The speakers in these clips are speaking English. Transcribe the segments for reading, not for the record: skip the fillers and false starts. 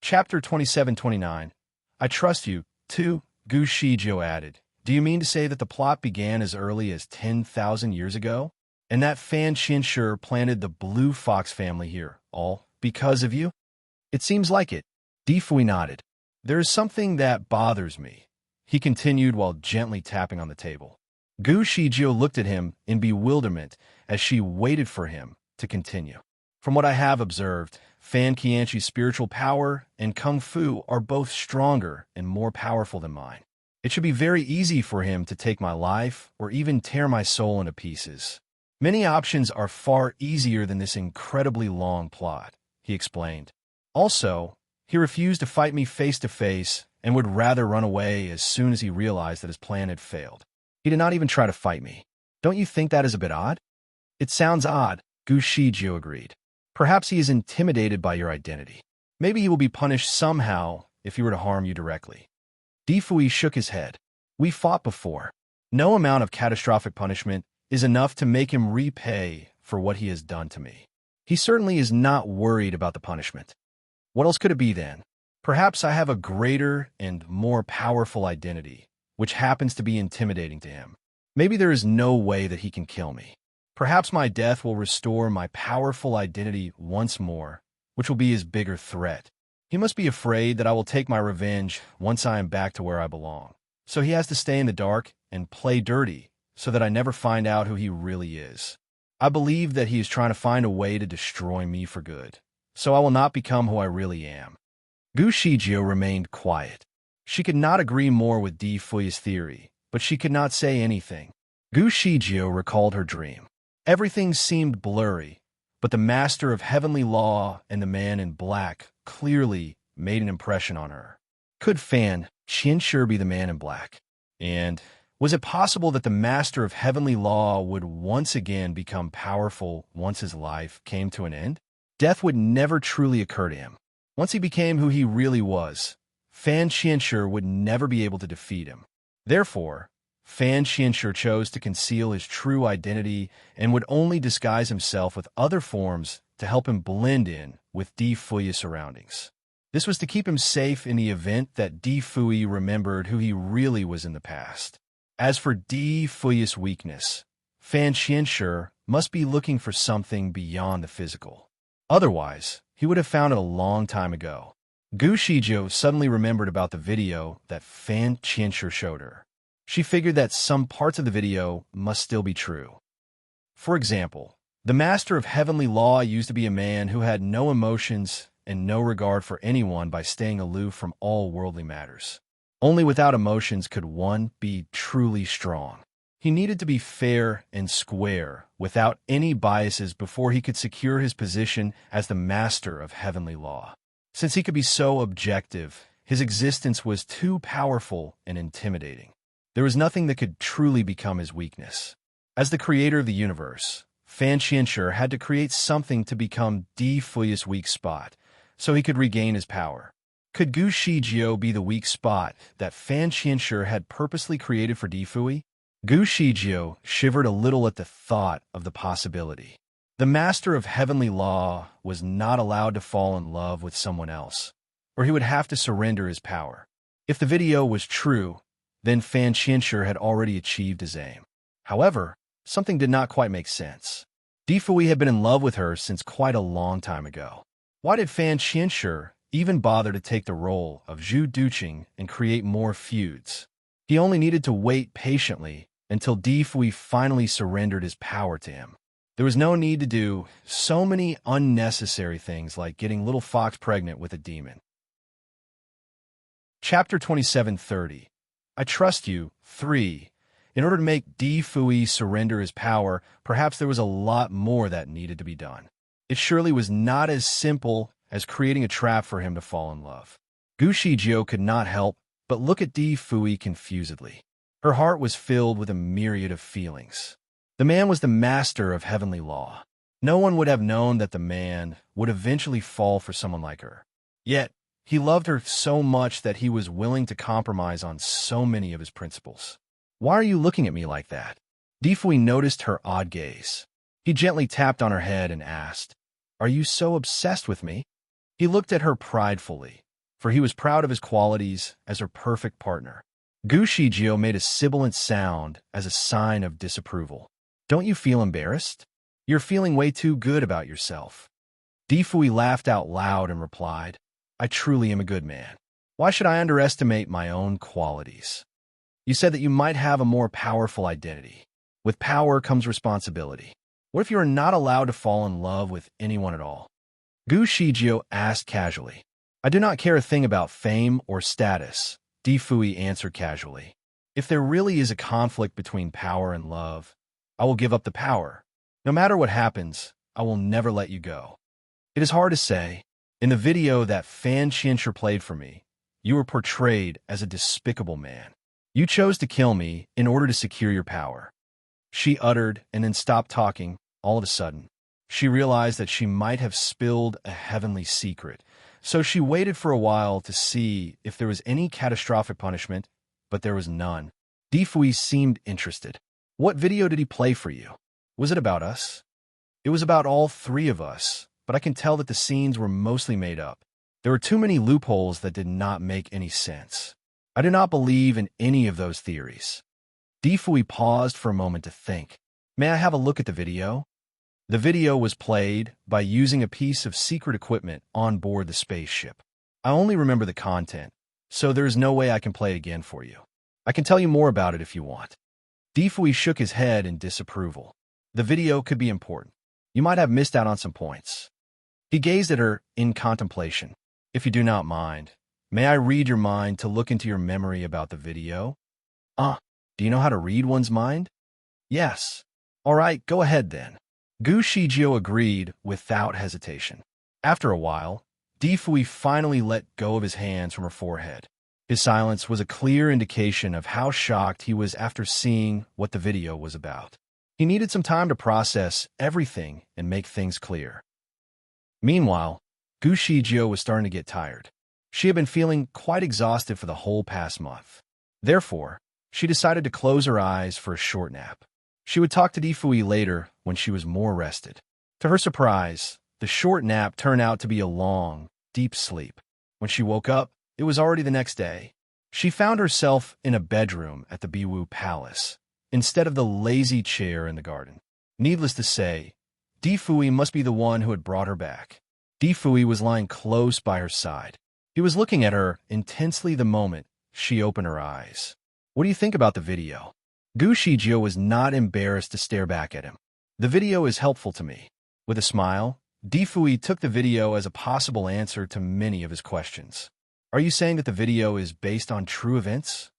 Chapter 27-29. I trust you, too, Gu Shijiu added. Do you mean to say that the plot began as early as 10,000 years ago? And that Fan Qianshi planted the Blue Fox family here, all because of you? It seems like it. Di Fui nodded. There is something that bothers me, he continued while gently tapping on the table. Gu Shijiu looked at him in bewilderment as she waited for him to continue. From what I have observed, Fan Qianshi's spiritual power and Kung Fu are both stronger and more powerful than mine. It should be very easy for him to take my life or even tear my soul into pieces. Many options are far easier than this incredibly long plot, he explained. Also, he refused to fight me face to face and would rather run away as soon as he realized that his plan had failed. He did not even try to fight me. Don't you think that is a bit odd? It sounds odd, Gu Shijiu agreed. Perhaps he is intimidated by your identity. Maybe he will be punished somehow if he were to harm you directly. Di Fui shook his head. We fought before. No amount of catastrophic punishment is enough to make him repay for what he has done to me. He certainly is not worried about the punishment. What else could it be then? Perhaps I have a greater and more powerful identity, which happens to be intimidating to him. Maybe there is no way that he can kill me. Perhaps my death will restore my powerful identity once more, which will be his bigger threat. He must be afraid that I will take my revenge once I am back to where I belong. So he has to stay in the dark and play dirty so that I never find out who he really is. I believe that he is trying to find a way to destroy me for good, so I will not become who I really am. Gu Shijiu remained quiet. She could not agree more with Di Fui's theory, but she could not say anything. Gu Shijiu recalled her dream. Everything seemed blurry, but the master of heavenly law and the man in black clearly made an impression on her. Could Fan Qianshi be the man in black? And was it possible that the master of heavenly law would once again become powerful once his life came to an end? Death would never truly occur to him. Once he became who he really was, Fan Qianshi would never be able to defeat him. Therefore, Fan Qianshi chose to conceal his true identity and would only disguise himself with other forms to help him blend in with Di Fui's surroundings. This was to keep him safe in the event that Di Fui remembered who he really was in the past. As for Di Fui's weakness, Fan Qianshi must be looking for something beyond the physical. Otherwise, he would have found it a long time ago. Gu Shijiu suddenly remembered about the video that Fan Qianshi showed her. She figured that some parts of the video must still be true. For example, the master of heavenly law used to be a man who had no emotions and no regard for anyone by staying aloof from all worldly matters. Only without emotions could one be truly strong. He needed to be fair and square, without any biases before he could secure his position as the master of heavenly law. Since he could be so objective, his existence was too powerful and intimidating. There was nothing that could truly become his weakness. As the creator of the universe, Fan Qianshi had to create something to become Di Fui's weak spot, so he could regain his power. Could Gu Shijiu be the weak spot that Fan Qianshi had purposely created for Di Fui? Gu Shijiu shivered a little at the thought of the possibility. The master of heavenly law was not allowed to fall in love with someone else, or he would have to surrender his power. If the video was true, then Fan Qianshi had already achieved his aim. However, something did not quite make sense. Di Fui had been in love with her since quite a long time ago. Why did Fan Qianshi even bother to take the role of Zhu Duqing and create more feuds? He only needed to wait patiently until Di Fui finally surrendered his power to him. There was no need to do so many unnecessary things like getting Little Fox pregnant with a demon. Chapter 27-30. I trust you. 3. In order to make Di Fui surrender his power, perhaps there was a lot more that needed to be done. It surely was not as simple as creating a trap for him to fall in love. Gu Shijiu could not help but look at Di Fui confusedly. Her heart was filled with a myriad of feelings. The man was the master of heavenly law. No one would have known that the man would eventually fall for someone like her. Yet, he loved her so much that he was willing to compromise on so many of his principles. Why are you looking at me like that? Di Fui noticed her odd gaze. He gently tapped on her head and asked, Are you so obsessed with me? He looked at her pridefully. for he was proud of his qualities as her perfect partner. Gu Shijio made a sibilant sound as a sign of disapproval. Don't you feel embarrassed? You're feeling way too good about yourself. Difui laughed out loud and replied, I truly am a good man. Why should I underestimate my own qualities? You said that you might have a more powerful identity. With power comes responsibility. What if you are not allowed to fall in love with anyone at all? Gu Shijio asked casually. I do not care a thing about fame or status, Difui answered casually. If there really is a conflict between power and love, I will give up the power. No matter what happens, I will never let you go. It is hard to say. In the video that Fan Qianshi played for me, you were portrayed as a despicable man. You chose to kill me in order to secure your power. She uttered and then stopped talking all of a sudden. She realized that she might have spilled a heavenly secret, so she waited for a while to see if there was any catastrophic punishment, but there was none. Difui seemed interested. What video did he play for you? Was it about us? It was about all three of us, but I can tell that the scenes were mostly made up. There were too many loopholes that did not make any sense. I do not believe in any of those theories. Difui paused for a moment to think. May I have a look at the video? The video was played by using a piece of secret equipment on board the spaceship. I only remember the content, so there is no way I can play it again for you. I can tell you more about it if you want. Difui shook his head in disapproval. The video could be important. You might have missed out on some points. He gazed at her in contemplation. If you do not mind, may I read your mind to look into your memory about the video? Do you know how to read one's mind? Yes. All right, go ahead then. Gu Shijio agreed without hesitation. After a while, Difui finally let go of his hands from her forehead. His silence was a clear indication of how shocked he was after seeing what the video was about. He needed some time to process everything and make things clear. Meanwhile, Gu Shijio was starting to get tired. She had been feeling quite exhausted for the whole past month. Therefore, she decided to close her eyes for a short nap. She would talk to Difui later when she was more rested. To her surprise, the short nap turned out to be a long, deep sleep. When she woke up, it was already the next day. She found herself in a bedroom at the Biwu Palace, instead of the lazy chair in the garden. Needless to say, Difui must be the one who had brought her back. Difui was lying close by her side. He was looking at her intensely the moment she opened her eyes. What do you think about the video? Gu Shijio was not embarrassed to stare back at him. The video is helpful to me. With a smile, Difui took the video as a possible answer to many of his questions. Are you saying that the video is based on true events?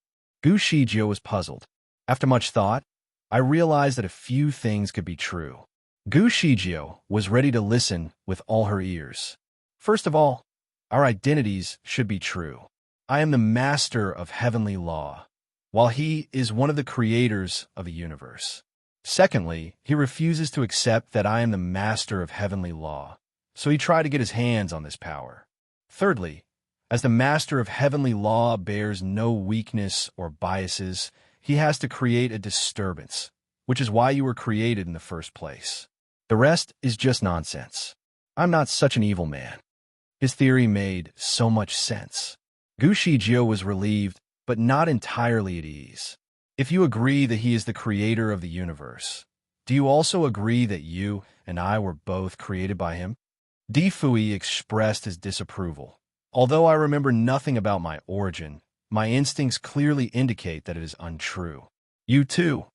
Gu Shijio was puzzled. After much thought, I realized that a few things could be true. Gu Shijio was ready to listen with all her ears. First of all, our identities should be true. I am the master of heavenly law, while he is one of the creators of the universe. Secondly, he refuses to accept that I am the master of heavenly law, so he tried to get his hands on this power. Thirdly, as the master of heavenly law bears no weakness or biases, he has to create a disturbance, which is why you were created in the first place. The rest is just nonsense. I'm not such an evil man. His theory made so much sense. Gu Shijio was relieved, but not entirely at ease. If you agree that he is the creator of the universe, do you also agree that you and I were both created by him? Difui expressed his disapproval. Although I remember nothing about my origin, my instincts clearly indicate that it is untrue. You, too,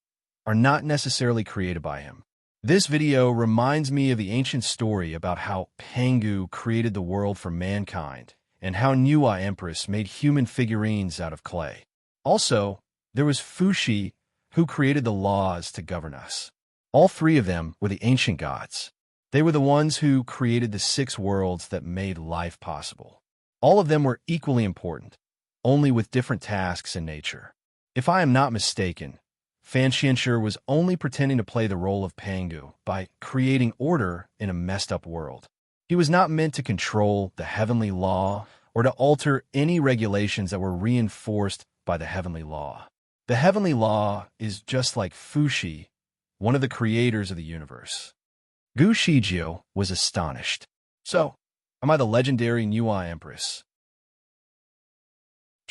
are not necessarily created by him. This video reminds me of the ancient story about how Pangu created the world for mankind and how Nuwa Empress made human figurines out of clay. Also, there was Fuxi, who created the laws to govern us. All three of them were the ancient gods. They were the ones who created the 6 worlds that made life possible. All of them were equally important, only with different tasks in nature. If I am not mistaken, Fan Qianshi was only pretending to play the role of Pangu by creating order in a messed-up world. He was not meant to control the heavenly law or to alter any regulations that were reinforced by the heavenly law. The heavenly law is just like Fuxi, one of the creators of the universe. Gu Shijio was astonished. So, am I the legendary Nuwa Empress?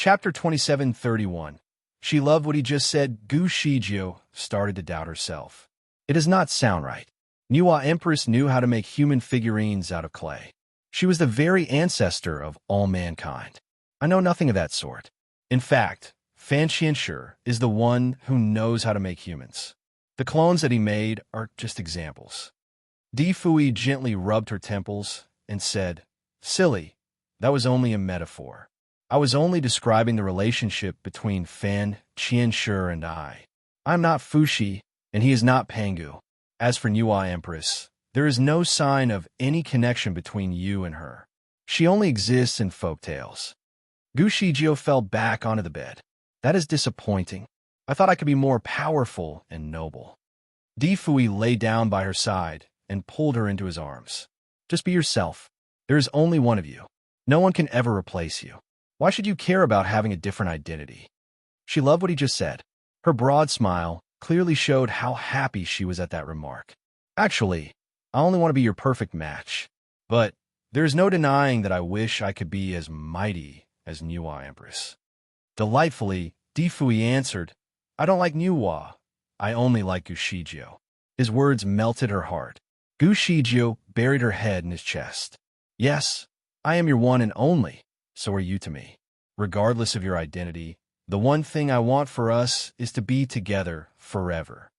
Chapter 27:31. She loved what he just said. Gu Shijio started to doubt herself. It does not sound right. Nuwa Empress knew how to make human figurines out of clay. She was the very ancestor of all mankind. I know nothing of that sort. In fact, Fan Qianshi is the one who knows how to make humans. The clones that he made are just examples. Di Fui gently rubbed her temples and said, "Silly, that was only a metaphor. I was only describing the relationship between Fan Qianshi and I. I'm not Fushi, and he is not Pangu. As for Nuwa Empress, there is no sign of any connection between you and her. She only exists in folk tales." Gu Shijio fell back onto the bed. That is disappointing. I thought I could be more powerful and noble. Di Fui lay down by her side and pulled her into his arms. Just be yourself. There is only one of you. No one can ever replace you. Why should you care about having a different identity? She loved what he just said. Her broad smile clearly showed how happy she was at that remark. Actually, I only want to be your perfect match. But there is no denying that I wish I could be as mighty as Nuwa Empress. Delightfully, Di Fui answered, I don't like Nuwa. I only like Gu Shijio. His words melted her heart. Gu Shijio buried her head in his chest. Yes, I am your one and only. So are you to me. Regardless of your identity, the one thing I want for us is to be together forever.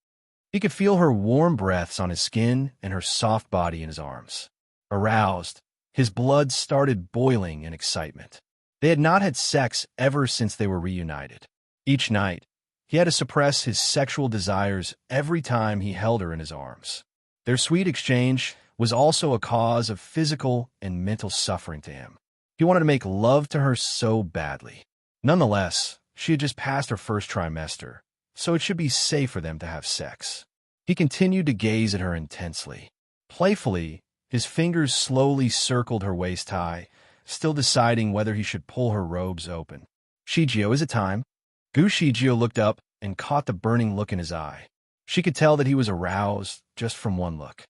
He could feel her warm breaths on his skin and her soft body in his arms. Aroused, his blood started boiling in excitement. They had not had sex ever since they were reunited. Each night, he had to suppress his sexual desires every time he held her in his arms. Their sweet exchange was also a cause of physical and mental suffering to him. He wanted to make love to her so badly. Nonetheless, she had just passed her first trimester, so it should be safe for them to have sex. He continued to gaze at her intensely. Playfully, his fingers slowly circled her waist high, still deciding whether he should pull her robes open. Shijio, is it time? Gu Shijio looked up and caught the burning look in his eye. She could tell that he was aroused just from one look.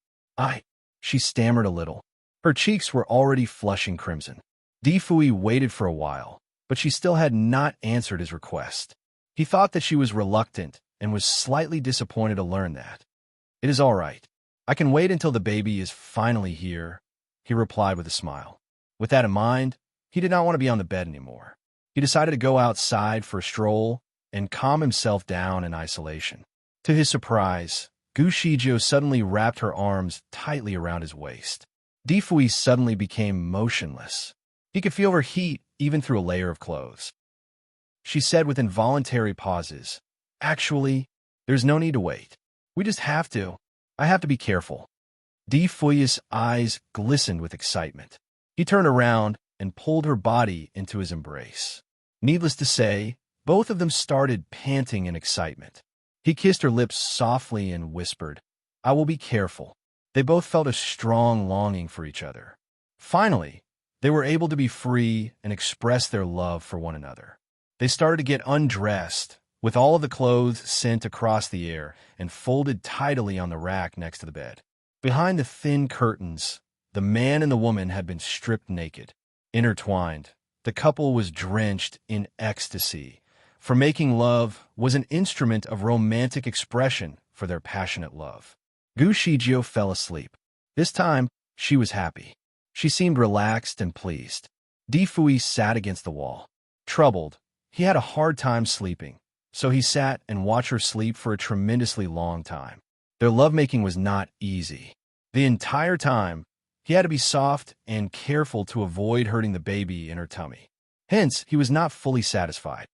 She stammered a little. Her cheeks were already flushing crimson. Di Fui waited for a while, but she still had not answered his request. He thought that she was reluctant and was slightly disappointed to learn that. It is all right. I can wait until the baby is finally here, he replied with a smile. With that in mind, he did not want to be on the bed anymore. He decided to go outside for a stroll and calm himself down in isolation. To his surprise, Gu Shijio suddenly wrapped her arms tightly around his waist. Di Fui suddenly became motionless. He could feel her heat even through a layer of clothes. She said with involuntary pauses, Actually, there's no need to wait. We just have to. I have to be careful. Di Fui's eyes glistened with excitement. He turned around and pulled her body into his embrace. Needless to say, both of them started panting in excitement. He kissed her lips softly and whispered, I will be careful. They both felt a strong longing for each other. Finally, they were able to be free and express their love for one another. They started to get undressed, with all of the clothes sent across the air and folded tidily on the rack next to the bed. Behind the thin curtains, the man and the woman had been stripped naked. Intertwined, the couple was drenched in ecstasy, for making love was an instrument of romantic expression for their passionate love. Gu Shijio fell asleep. This time, she was happy. She seemed relaxed and pleased. Di Fui sat against the wall. Troubled, he had a hard time sleeping, so he sat and watched her sleep for a tremendously long time. Their lovemaking was not easy. The entire time, he had to be soft and careful to avoid hurting the baby in her tummy. Hence, he was not fully satisfied.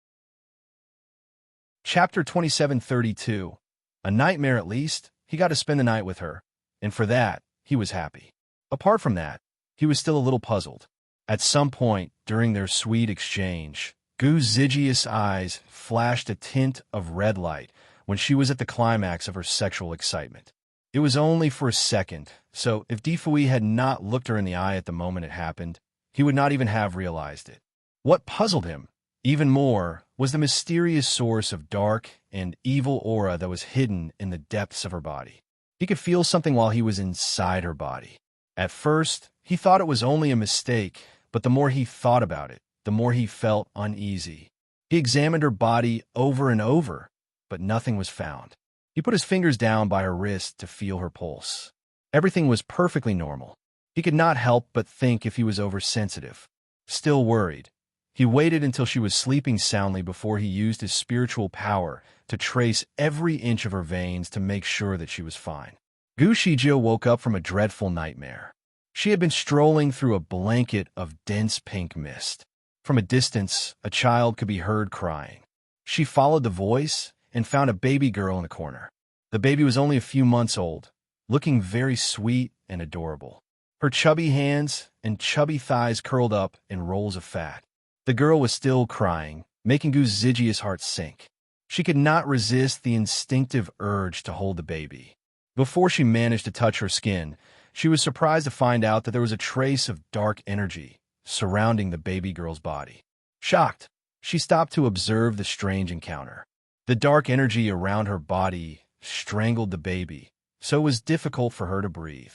Chapter 27:32. A nightmare at least, he got to spend the night with her, and for that, he was happy. Apart from that, he was still a little puzzled. At some point during their sweet exchange, Gu's Zygius eyes flashed a tint of red light when she was at the climax of her sexual excitement. It was only for a second, so if Di Fui had not looked her in the eye at the moment it happened, he would not even have realized it. What puzzled him, even more, was the mysterious source of dark and evil aura that was hidden in the depths of her body. He could feel something while he was inside her body. At first, he thought it was only a mistake, but the more he thought about it, the more he felt uneasy. He examined her body over and over, but nothing was found. He put his fingers down by her wrist to feel her pulse. Everything was perfectly normal. He could not help but think if he was oversensitive. Still worried, he waited until she was sleeping soundly before he used his spiritual power to trace every inch of her veins to make sure that she was fine. Gu Shijio woke up from a dreadful nightmare. She had been strolling through a blanket of dense pink mist. From a distance, a child could be heard crying. She followed the voice and found a baby girl in the corner. The baby was only a few months old, looking very sweet and adorable. Her chubby hands and chubby thighs curled up in rolls of fat. The girl was still crying, making Gu's Zygius heart sink. She could not resist the instinctive urge to hold the baby. Before she managed to touch her skin, she was surprised to find out that there was a trace of dark energy surrounding the baby girl's body. Shocked, she stopped to observe the strange encounter. The dark energy around her body strangled the baby, so it was difficult for her to breathe.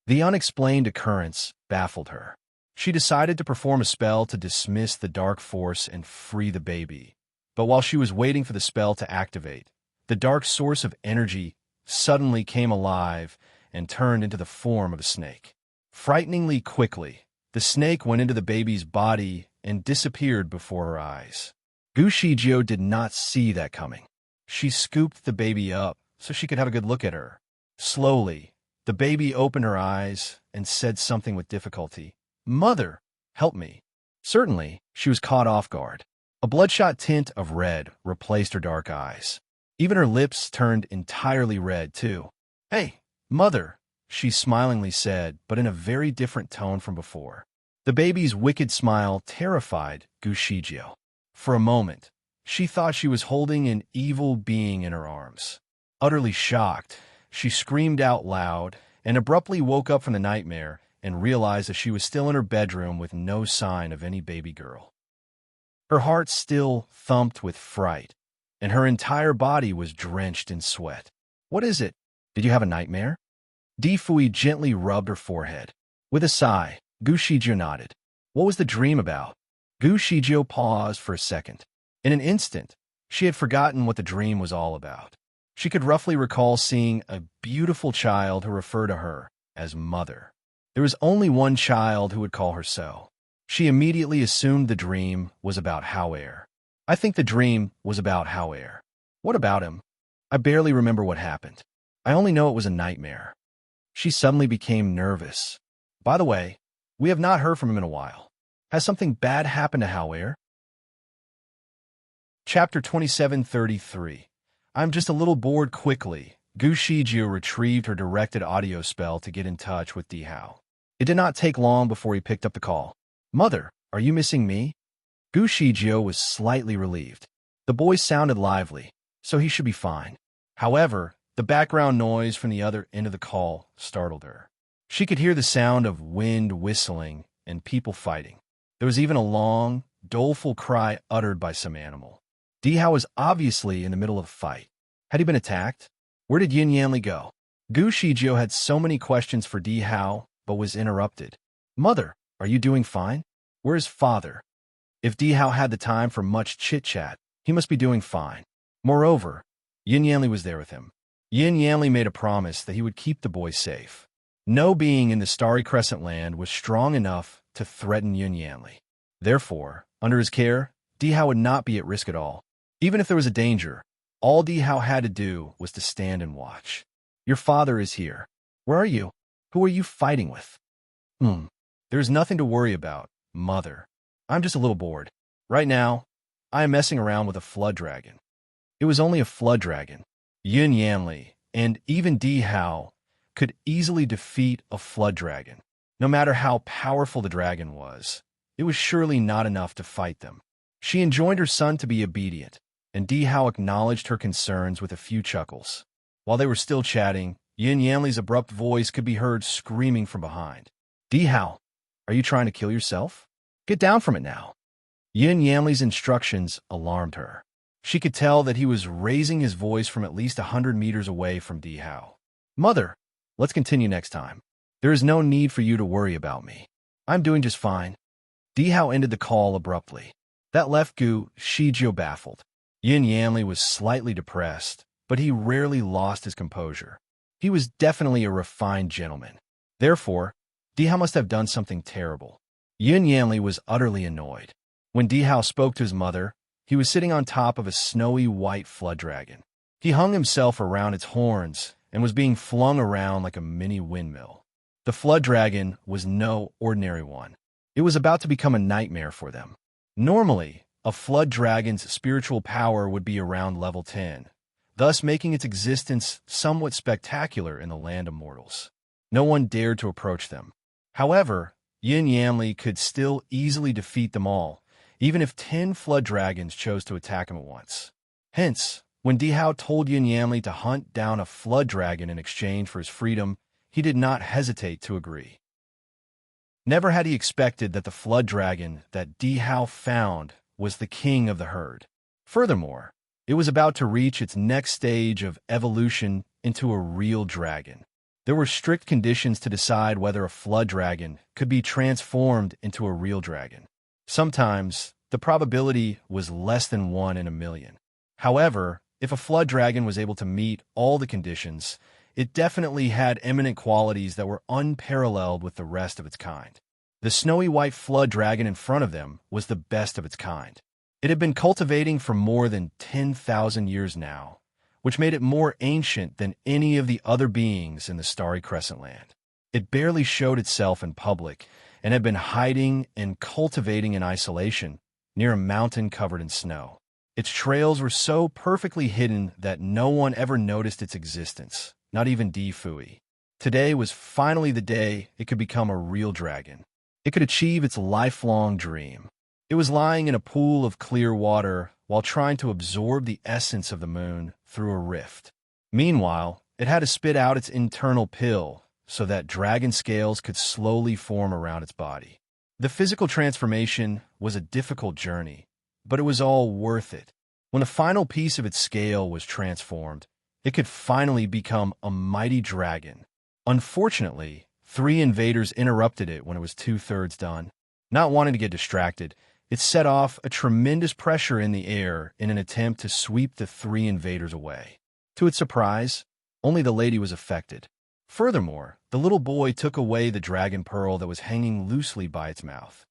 The unexplained occurrence baffled her. She decided to perform a spell to dismiss the dark force and free the baby. But while she was waiting for the spell to activate, the dark source of energy suddenly came alive and turned into the form of a snake. Frighteningly quickly, the snake went into the baby's body and disappeared before her eyes. Gu Shijio did not see that coming. She scooped the baby up so she could have a good look at her. Slowly, the baby opened her eyes and said something with difficulty. "Mother, help me." Certainly, she was caught off guard. A bloodshot tint of red replaced her dark eyes. Even her lips turned entirely red, too. "Hey, Mother," she smilingly said, but in a very different tone from before. The baby's wicked smile terrified Gu Shijio. For a moment, she thought she was holding an evil being in her arms. Utterly shocked, she screamed out loud and abruptly woke up from the nightmare and realized that she was still in her bedroom with no sign of any baby girl. Her heart still thumped with fright, and her entire body was drenched in sweat. "What is it? Did you have a nightmare?" Di Fui gently rubbed her forehead. With a sigh, Gu Shijio nodded. "What was the dream about?" Gu Shijio paused for a second. In an instant, she had forgotten what the dream was all about. She could roughly recall seeing a beautiful child who referred to her as Mother. There was only one child who would call her so. She immediately assumed the dream was about Hao-Er. "I think the dream was about Hao-Er." "What about him?" "I barely remember what happened. I only know it was a nightmare." She suddenly became nervous. "By the way, we have not heard from him in a while. Has something bad happened to Hao-Er?" Chapter 2733. I'm just a little bored. Quickly, Gu Shijio retrieved her directed audio spell to get in touch with Di Hao. It did not take long before he picked up the call. "Mother, are you missing me?" Gu Shijio was slightly relieved. The boy sounded lively, so he should be fine. However, the background noise from the other end of the call startled her. She could hear the sound of wind whistling and people fighting. There was even a long, doleful cry uttered by some animal. Di Hao was obviously in the middle of a fight. Had he been attacked? Where did Yin Yanli go? Gu Shijio had so many questions for Di Hao, but was interrupted. "Mother, are you doing fine? Where is Father?" If Di Hao had the time for much chit-chat, he must be doing fine. Moreover, Yin Yanli was there with him. Yin Yanli made a promise that he would keep the boy safe. No being in the Starry Crescent Land was strong enough to threaten Yin Yanli. Therefore, under his care, Di Hao would not be at risk at all. Even if there was a danger, all Di Hao had to do was to stand and watch. "Your father is here. Where are you? Who are you fighting with?" There's nothing to worry about, Mother. I'm just a little bored. Right now, I am messing around with a flood dragon." It was only a flood dragon. Yin Yanli, and even Di Hao, could easily defeat a flood dragon. No matter how powerful the dragon was, it was surely not enough to fight them. She enjoined her son to be obedient, and Di Hao acknowledged her concerns with a few chuckles. While they were still chatting, Yin Yanli's abrupt voice could be heard screaming from behind. "Di Hao, are you trying to kill yourself? Get down from it now." Yin Yanli's instructions alarmed her. She could tell that he was raising his voice from at least 100 meters away from Di Hao. "Mother, let's continue next time. There is no need for you to worry about me. I'm doing just fine." Dihao ended the call abruptly. That left Gu Shijio baffled. Yin Yanli was slightly depressed, but he rarely lost his composure. He was definitely a refined gentleman. Therefore, Dihao must have done something terrible. Yin Yanli was utterly annoyed. When Dihao spoke to his mother, he was sitting on top of a snowy white flood dragon. He hung himself around its horns and was being flung around like a mini windmill. The flood dragon was no ordinary one. It was about to become a nightmare for them. Normally, a flood dragon's spiritual power would be around level 10, thus making its existence somewhat spectacular in the land of mortals. No one dared to approach them. However, Yin Yanli could still easily defeat them all, even if 10 flood dragons chose to attack him at once. Hence, when Dihao told Yin Yanli to hunt down a flood dragon in exchange for his freedom, he did not hesitate to agree. Never had he expected that the flood dragon that Dihao found was the king of the herd. Furthermore, it was about to reach its next stage of evolution into a real dragon. There were strict conditions to decide whether a flood dragon could be transformed into a real dragon. Sometimes, the probability was less than 1 in a million. However, if a flood dragon was able to meet all the conditions, it definitely had eminent qualities that were unparalleled with the rest of its kind. The snowy white flood dragon in front of them was the best of its kind. It had been cultivating for more than 10,000 years now, which made it more ancient than any of the other beings in the Starry Crescent Land. It barely showed itself in public and had been hiding and cultivating in isolation near a mountain covered in snow. Its trails were so perfectly hidden that no one ever noticed its existence, not even Di Fui. Today was finally the day it could become a real dragon. It could achieve its lifelong dream. It was lying in a pool of clear water while trying to absorb the essence of the moon through a rift. Meanwhile, it had to spit out its internal pill so that dragon scales could slowly form around its body. The physical transformation was a difficult journey, but it was all worth it. When the final piece of its scale was transformed, it could finally become a mighty dragon. Unfortunately, 3 invaders interrupted it when it was 2/3 done. Not wanting to get distracted, it set off a tremendous pressure in the air in an attempt to sweep the 3 invaders away. To its surprise, only the lady was affected. Furthermore, the little boy took away the dragon pearl that was hanging loosely by its mouth.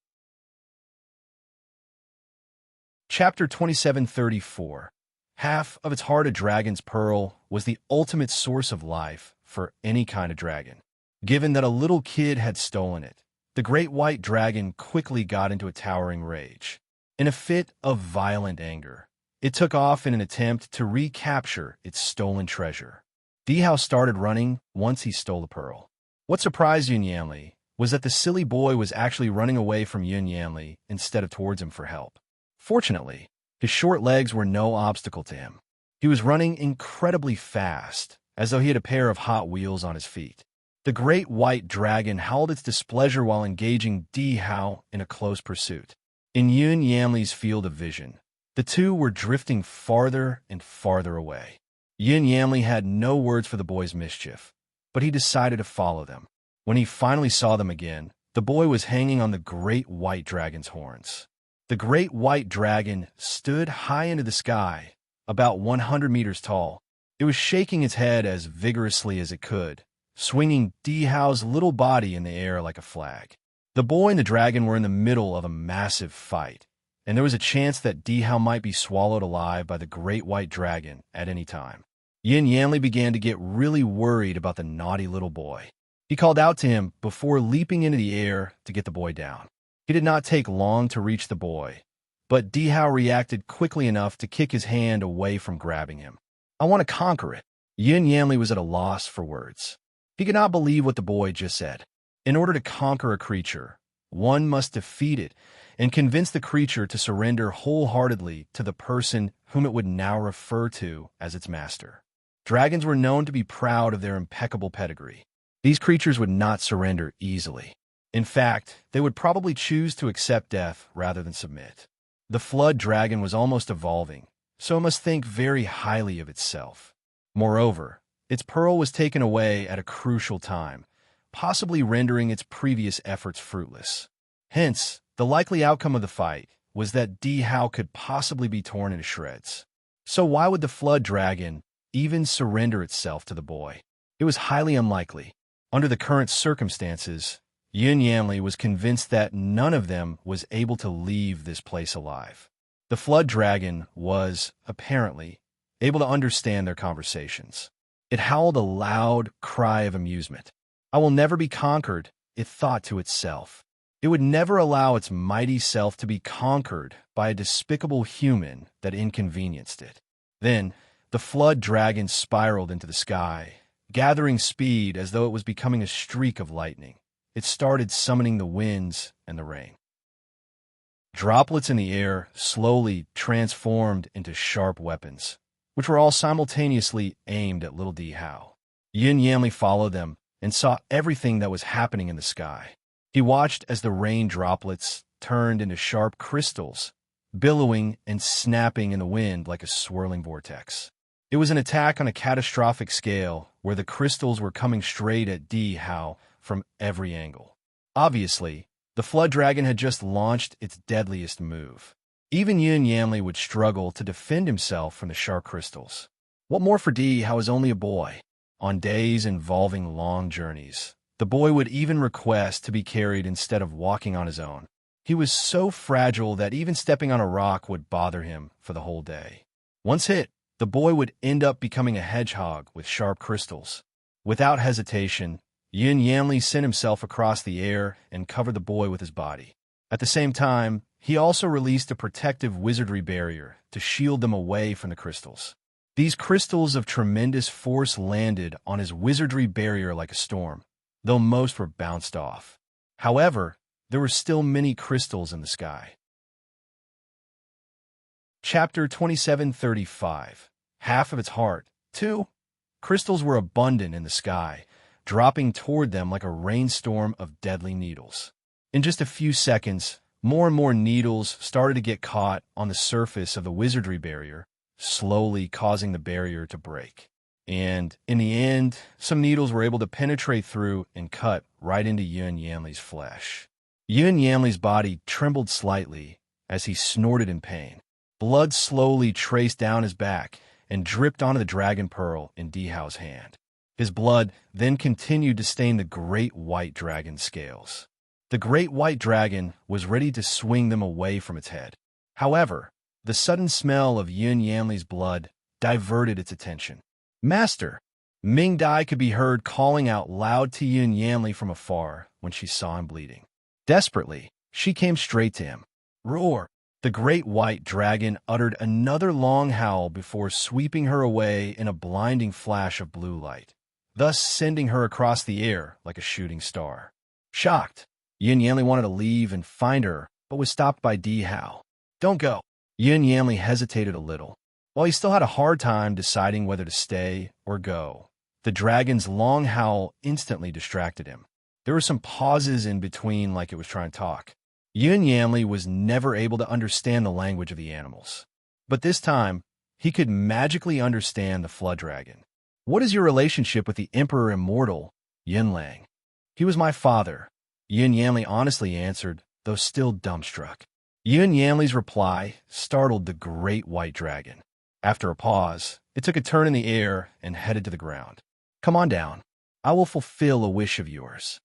Chapter 2734. Half of its heart, a dragon's pearl, was the ultimate source of life for any kind of dragon. Given that a little kid had stolen it, the great white dragon quickly got into a towering rage. In a fit of violent anger, it took off in an attempt to recapture its stolen treasure. Dihao started running once he stole the pearl. What surprised Yin Yanli was that the silly boy was actually running away from Yin Yanli instead of towards him for help. Fortunately, his short legs were no obstacle to him. He was running incredibly fast, as though he had a pair of Hot Wheels on his feet. The great white dragon howled its displeasure while engaging Dihao in a close pursuit. In Yin Yanli's field of vision, the two were drifting farther and farther away. Yin Yanli had no words for the boy's mischief, but he decided to follow them. When he finally saw them again, the boy was hanging on the great white dragon's horns. The great white dragon stood high into the sky, about 100 meters tall. It was shaking its head as vigorously as it could, swinging Dihao's little body in the air like a flag. The boy and the dragon were in the middle of a massive fight, and there was a chance that Dihao might be swallowed alive by the great white dragon at any time. Yin Yanli began to get really worried about the naughty little boy. He called out to him before leaping into the air to get the boy down. It did not take long to reach the boy, but Dihao reacted quickly enough to kick his hand away from grabbing him. "I want to conquer it." Yin Yanli was at a loss for words. He could not believe what the boy just said. In order to conquer a creature, one must defeat it and convince the creature to surrender wholeheartedly to the person whom it would now refer to as its master. Dragons were known to be proud of their impeccable pedigree. These creatures would not surrender easily. In fact, they would probably choose to accept death rather than submit. The flood dragon was almost evolving, so it must think very highly of itself. Moreover, its pearl was taken away at a crucial time, possibly rendering its previous efforts fruitless. Hence, The likely outcome of the fight was that Di Hao could possibly be torn into shreds. So why would the flood dragon even surrender itself to the boy? It was highly unlikely. Under the current circumstances, Yun Yanli was convinced that none of them was able to leave this place alive. The flood dragon was, apparently, able to understand their conversations. It howled a loud cry of amusement. "I will never be conquered," it thought to itself. It would never allow its mighty self to be conquered by a despicable human that inconvenienced it. Then, the flood dragon spiraled into the sky, gathering speed as though it was becoming a streak of lightning. It started summoning the winds and the rain. Droplets in the air slowly transformed into sharp weapons, which were all simultaneously aimed at little Di Hao. Yun Yanli followed them and saw everything that was happening in the sky. He watched as the rain droplets turned into sharp crystals, billowing and snapping in the wind like a swirling vortex. It was an attack on a catastrophic scale where the crystals were coming straight at Di Hao from every angle. Obviously, the flood dragon had just launched its deadliest move. Even Yun Yanli would struggle to defend himself from the sharp crystals. What more for Di Hao was only a boy. On days involving long journeys, the boy would even request to be carried instead of walking on his own. He was so fragile that even stepping on a rock would bother him for the whole day. Once hit, the boy would end up becoming a hedgehog with sharp crystals. Without hesitation, Yun Yanli sent himself across the air and covered the boy with his body. At the same time, he also released a protective wizardry barrier to shield them away from the crystals. These crystals of tremendous force landed on his wizardry barrier like a storm, though most were bounced off. However, there were still many crystals in the sky. Chapter 2735. Half of its heart. 2. Crystals were abundant in the sky, dropping toward them like a rainstorm of deadly needles. In just a few seconds, more and more needles started to get caught on the surface of the wizardry barrier, slowly causing the barrier to break. And in the end, some needles were able to penetrate through and cut right into Yun Yanli's flesh. Yun Yanli's body trembled slightly as he snorted in pain. Blood slowly traced down his back and dripped onto the dragon pearl in Di Hao's hand. His blood then continued to stain the great white dragon's scales. The great white dragon was ready to swing them away from its head. However, the sudden smell of Yun Yanli's blood diverted its attention. "Master!" Ming Dai could be heard calling out loud to Yun Yanli from afar when she saw him bleeding. Desperately, she came straight to him. "Roar!" The great white dragon uttered another long howl before sweeping her away in a blinding flash of blue light, thus sending her across the air like a shooting star. Shocked, Yun Yanli wanted to leave and find her, but was stopped by Di Hao. "Don't go." Yun Yanli hesitated a little. While he still had a hard time deciding whether to stay or go, the dragon's long howl instantly distracted him. There were some pauses in between like it was trying to talk. Yun Yanli was never able to understand the language of the animals. But this time, he could magically understand the flood dragon. "What is your relationship with the Emperor Immortal, Yunlang?" "He was my father," Yun Yanli honestly answered, though still dumbstruck. Yun Yanli's reply startled the great white dragon. After a pause, it took a turn in the air and headed to the ground. "Come on down. I will fulfill a wish of yours."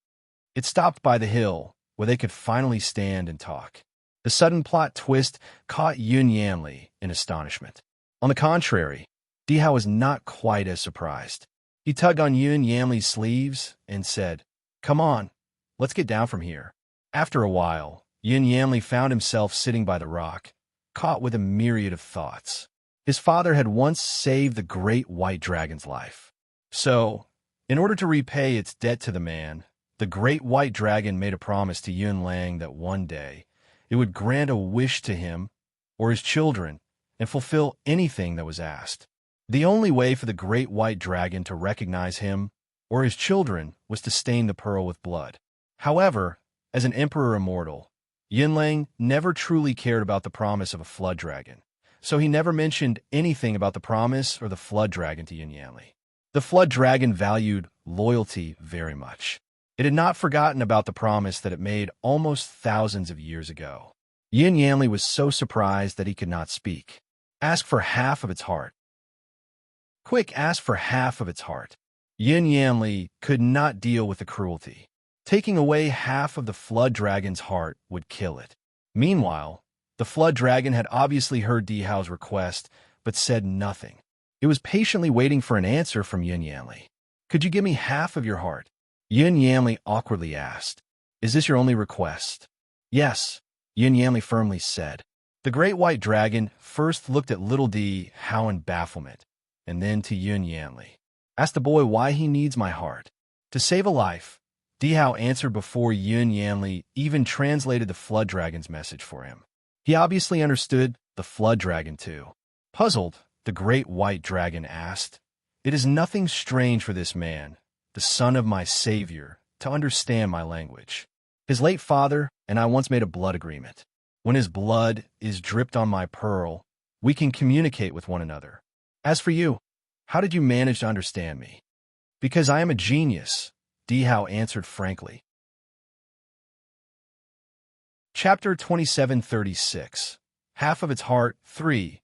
It stopped by the hill, where they could finally stand and talk. The sudden plot twist caught Yun Yanli in astonishment. On the contrary, Di Hao was not quite as surprised. He tugged on Yun Yanli's sleeves and said, "Come on, let's get down from here." After a while, Yun Yanli found himself sitting by the rock, caught with a myriad of thoughts. His father had once saved the great white dragon's life. So, in order to repay its debt to the man, the great white dragon made a promise to Yun Lang that one day it would grant a wish to him or his children and fulfill anything that was asked. The only way for the great white dragon to recognize him or his children was to stain the pearl with blood. However, as an emperor immortal, Yun Lang never truly cared about the promise of a flood dragon, so he never mentioned anything about the promise or the flood dragon to Yun Yanli. The flood dragon valued loyalty very much. It had not forgotten about the promise that it made almost thousands of years ago. Yin Yanli was so surprised that he could not speak. Ask for half of its heart. Quick, ask for half of its heart. Yin Yanli could not deal with the cruelty. Taking away half of the flood dragon's heart would kill it. Meanwhile, the flood dragon had obviously heard Di Hao's request, but said nothing. It was patiently waiting for an answer from Yin Yanli. Could you give me half of your heart? Yin Yanli awkwardly asked. Is this your only request? Yes, Yin Yanli firmly said. The great white dragon first looked at little Di Hao in bafflement, and then to Yin Yanli. Ask the boy why he needs my heart. To save a life, Di Hao answered before Yin Yanli even translated the flood dragon's message for him. He obviously understood the flood dragon too. Puzzled, the great white dragon asked, It is nothing strange for this man, the son of my savior, to understand my language. His late father and I once made a blood agreement. When his blood is dripped on my pearl, we can communicate with one another. As for you, how did you manage to understand me? Because I am a genius, Di Hao answered frankly. Chapter 2736. Half of its heart, 3.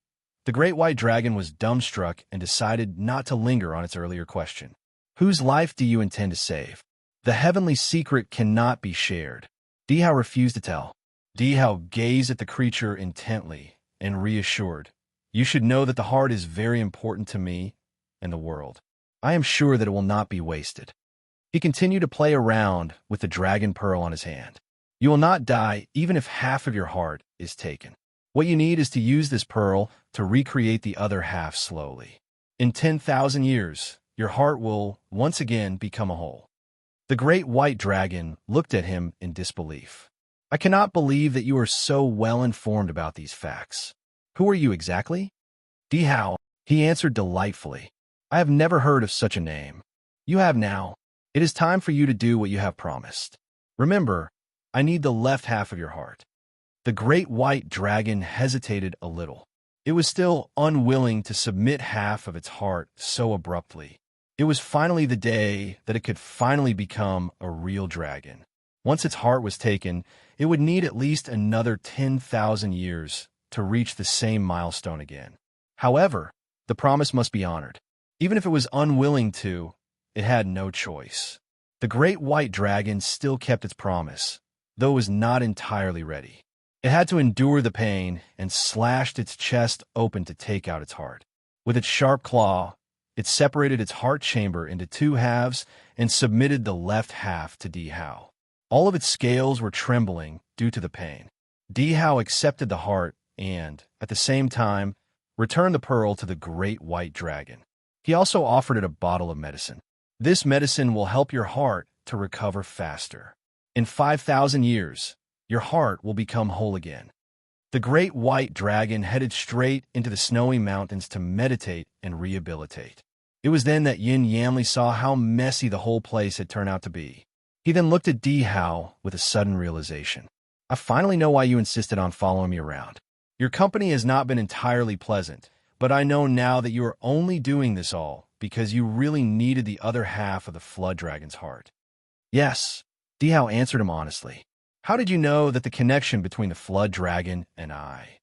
The great white dragon was dumbstruck and decided not to linger on its earlier question. Whose life do you intend to save? The heavenly secret cannot be shared. Di Hao refused to tell. Di Hao gazed at the creature intently and reassured. You should know that the heart is very important to me and the world. I am sure that it will not be wasted. He continued to play around with the dragon pearl on his hand. You will not die even if half of your heart is taken. What you need is to use this pearl to recreate the other half slowly. In 10,000 years, your heart will once again become a whole. The great white dragon looked at him in disbelief. I cannot believe that you are so well informed about these facts. Who are you exactly? Di Hao, he answered delightfully. I have never heard of such a name. You have now. It is time for you to do what you have promised. Remember, I need the left half of your heart. The great white dragon hesitated a little. It was still unwilling to submit half of its heart so abruptly. It was finally the day that it could finally become a real dragon. Once its heart was taken, it would need at least another 10,000 years to reach the same milestone again. However, the promise must be honored. Even if it was unwilling to, it had no choice. The great white dragon still kept its promise, though it was not entirely ready. It had to endure the pain and slashed its chest open to take out its heart. With its sharp claw, it separated its heart chamber into two halves and submitted the left half to Di Hao. All of its scales were trembling due to the pain. Di Hao accepted the heart and, at the same time, returned the pearl to the great white dragon. He also offered it a bottle of medicine. This medicine will help your heart to recover faster. In 5,000 years, your heart will become whole again. The great white dragon headed straight into the snowy mountains to meditate and rehabilitate. It was then that Yin Yanli saw how messy the whole place had turned out to be. He then looked at Di Hao with a sudden realization. I finally know why you insisted on following me around. Your company has not been entirely pleasant, but I know now that you are only doing this all because you really needed the other half of the flood dragon's heart. Yes, Di Hao answered him honestly. How did you know that the connection between the flood dragon and I?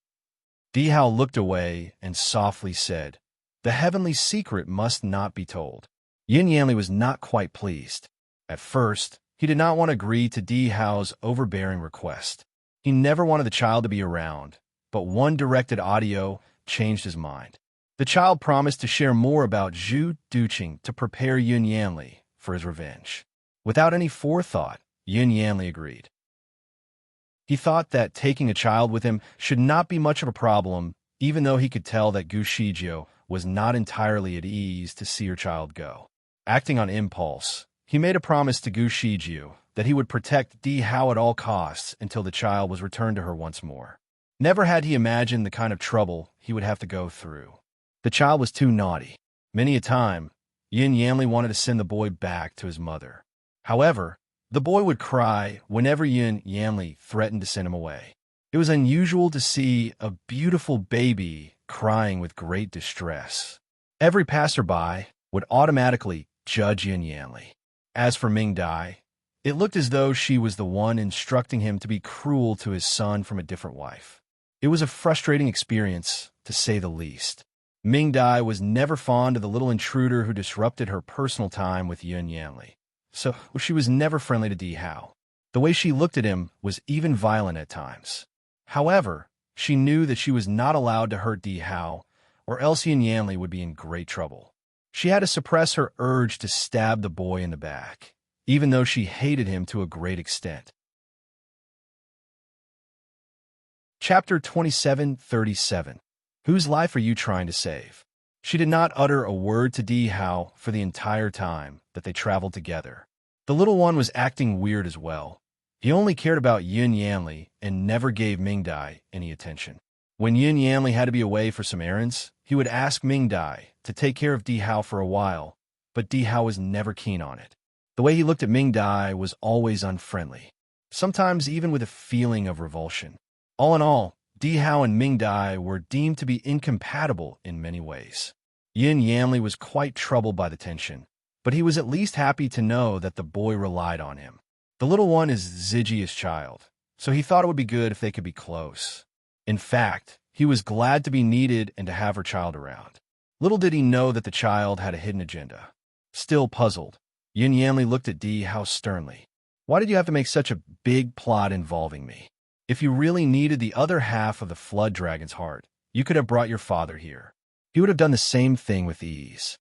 Di Hao looked away and softly said, The heavenly secret must not be told. Yin Yanli was not quite pleased. At first, he did not want to agree to Di Hao's overbearing request. He never wanted the child to be around, but one directed audio changed his mind. The child promised to share more about Zhu Duqing to prepare Yin Yanli for his revenge. Without any forethought, Yin Yanli agreed. He thought that taking a child with him should not be much of a problem, even though he could tell that Gu Shizhou was not entirely at ease to see her child go. Acting on impulse, he made a promise to Gu Shizhou that he would protect Di Hao at all costs until the child was returned to her once more. Never had he imagined the kind of trouble he would have to go through. The child was too naughty. Many a time, Yin Yanli wanted to send the boy back to his mother. However, the boy would cry whenever Yin Yanli threatened to send him away. It was unusual to see a beautiful baby crying with great distress. Every passerby would automatically judge Yin Yanli. As for Ming Dai, It looked as though she was the one instructing him to be cruel to his son from a different wife. It was a frustrating experience, to say the least. Ming Dai was never fond of the little intruder who disrupted her personal time with Yun Yanli. So she was never friendly to Di Hao. The way she looked at him was even violent at times. However, she knew that she was not allowed to hurt Di Hao, or else Yun Yanli would be in great trouble. She had to suppress her urge to stab the boy in the back, even though she hated him to a great extent. Chapter 27:37. Whose life are you trying to save? She did not utter a word to Di Hao for the entire time that they traveled together. The little one was acting weird as well. He only cared about Yun Yanli and never gave Ming Dai any attention. When Yun Yanli had to be away for some errands, he would ask Ming Dai to take care of Di Hao for a while, but Di Hao was never keen on it. The way he looked at Ming Dai was always unfriendly, sometimes even with a feeling of revulsion. All in all, Di Hao and Ming Dai were deemed to be incompatible in many ways. Yun Yanli was quite troubled by the tension, but he was at least happy to know that the boy relied on him. The little one is Zijia's child, so he thought it would be good if they could be close. In fact, he was glad to be needed and to have her child around. Little did he know that the child had a hidden agenda. Still puzzled, Yun Yanli looked at Di Hao sternly. Why did you have to make such a big plot involving me? If you really needed the other half of the Flood Dragon's heart, you could have brought your father here. He would have done the same thing with ease.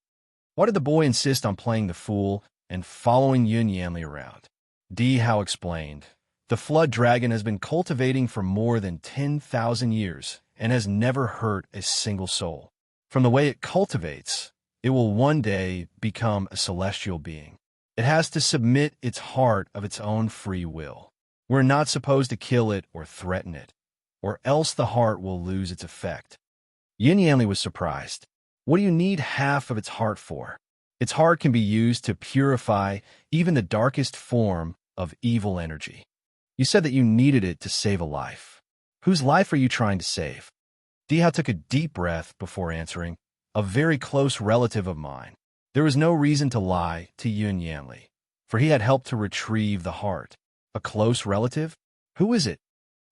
Why did the boy insist on playing the fool and following Yun Yanli around? Di Hao explained, the Flood Dragon has been cultivating for more than 10,000 years and has never hurt a single soul. From the way it cultivates, it will one day become a celestial being. It has to submit its heart of its own free will. We're not supposed to kill it or threaten it, or else the heart will lose its effect. Yun Yanli was surprised. What do you need half of its heart for? Its heart can be used to purify even the darkest form of evil energy. You said that you needed it to save a life. Whose life are you trying to save? Di Hao took a deep breath before answering. A very close relative of mine. There was no reason to lie to Yun Yanli, for he had helped to retrieve the heart. A close relative? Who is it?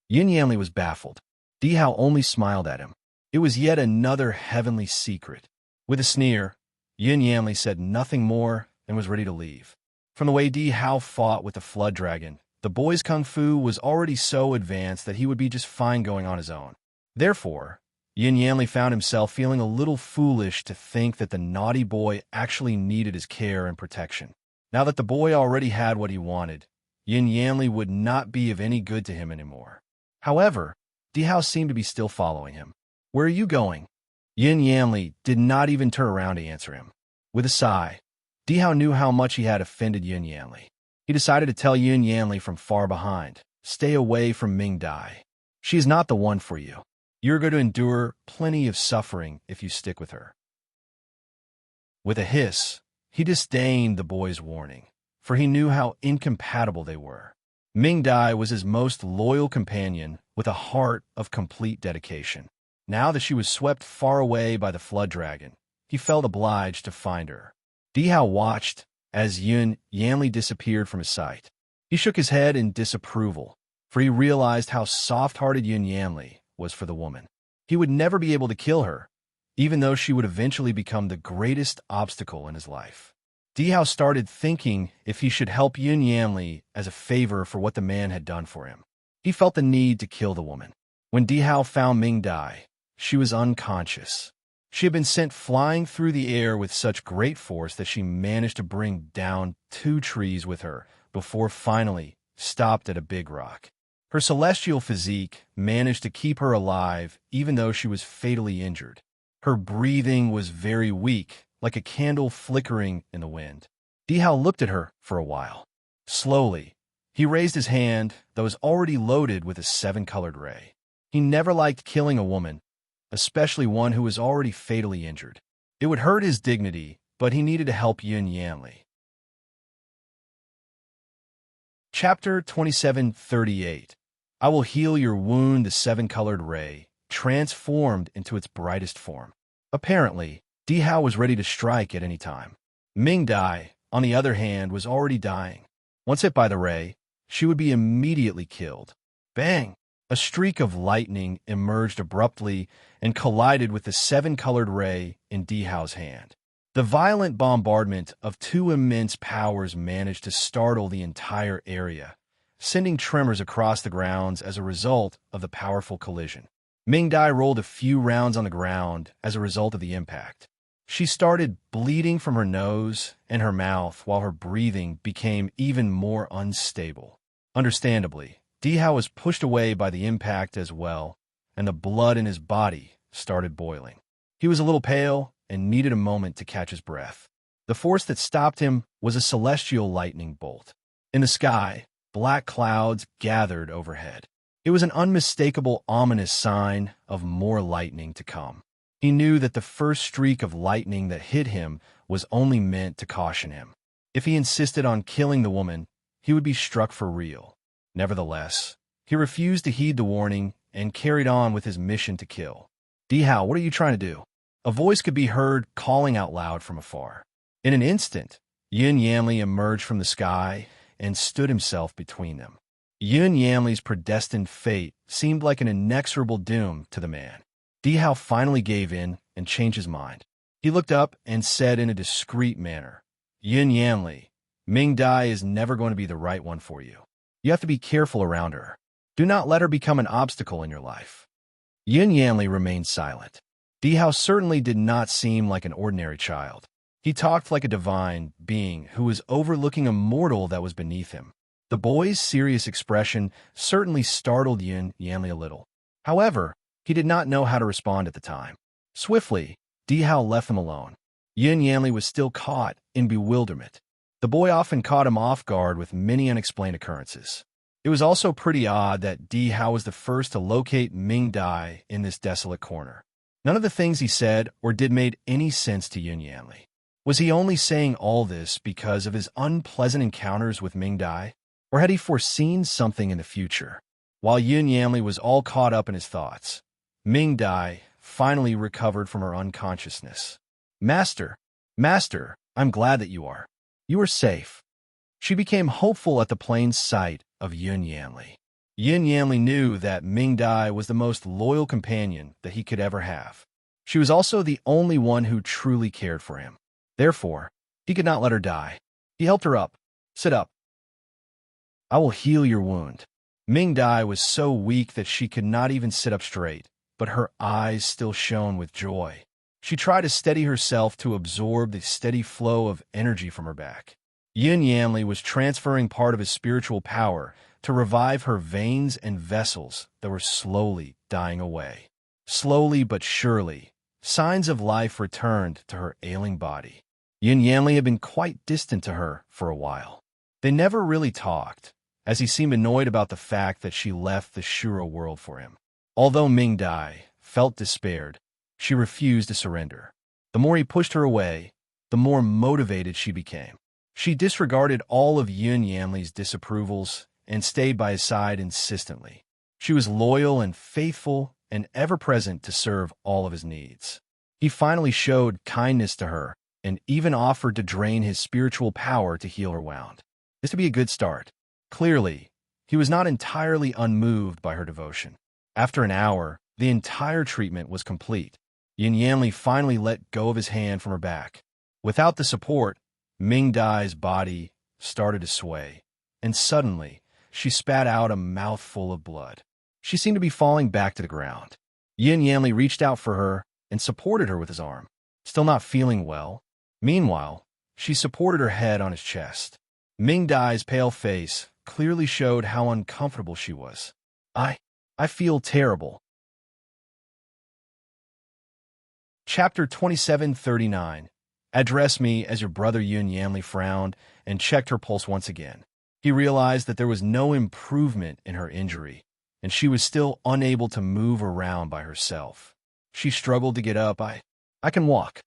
Yun Yanli was baffled. Di Hao only smiled at him. It was yet another heavenly secret. With a sneer, Yun Yanli said nothing more and was ready to leave. From the way Di Hao fought with the Flood Dragon, the boy's kung fu was already so advanced that he would be just fine going on his own. Therefore, Yun Yanli found himself feeling a little foolish to think that the naughty boy actually needed his care and protection. Now that the boy already had what he wanted, Yun Yanli would not be of any good to him anymore. However, Di Hao seemed to be still following him. Where are you going? Yun Yanli did not even turn around to answer him. With a sigh, Di Hao knew how much he had offended Yun Yanli. He decided to tell Yun Yanli from far behind, stay away from Ming Dai. She is not the one for you. You're going to endure plenty of suffering if you stick with her. With a hiss, he disdained the boy's warning, for he knew how incompatible they were. Ming Dai was his most loyal companion with a heart of complete dedication. Now that she was swept far away by the Flood Dragon, he felt obliged to find her. Di Hao watched as Yun Yanli disappeared from his sight. He shook his head in disapproval, for he realized how soft-hearted Yun Yanli was for the woman. He would never be able to kill her, even though she would eventually become the greatest obstacle in his life. Di Hao started thinking if he should help Yun Yanli as a favor for what the man had done for him. He felt the need to kill the woman. When Di Hao found Ming Dai, she was unconscious. She had been sent flying through the air with such great force that she managed to bring down 2 trees with her before finally stopped at a big rock. Her celestial physique managed to keep her alive even though she was fatally injured. Her breathing was very weak, like a candle flickering in the wind. Di Hao looked at her for a while. Slowly, he raised his hand that was already loaded with a 7-colored ray. He never liked killing a woman, especially one who was already fatally injured. It would hurt his dignity, but he needed to help Yun Yanli. Chapter 27:38. I will heal your wound, the 7-colored ray, transformed into its brightest form. Apparently, Di Hao was ready to strike at any time. Ming Dai, on the other hand, was already dying. Once hit by the ray, she would be immediately killed. Bang! A streak of lightning emerged abruptly and collided with the seven-colored ray in Dihao's hand. The violent bombardment of two immense powers managed to startle the entire area, sending tremors across the grounds as a result of the powerful collision. Ming Dai rolled a few rounds on the ground as a result of the impact. She started bleeding from her nose and her mouth while her breathing became even more unstable. Understandably, Dihao was pushed away by the impact as well, and the blood in his body started boiling. He was a little pale and needed a moment to catch his breath. The force that stopped him was a celestial lightning bolt. In the sky, black clouds gathered overhead. It was an unmistakable, ominous sign of more lightning to come. He knew that the first streak of lightning that hit him was only meant to caution him. If he insisted on killing the woman, he would be struck for real. Nevertheless, he refused to heed the warning and carried on with his mission to kill. Dihao, what are you trying to do? A voice could be heard calling out loud from afar. In an instant, Yun Yanli emerged from the sky and stood himself between them. Yun Yanli's predestined fate seemed like an inexorable doom to the man. Dihao finally gave in and changed his mind. He looked up and said in a discreet manner, Yun Yanli, Ming Dai is never going to be the right one for you. You have to be careful around her. Do not let her become an obstacle in your life. Yun Yanli remained silent. Dihao certainly did not seem like an ordinary child. He talked like a divine being who was overlooking a mortal that was beneath him. The boy's serious expression certainly startled Yun Yanli a little. However, he did not know how to respond at the time. Swiftly, Dihao left them alone. Yun Yanli was still caught in bewilderment. The boy often caught him off guard with many unexplained occurrences. It was also pretty odd that Dihao was the first to locate Ming Dai in this desolate corner. None of the things he said or did made any sense to Yun Yanli. Was he only saying all this because of his unpleasant encounters with Ming Dai? Or had he foreseen something in the future? While Yun Yanli was all caught up in his thoughts, Ming Dai finally recovered from her unconsciousness. Master, I'm glad that you are safe. She became hopeful at the plain sight of Yun Yanli. Yun Yanli knew that Ming Dai was the most loyal companion that he could ever have. She was also the only one who truly cared for him. Therefore, he could not let her die. He helped her up. Sit up. I will heal your wound. Ming Dai was so weak that she could not even sit up straight, but her eyes still shone with joy. She tried to steady herself to absorb the steady flow of energy from her back. Yun Yanli was transferring part of his spiritual power to revive her veins and vessels that were slowly dying away. Slowly but surely, signs of life returned to her ailing body. Yun Yanli had been quite distant to her for a while. They never really talked, as he seemed annoyed about the fact that she left the Shura world for him. Although Ming Dai felt despaired, she refused to surrender. The more he pushed her away, the more motivated she became. She disregarded all of Yun Yanli's disapprovals and stayed by his side insistently. She was loyal and faithful and ever-present to serve all of his needs. He finally showed kindness to her and even offered to drain his spiritual power to heal her wound. This would be a good start. Clearly, he was not entirely unmoved by her devotion. After an hour, the entire treatment was complete. Yun Yanli finally let go of his hand from her back. Without the support, Ming Dai's body started to sway, and suddenly, she spat out a mouthful of blood. She seemed to be falling back to the ground. Yun Yanli reached out for her and supported her with his arm. Still not feeling well. Meanwhile, she supported her head on his chest. Ming Dai's pale face clearly showed how uncomfortable she was. I feel terrible. Chapter 2739. Address me as your brother. Yun Yanli frowned and checked her pulse once again. He realized that there was no improvement in her injury, and she was still unable to move around by herself. She struggled to get up. I can walk.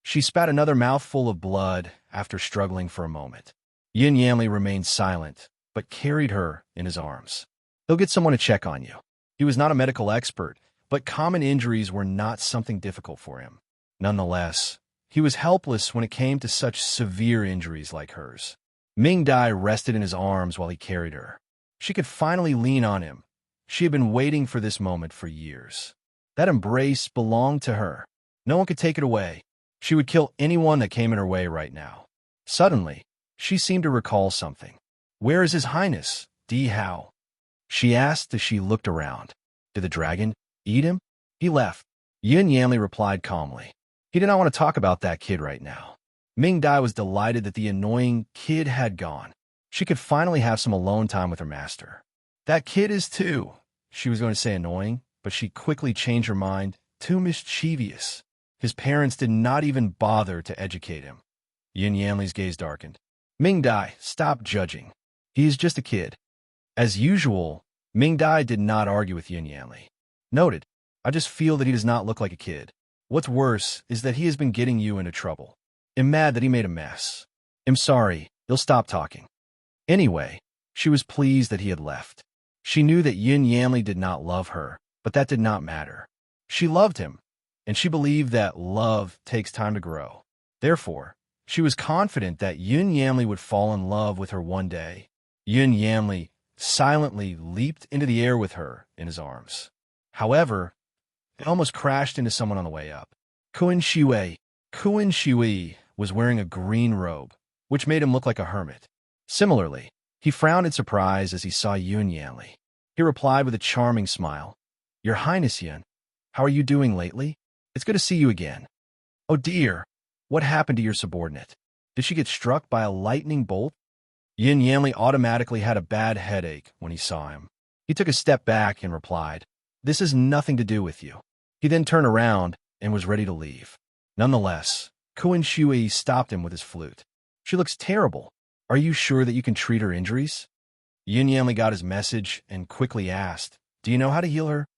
She spat another mouthful of blood after struggling for a moment. Yun Yanli remained silent, but carried her in his arms. He'll get someone to check on you. He was not a medical expert, but common injuries were not something difficult for him. Nonetheless, he was helpless when it came to such severe injuries like hers. Ming Dai rested in his arms while he carried her. She could finally lean on him. She had been waiting for this moment for years. That embrace belonged to her. No one could take it away. She would kill anyone that came in her way right now. Suddenly, she seemed to recall something. "Where is His Highness, Di Hao?" she asked as she looked around. "Did the dragon eat him?" "He left," Yin Yanli replied calmly. He did not want to talk about that kid right now. Ming Dai was delighted that the annoying kid had gone. She could finally have some alone time with her master. "That kid is too," she was going to say annoying, but she quickly changed her mind, "too mischievous. His parents did not even bother to educate him." Yin Yanli's gaze darkened. "Ming Dai, stop judging. He is just a kid." As usual, Ming Dai did not argue with Yin Yanli. "Noted. I just feel that he does not look like a kid. What's worse is that he has been getting you into trouble. I'm mad that he made a mess. I'm sorry. He'll stop talking." Anyway, she was pleased that he had left. She knew that Yin Yanli did not love her, but that did not matter. She loved him, and she believed that love takes time to grow. Therefore, she was confident that Yin Yanli would fall in love with her one day. Yin Yanli silently leaped into the air with her in his arms. However, it almost crashed into someone on the way up. Kuan Shui. Kuan Shui was wearing a green robe, which made him look like a hermit. Similarly, he frowned in surprise as he saw Yin Yanli. He replied with a charming smile. "Your Highness Yin, how are you doing lately? It's good to see you again." "Oh dear, what happened to your subordinate? Did she get struck by a lightning bolt?" Yin Yanli automatically had a bad headache when he saw him. He took a step back and replied, "This has nothing to do with you." He then turned around and was ready to leave. Nonetheless, Kuan Shui stopped him with his flute. "She looks terrible. Are you sure that you can treat her injuries?" Yin Yanli got his message and quickly asked, "Do you know how to heal her?"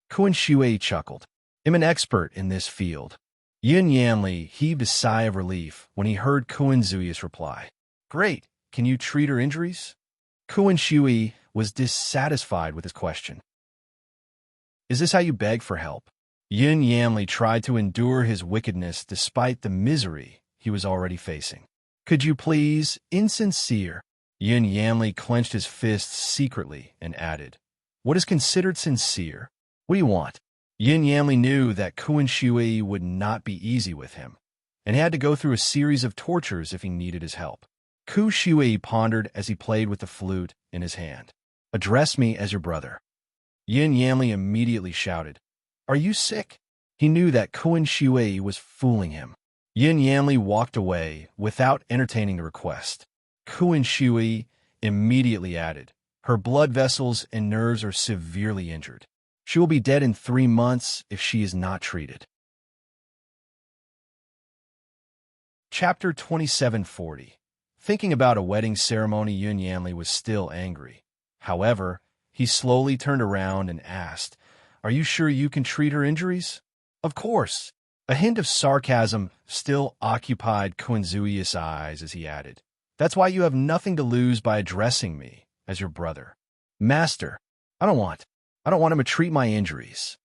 Kuan Shui chuckled. "I'm an expert in this field." Yin Yanli heaved a sigh of relief when he heard Kuan Shui's reply. "Great. Can you treat her injuries?" Kuan Shui was dissatisfied with his question. "Is this how you beg for help?" Yin Yanli tried to endure his wickedness despite the misery he was already facing. "Could you please, insincere?" Yin Yanli clenched his fists secretly and added, "What is considered sincere? What do you want?" Yin Yanli knew that Kuan Shui would not be easy with him, and he had to go through a series of tortures if he needed his help. Kuan Shui pondered as he played with the flute in his hand. "Address me as your brother." Yin Yanli immediately shouted, "Are you sick?" He knew that Kuan Shui was fooling him. Yin Yanli walked away without entertaining the request. Kuan Shui immediately added, "Her blood vessels and nerves are severely injured. She will be dead in 3 months if she is not treated." Chapter 2740. Thinking about a wedding ceremony, Yin Yanli was still angry. However, he slowly turned around and asked, "Are you sure you can treat her injuries?" "Of course." A hint of sarcasm still occupied Kuan Shui's eyes as he added, "That's why you have nothing to lose by addressing me as your brother." "Master, I don't want him to treat my injuries."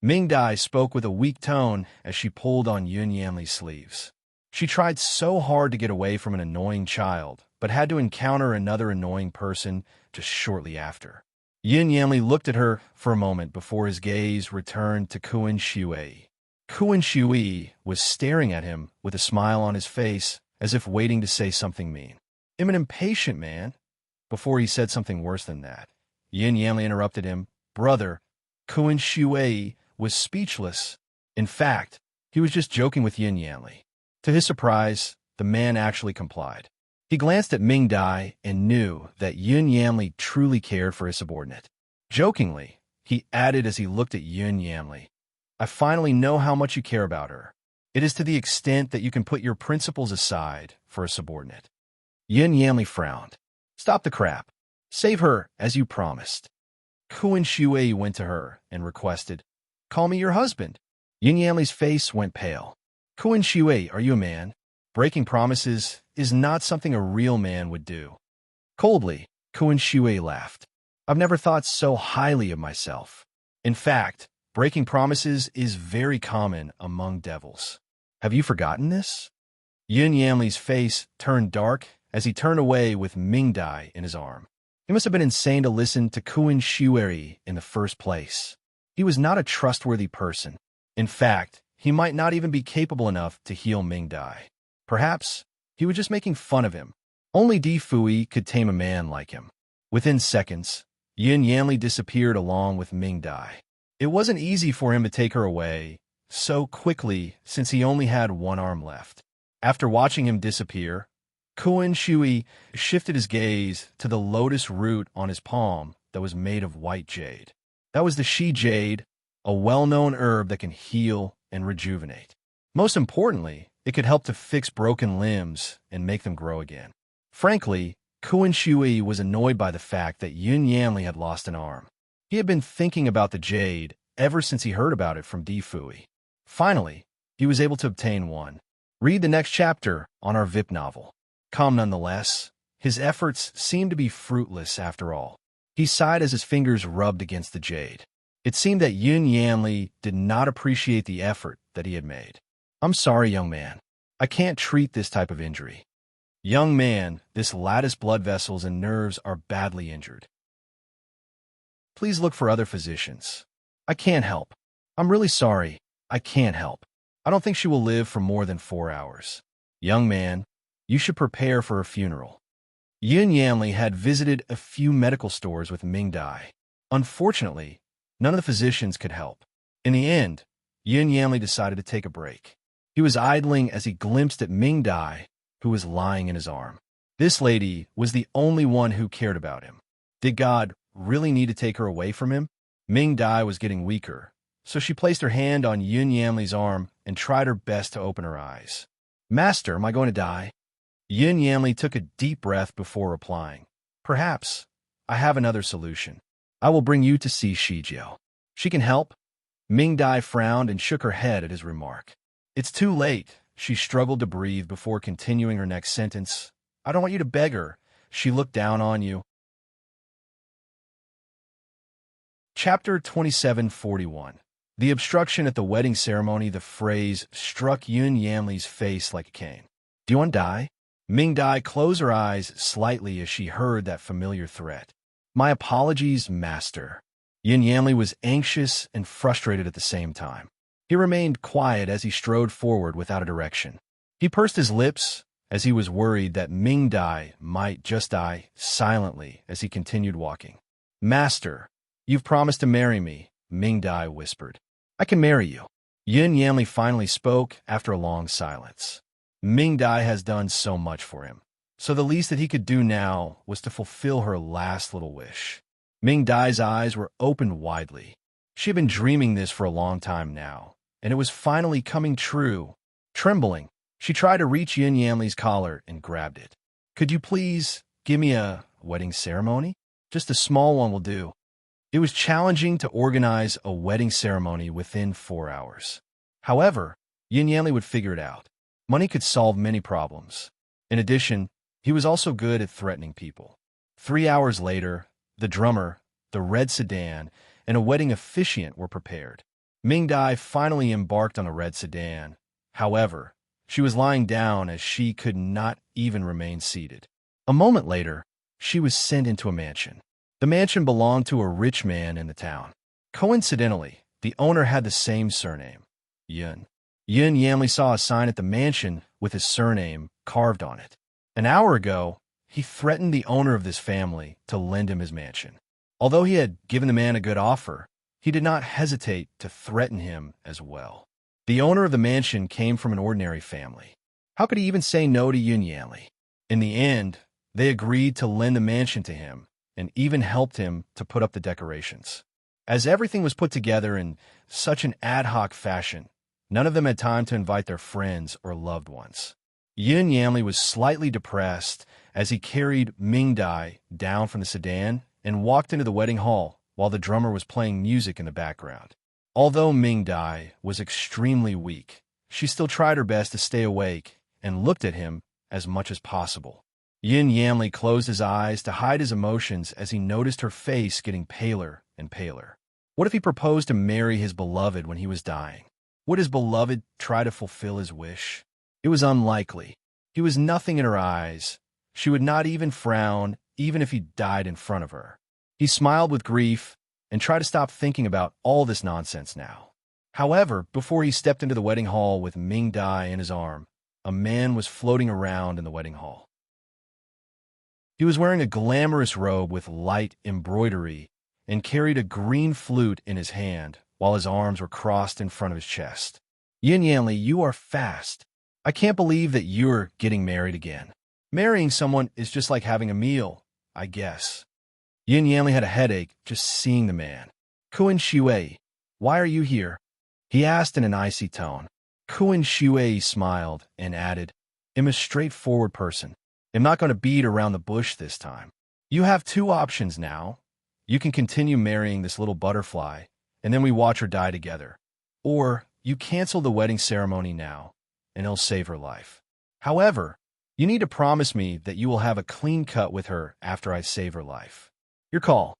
Ming Dai spoke with a weak tone as she pulled on Yin Yanli's sleeves. She tried so hard to get away from an annoying child, but had to encounter another annoying person just shortly after. Yin Yanli looked at her for a moment before his gaze returned to Kuan Shui. Kuan Shui was staring at him with a smile on his face, as if waiting to say something mean. "I'm an impatient man." Before he said something worse than that, Yin Yanli interrupted him. "Brother." Kuan Shui was speechless. In fact, he was just joking with Yin Yanli. To his surprise, the man actually complied. He glanced at Ming Dai and knew that Yin Yanli truly cared for his subordinate. Jokingly, he added as he looked at Yin Yanli, "I finally know how much you care about her. It is to the extent that you can put your principles aside for a subordinate." Yin Yanli frowned. "Stop the crap. Save her as you promised." Kuan Shui went to her and requested, "Call me your husband." Yin Yanli's face went pale. "Kuan Shui, are you a man? Breaking promises is not something a real man would do." Coldly, Kuan Shui laughed. "I've never thought so highly of myself. In fact, breaking promises is very common among devils. Have you forgotten this?" Yin Yanli's face turned dark as he turned away with Mingdai in his arm. He must have been insane to listen to Kuan Shueri in the first place. He was not a trustworthy person. In fact, he might not even be capable enough to heal Mingdai. Perhaps he was just making fun of him. Only Di Fui could tame a man like him. Within seconds, Yin Yanli disappeared along with Mingdai. It wasn't easy for him to take her away so quickly since he only had one arm left. After watching him disappear, Kuan Shui shifted his gaze to the lotus root on his palm that was made of white jade. That was the she jade, a well-known herb that can heal and rejuvenate. Most importantly, it could help to fix broken limbs and make them grow again. Frankly, Kuan Shui was annoyed by the fact that Yin Yanli had lost an arm. He had been thinking about the jade ever since he heard about it from Di Fui. Finally, he was able to obtain one. Read the next chapter on our VIP novel. Calm nonetheless, his efforts seemed to be fruitless after all. He sighed as his fingers rubbed against the jade. It seemed that Yin Yanli did not appreciate the effort that he had made. "I'm sorry, young man. I can't treat this type of injury. Young man, this lattice blood vessels and nerves are badly injured. Please look for other physicians. I can't help. I'm really sorry. I can't help. I don't think she will live for more than 4 hours. Young man, you should prepare for a funeral." Yin Yanli had visited a few medical stores with Mingdai. Unfortunately, none of the physicians could help. In the end, Yin Yanli decided to take a break. He was idling as he glimpsed at Mingdai, who was lying in his arm. This lady was the only one who cared about him. Did God really need to take her away from him? Mingdai was getting weaker, so she placed her hand on Yin Yanli's arm and tried her best to open her eyes. "Master, am I going to die?" Yin Yanli took a deep breath before replying. "Perhaps. I have another solution. I will bring you to see Shijiao. She can help." Mingdai frowned and shook her head at his remark. "It's too late." She struggled to breathe before continuing her next sentence. "I don't want you to beg her. She looked down on you." Chapter 2741. The obstruction at the wedding ceremony. The phrase struck Yin Yanli's face like a cane. "Do you want to die?" Mingdai closed her eyes slightly as she heard that familiar threat. "My apologies, master." Yin Yanli was anxious and frustrated at the same time. He remained quiet as he strode forward without a direction. He pursed his lips as he was worried that Mingdai might just die silently as he continued walking. "Master, you've promised to marry me," Mingdai whispered. "I can marry you." Yin Yanli finally spoke after a long silence. Mingdai has done so much for him, so the least that he could do now was to fulfill her last little wish. Mingdai's eyes were opened widely. She had been dreaming this for a long time now, and it was finally coming true. Trembling, she tried to reach Yin Yanli's collar and grabbed it. "Could you please give me a wedding ceremony? Just a small one will do." It was challenging to organize a wedding ceremony within 4 hours. However, Yin Yanli would figure it out. Money could solve many problems. In addition, he was also good at threatening people. 3 hours later, the drummer, the red sedan, and a wedding officiant were prepared. Mingdai finally embarked on the red sedan. However, she was lying down as she could not even remain seated. A moment later, she was sent into a mansion. The mansion belonged to a rich man in the town. Coincidentally, the owner had the same surname, Yin. Yin Yanli saw a sign at the mansion with his surname carved on it. An hour ago, he threatened the owner of this family to lend him his mansion. Although he had given the man a good offer, he did not hesitate to threaten him as well. The owner of the mansion came from an ordinary family. How could he even say no to Yin Yanli? In the end, they agreed to lend the mansion to him and even helped him to put up the decorations. As everything was put together in such an ad hoc fashion, none of them had time to invite their friends or loved ones. Yin Yanli was slightly depressed as he carried Mingdai down from the sedan and walked into the wedding hall while the drummer was playing music in the background. Although Mingdai was extremely weak, she still tried her best to stay awake and looked at him as much as possible. Yin Yanli closed his eyes to hide his emotions as he noticed her face getting paler and paler. What if he proposed to marry his beloved when he was dying? Would his beloved try to fulfill his wish? It was unlikely. He was nothing in her eyes. She would not even frown, even if he died in front of her. He smiled with grief and tried to stop thinking about all this nonsense now. However, before he stepped into the wedding hall with Ming Dai in his arm, a man was floating around in the wedding hall. He was wearing a glamorous robe with light embroidery and carried a green flute in his hand while his arms were crossed in front of his chest. Yin Yanli, you are fast. I can't believe that you're getting married again. Marrying someone is just like having a meal, I guess. Yin Yanli had a headache just seeing the man. Kuan Shui, why are you here? He asked in an icy tone. Kuan Shui smiled and added, I'm a straightforward person. I'm not going to beat around the bush this time. You have two options now. You can continue marrying this little butterfly, and then we watch her die together. Or you cancel the wedding ceremony now, and he'll save her life. However, you need to promise me that you will have a clean cut with her after I save her life. Your call.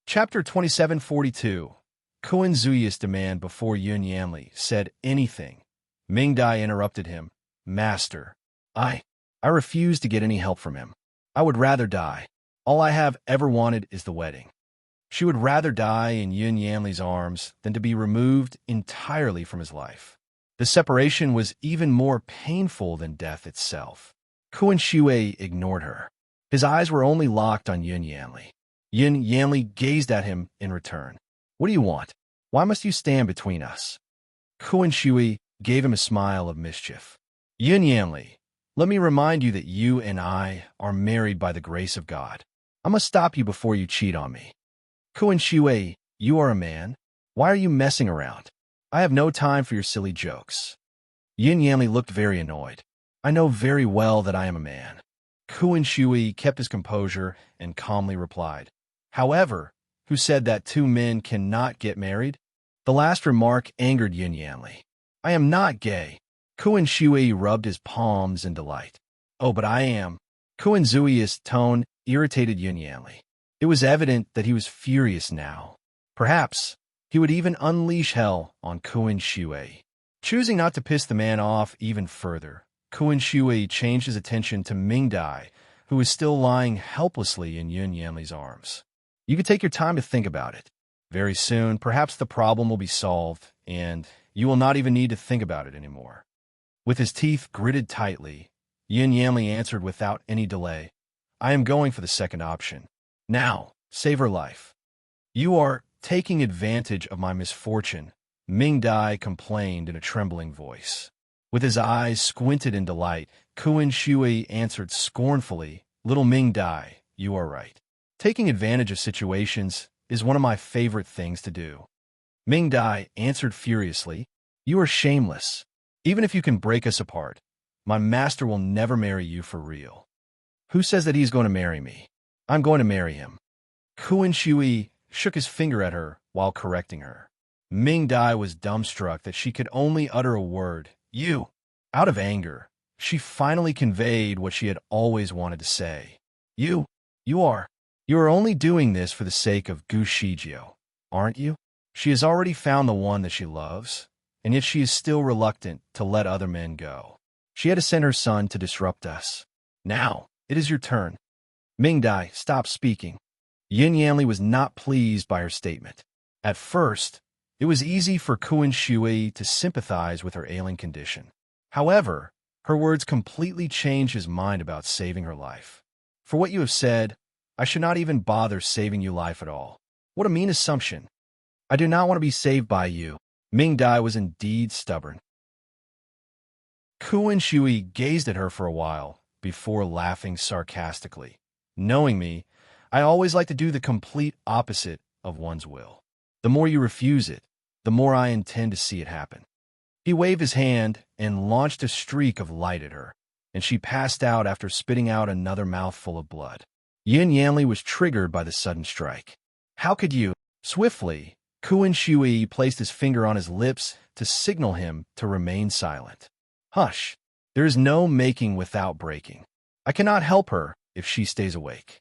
Chapter 2742. Kuan Zuyi's demand before Yin Yanli said anything. Ming Dai interrupted him. Master, I refuse to get any help from him. I would rather die. All I have ever wanted is the wedding. She would rather die in Yin Yanli's arms than to be removed entirely from his life. The separation was even more painful than death itself. Kuan Shui ignored her. His eyes were only locked on Yin Yanli. Yin Yanli gazed at him in return. What do you want? Why must you stand between us? Kuan Shui gave him a smile of mischief. Yin Yanli, let me remind you that you and I are married by the grace of God. I must stop you before you cheat on me. Kuan Shui, you are a man. Why are you messing around? I have no time for your silly jokes. Yin Yanli looked very annoyed. I know very well that I am a man. Kuan Shui kept his composure and calmly replied. However, who said that two men cannot get married? The last remark angered Yin Yanli. I am not gay. Kuan Shui rubbed his palms in delight. Oh, but I am. Kuan Zuyi's tone irritated Yin Yanli. It was evident that he was furious now. Perhaps he would even unleash hell on Kuan Shui. Choosing not to piss the man off even further, Kuan Shui changed his attention to Ming Dai, who was still lying helplessly in Yin Yanli's arms. You could take your time to think about it. Very soon, perhaps the problem will be solved, and you will not even need to think about it anymore. With his teeth gritted tightly, Yin Yanli answered without any delay. I am going for the second option. Now, save her life. You are taking advantage of my misfortune, Ming Dai complained in a trembling voice. With his eyes squinted in delight, Kuan Shui answered scornfully, Little Ming Dai, you are right. Taking advantage of situations is one of my favorite things to do. Ming Dai answered furiously, You are shameless. Even if you can break us apart, my master will never marry you for real. Who says that he's going to marry me? I'm going to marry him. Kuan Shui shook his finger at her while correcting her. Ming Dai was dumbstruck that she could only utter a word, you. Out of anger, she finally conveyed what she had always wanted to say. You are only doing this for the sake of Gu Shijio, aren't you? She has already found the one that she loves, and yet she is still reluctant to let other men go. She had to send her son to disrupt us. Now, it is your turn. Ming Dai, stop speaking. Yin Yanli was not pleased by her statement. At first, it was easy for Kuan Shui to sympathize with her ailing condition. However, her words completely changed his mind about saving her life. For what you have said, I should not even bother saving you life at all. What a mean assumption. I do not want to be saved by you. Ming Dai was indeed stubborn. Kuan Shui gazed at her for a while before laughing sarcastically. Knowing me, I always like to do the complete opposite of one's will. The more you refuse it, the more I intend to see it happen. He waved his hand and launched a streak of light at her, and she passed out after spitting out another mouthful of blood. Yin Yanli was triggered by the sudden strike. How could you? Swiftly, Kuan Shui placed his finger on his lips to signal him to remain silent. Hush. There is no making without breaking. I cannot help her if she stays awake.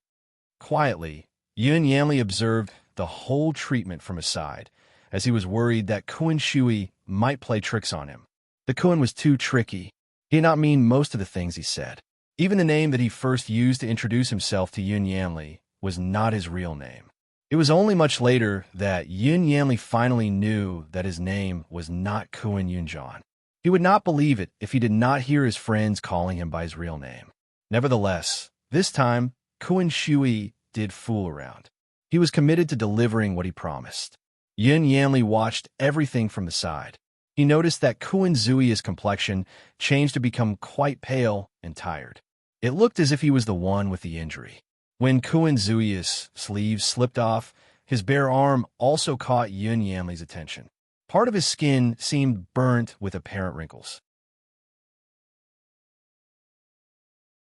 Quietly, Yin Yanli observed the whole treatment from his side, as he was worried that Kuan Shui might play tricks on him. The Kuan was too tricky. He did not mean most of the things he said. Even the name that he first used to introduce himself to Yun Yanli was not his real name. It was only much later that Yun Yanli finally knew that his name was not Kuan Yunjan. He would not believe it if he did not hear his friends calling him by his real name. Nevertheless, this time, Kuan Shui did fool around. He was committed to delivering what he promised. Yun Yanli watched everything from the side. He noticed that Kuan Zui's complexion changed to become quite pale and tired. It looked as if he was the one with the injury. When Kuan Zui's sleeve slipped off, his bare arm also caught Yun Yanli's attention. Part of his skin seemed burnt with apparent wrinkles.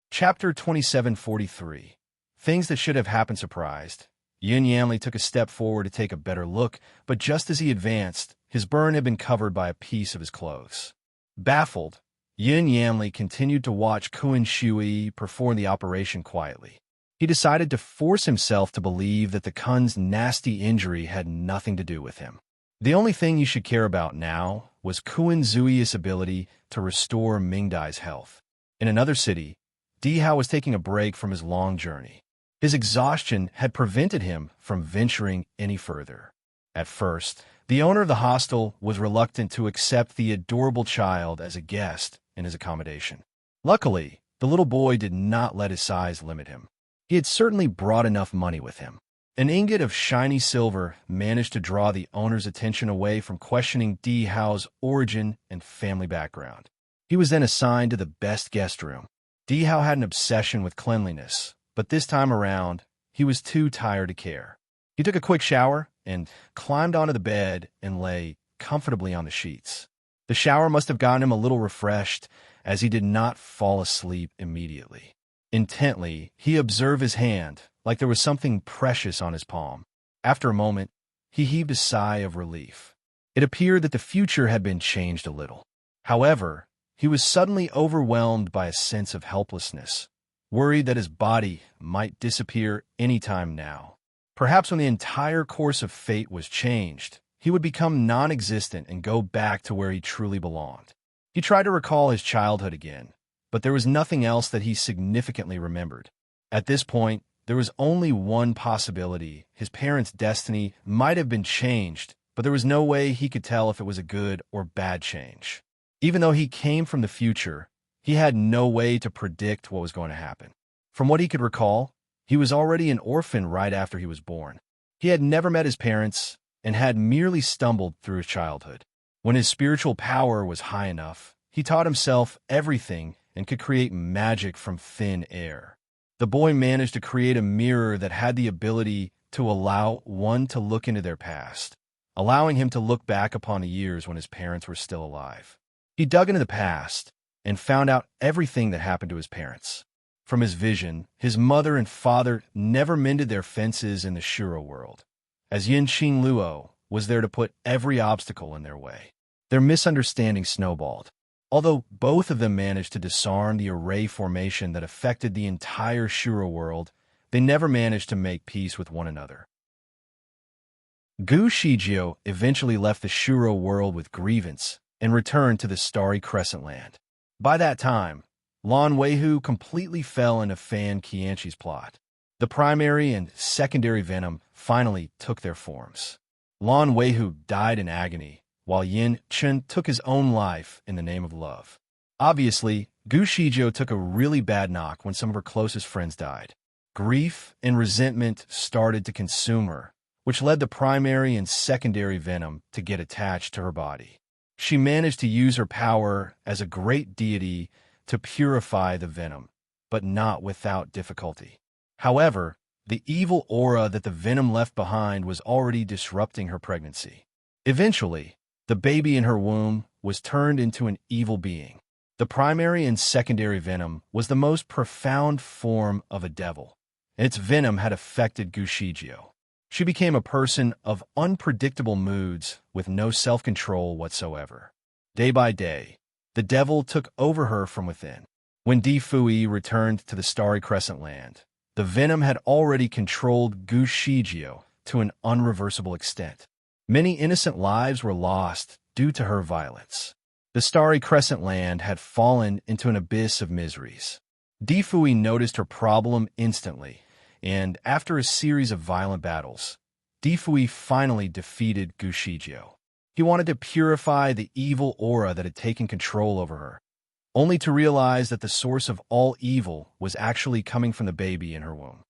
Chapter 2743. Things that should have happened surprised. Yun Yanli took a step forward to take a better look, but just as he advanced, his burn had been covered by a piece of his clothes. Baffled, Yun Yanli continued to watch Kuan Shui perform the operation quietly. He decided to force himself to believe that the Kun's nasty injury had nothing to do with him. The only thing you should care about now was Kuan Zui's ability to restore Mingdai's health. In another city, Di Hao was taking a break from his long journey. His exhaustion had prevented him from venturing any further. At first, the owner of the hostel was reluctant to accept the adorable child as a guest in his accommodation. Luckily, the little boy did not let his size limit him. He had certainly brought enough money with him. An ingot of shiny silver managed to draw the owner's attention away from questioning Di Hao's origin and family background. He was then assigned to the best guest room. Di Hao had an obsession with cleanliness, but this time around, he was too tired to care. He took a quick shower and climbed onto the bed and lay comfortably on the sheets. The shower must have gotten him a little refreshed, as he did not fall asleep immediately. Intently, he observed his hand, like there was something precious on his palm. After a moment, he heaved a sigh of relief. It appeared that the future had been changed a little. However, he was suddenly overwhelmed by a sense of helplessness, worried that his body might disappear any time now. Perhaps when the entire course of fate was changed, he would become non-existent and go back to where he truly belonged. He tried to recall his childhood again, but there was nothing else that he significantly remembered. At this point, there was only one possibility. His parents' destiny might have been changed, but there was no way he could tell if it was a good or bad change. Even though he came from the future, he had no way to predict what was going to happen. From what he could recall, he was already an orphan right after he was born. He had never met his parents and had merely stumbled through his childhood. When his spiritual power was high enough, he taught himself everything and could create magic from thin air. The boy managed to create a mirror that had the ability to allow one to look into their past, allowing him to look back upon the years when his parents were still alive. He dug into the past and found out everything that happened to his parents. From his vision, his mother and father never mended their fences in the Shuro world, as Yin Qing Luo was there to put every obstacle in their way. Their misunderstanding snowballed. Although both of them managed to disarm the array formation that affected the entire Shuro world, they never managed to make peace with one another. Gu Shijio eventually left the Shuro world with grievance and returned to the Starry Crescent Land. By that time, Lan Weihu completely fell into Fan Qianqi's plot. The primary and secondary venom finally took their forms. Lan Weihu died in agony, while Yin Chen took his own life in the name of love. Obviously, Gu Shijio took a really bad knock when some of her closest friends died. Grief and resentment started to consume her, which led the primary and secondary venom to get attached to her body. She managed to use her power as a great deity to purify the venom, but not without difficulty. However, the evil aura that the venom left behind was already disrupting her pregnancy. Eventually, the baby in her womb was turned into an evil being. The primary and secondary venom was the most profound form of a devil. Its venom had affected Gu Shijio. She became a person of unpredictable moods with no self-control whatsoever. Day by day, the devil took over her from within. When Di Fui returned to the Starry Crescent Land, the venom had already controlled Gu Shijio to an unreversible extent. Many innocent lives were lost due to her violence. The starry crescent land had fallen into an abyss of miseries. Difui noticed her problem instantly, and after a series of violent battles, Difui finally defeated Gushijio. He wanted to purify the evil aura that had taken control over her, only to realize that the source of all evil was actually coming from the baby in her womb.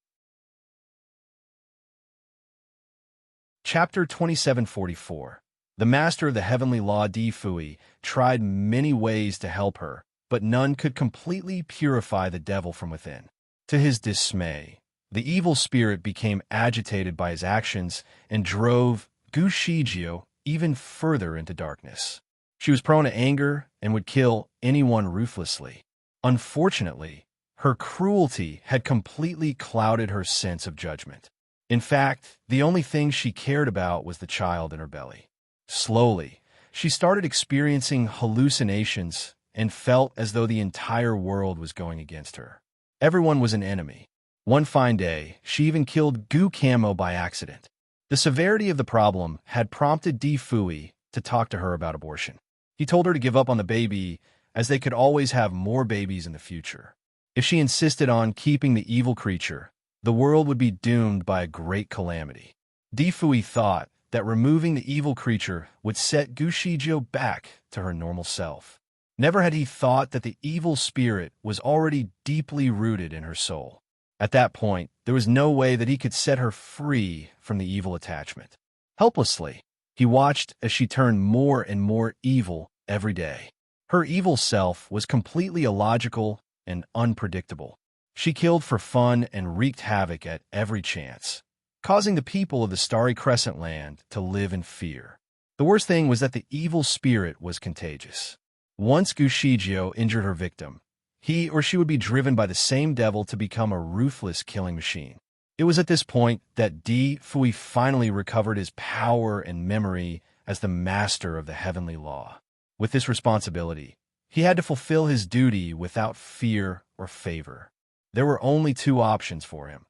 Chapter 2744. The master of the heavenly law Difui tried many ways to help her, but none could completely purify the devil from within. To his dismay, the evil spirit became agitated by his actions and drove Gushijio even further into darkness. She was prone to anger and would kill anyone ruthlessly. Unfortunately, her cruelty had completely clouded her sense of judgment. In fact, the only thing she cared about was the child in her belly. Slowly, she started experiencing hallucinations and felt as though the entire world was going against her. Everyone was an enemy. One fine day, she even killed Gu Camo by accident. The severity of the problem had prompted Difui to talk to her about abortion. He told her to give up on the baby, as they could always have more babies in the future. If she insisted on keeping the evil creature, the world would be doomed by a great calamity. Difui thought that removing the evil creature would set Gushijio back to her normal self. Never had he thought that the evil spirit was already deeply rooted in her soul. At that point, there was no way that he could set her free from the evil attachment. Helplessly, he watched as she turned more and more evil every day. Her evil self was completely illogical and unpredictable. She killed for fun and wreaked havoc at every chance, causing the people of the Starry Crescent Land to live in fear. The worst thing was that the evil spirit was contagious. Once Gushijio injured her victim, he or she would be driven by the same devil to become a ruthless killing machine. It was at this point that Difui finally recovered his power and memory as the master of the heavenly law. With this responsibility, he had to fulfill his duty without fear or favor. There were only two options for him.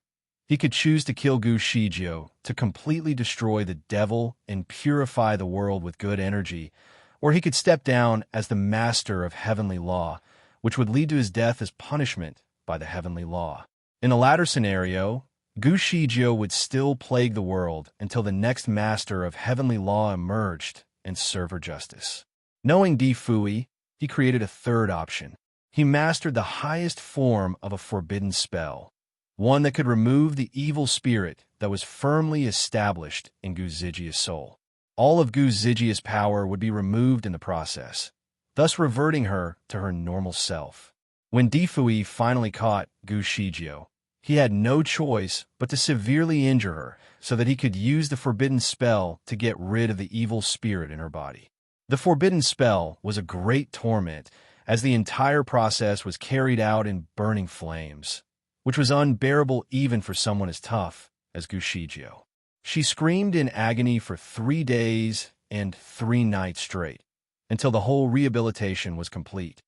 He could choose to kill Gushijio to completely destroy the devil and purify the world with good energy, or he could step down as the master of heavenly law, which would lead to his death as punishment by the heavenly law. In the latter scenario, Gushijio would still plague the world until the next master of heavenly law emerged and served her justice. Knowing Difui, he created a third option. He mastered the highest form of a forbidden spell, one that could remove the evil spirit that was firmly established in Guzijia's soul. All of Guzijia's power would be removed in the process, thus reverting her to her normal self. When Difui finally caught Gushijio, he had no choice but to severely injure her so that he could use the forbidden spell to get rid of the evil spirit in her body. The forbidden spell was a great torment, as the entire process was carried out in burning flames, which was unbearable even for someone as tough as Gushijio. She screamed in agony for 3 days and 3 nights straight, until the whole rehabilitation was complete.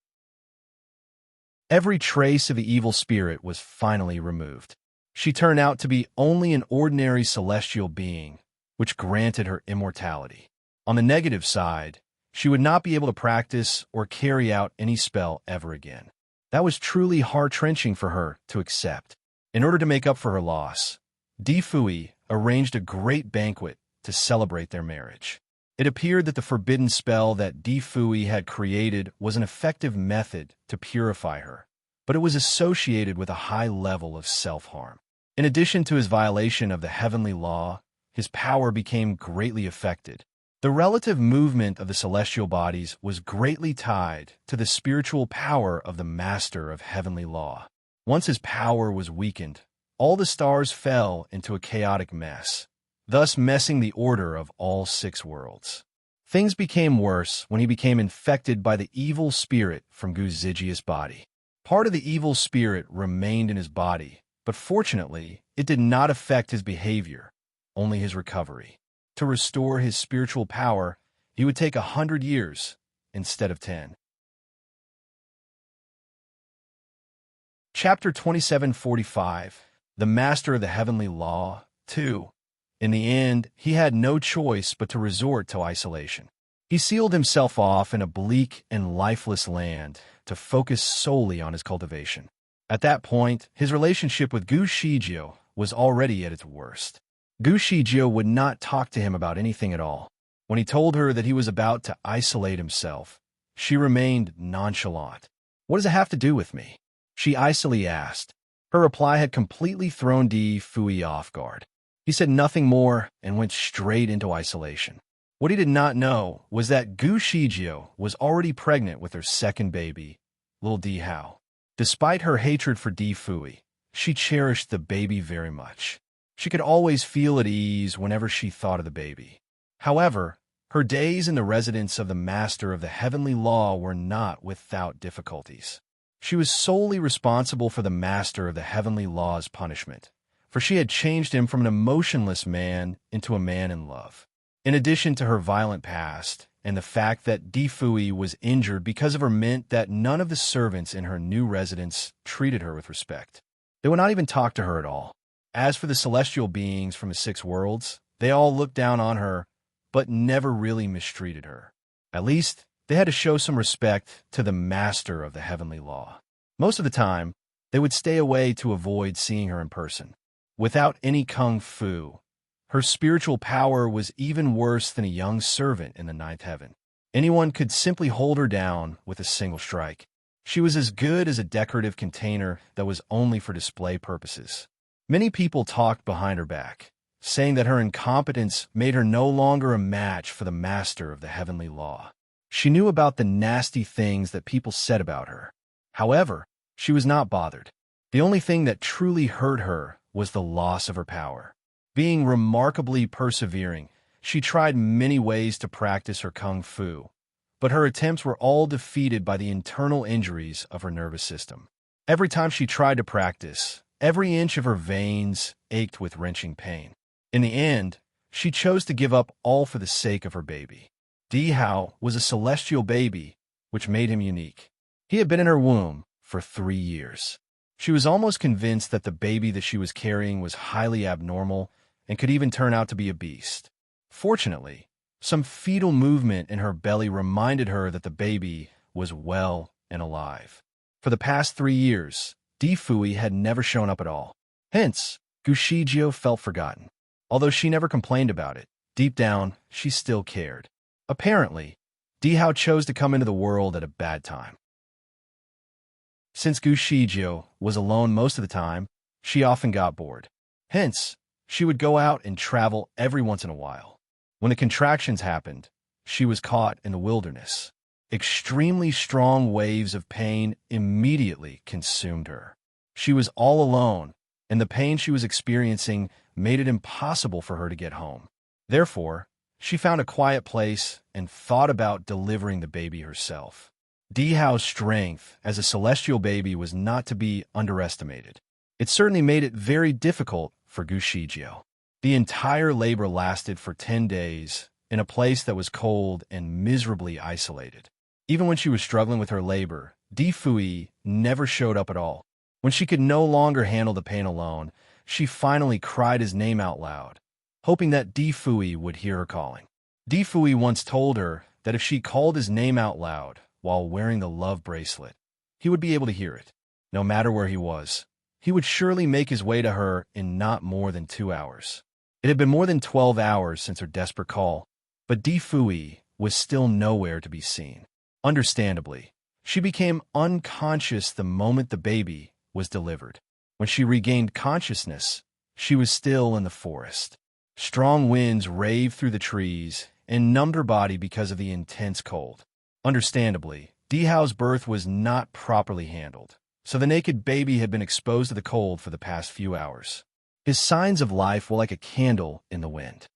Every trace of the evil spirit was finally removed. She turned out to be only an ordinary celestial being, which granted her immortality. On the negative side, she would not be able to practice or carry out any spell ever again. That was truly heart-wrenching for her to accept. In order to make up for her loss, Difui arranged a great banquet to celebrate their marriage. It appeared that the forbidden spell that Difui had created was an effective method to purify her, but it was associated with a high level of self-harm. In addition to his violation of the heavenly law, his power became greatly affected. The relative movement of the celestial bodies was greatly tied to the spiritual power of the master of heavenly law. Once his power was weakened, all the stars fell into a chaotic mess, thus messing the order of all 6 worlds. Things became worse when he became infected by the evil spirit from Guzijia's body. Part of the evil spirit remained in his body, but fortunately, it did not affect his behavior, only his recovery. To restore his spiritual power, he would take 100 years instead of 10. Chapter 2745. The Master of the Heavenly Law 2. In the end, he had no choice but to resort to isolation. He sealed himself off in a bleak and lifeless land to focus solely on his cultivation. At that point, his relationship with Gu Shijio was already at its worst. Gu Shijio would not talk to him about anything at all. When he told her that he was about to isolate himself, she remained nonchalant. "What does it have to do with me?" she icily asked. Her reply had completely thrown Di Fui off guard. He said nothing more and went straight into isolation. What he did not know was that Gu Shijio was already pregnant with her second baby, little Di Hao. Despite her hatred for Di Fui, she cherished the baby very much. She could always feel at ease whenever she thought of the baby. However, her days in the residence of the Master of the Heavenly Law were not without difficulties. She was solely responsible for the Master of the Heavenly Law's punishment, for she had changed him from an emotionless man into a man in love. In addition to her violent past, and the fact that Di Fui was injured because of her meant that none of the servants in her new residence treated her with respect. They would not even talk to her at all. As for the celestial beings from the 6 worlds, they all looked down on her, but never really mistreated her. At least, they had to show some respect to the Master of the Heavenly Law. Most of the time, they would stay away to avoid seeing her in person. Without any kung fu, her spiritual power was even worse than a young servant in the 9th heaven. Anyone could simply hold her down with a single strike. She was as good as a decorative container that was only for display purposes. Many people talked behind her back, saying that her incompetence made her no longer a match for the Master of the Heavenly Law. She knew about the nasty things that people said about her. However, she was not bothered. The only thing that truly hurt her was the loss of her power. Being remarkably persevering, she tried many ways to practice her kung fu, but her attempts were all defeated by the internal injuries of her nervous system. Every time she tried to practice, every inch of her veins ached with wrenching pain. In the end, she chose to give up all for the sake of her baby. Di Hao was a celestial baby, which made him unique. He had been in her womb for 3 years. She was almost convinced that the baby that she was carrying was highly abnormal and could even turn out to be a beast. Fortunately, some fetal movement in her belly reminded her that the baby was well and alive. For the past 3 years, Di Fui had never shown up at all. Hence, Gu Shijio felt forgotten. Although she never complained about it, deep down, she still cared. Apparently, Di Hao chose to come into the world at a bad time. Since Gu Shijio was alone most of the time, she often got bored. Hence, she would go out and travel every once in a while. When the contractions happened, she was caught in the wilderness. Extremely strong waves of pain immediately consumed her. She was all alone, and the pain she was experiencing made it impossible for her to get home. Therefore, she found a quiet place and thought about delivering the baby herself. Di Hao's strength as a celestial baby was not to be underestimated. It certainly made it very difficult for Gu Shijio. The entire labor lasted for 10 days in a place that was cold and miserably isolated. Even when she was struggling with her labor, Di Fui never showed up at all. When she could no longer handle the pain alone, she finally cried his name out loud, hoping that Di Fui would hear her calling. Di Fui once told her that if she called his name out loud while wearing the love bracelet, he would be able to hear it. No matter where he was, he would surely make his way to her in not more than 2 hours. It had been more than 12 hours since her desperate call, but Di Fui was still nowhere to be seen. Understandably, she became unconscious the moment the baby was delivered. When she regained consciousness, she was still in the forest. Strong winds raved through the trees and numbed her body because of the intense cold. Understandably, Di Hao's birth was not properly handled, so the naked baby had been exposed to the cold for the past few hours. His signs of life were like a candle in the wind.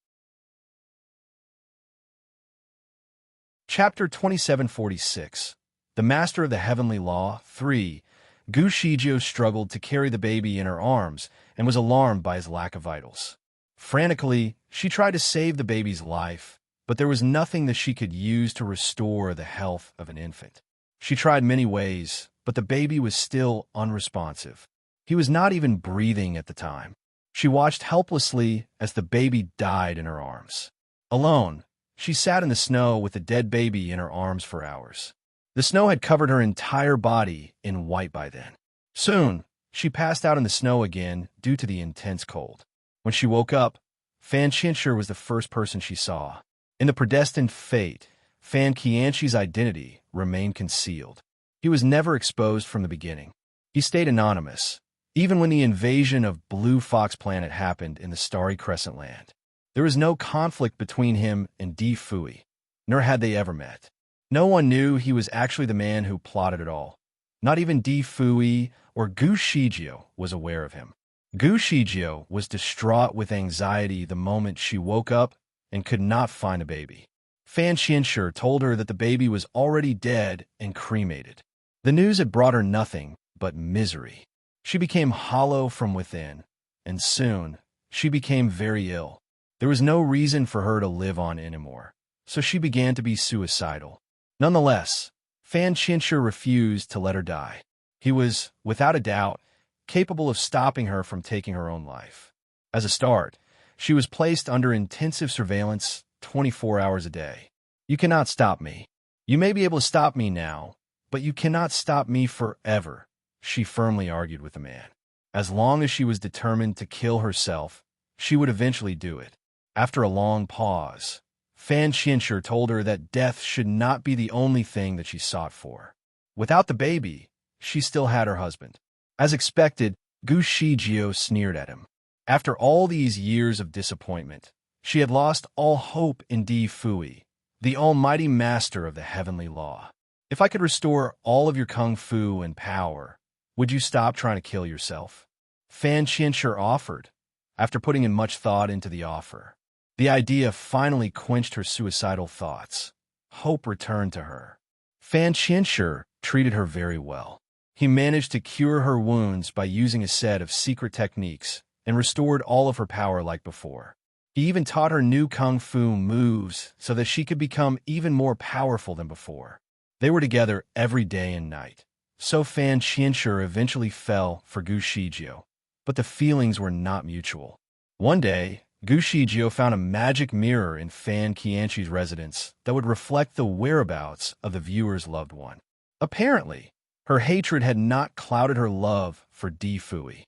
Chapter 2746. The Master of the Heavenly Law 3. Gu Shijio struggled to carry the baby in her arms and was alarmed by his lack of vitals. Frantically, she tried to save the baby's life, but there was nothing that she could use to restore the health of an infant. She tried many ways, but the baby was still unresponsive. He was not even breathing at the time. She watched helplessly as the baby died in her arms. Alone, She sat in the snow with the dead baby in her arms for hours. The snow had covered her entire body in white by then. Soon, she passed out in the snow again due to the intense cold. When she woke up, Fan Qianshi was the first person she saw. In the predestined fate, Fan Qianshi's identity remained concealed. He was never exposed from the beginning. He stayed anonymous, even when the invasion of Blue Fox Planet happened in the Starry Crescent Land. There was no conflict between him and Di Fui, nor had they ever met. No one knew he was actually the man who plotted it all. Not even Di Fui or Gu Shijio was aware of him. Gu Shijio was distraught with anxiety the moment she woke up and could not find a baby. Fan Qianshi told her that the baby was already dead and cremated. The news had brought her nothing but misery. She became hollow from within, and soon she became very ill. There was no reason for her to live on anymore, so she began to be suicidal. Nonetheless, Fan Qianshi refused to let her die. He was, without a doubt, capable of stopping her from taking her own life. As a start, she was placed under intensive surveillance 24 hours a day. You cannot stop me. You may be able to stop me now, but you cannot stop me forever, she firmly argued with the man. As long as she was determined to kill herself, she would eventually do it. After a long pause, Fan Qianshi told her that death should not be the only thing that she sought for. Without the baby, she still had her husband. As expected, Gu Shijio sneered at him. After all these years of disappointment, she had lost all hope in Di Fui, the almighty master of the heavenly law. If I could restore all of your kung fu and power, would you stop trying to kill yourself? Fan Qianshi offered, after putting in much thought into the offer. The idea finally quenched her suicidal thoughts. Hope returned to her. Fan Qianshi treated her very well. He managed to cure her wounds by using a set of secret techniques and restored all of her power like before. He even taught her new kung fu moves so that she could become even more powerful than before. They were together every day and night. So Fan Qianshi eventually fell for Gu Shijio, but the feelings were not mutual. One day, Gu Shijio found a magic mirror in Fan Qianshi's residence that would reflect the whereabouts of the viewer's loved one. Apparently, her hatred had not clouded her love for Di Fui.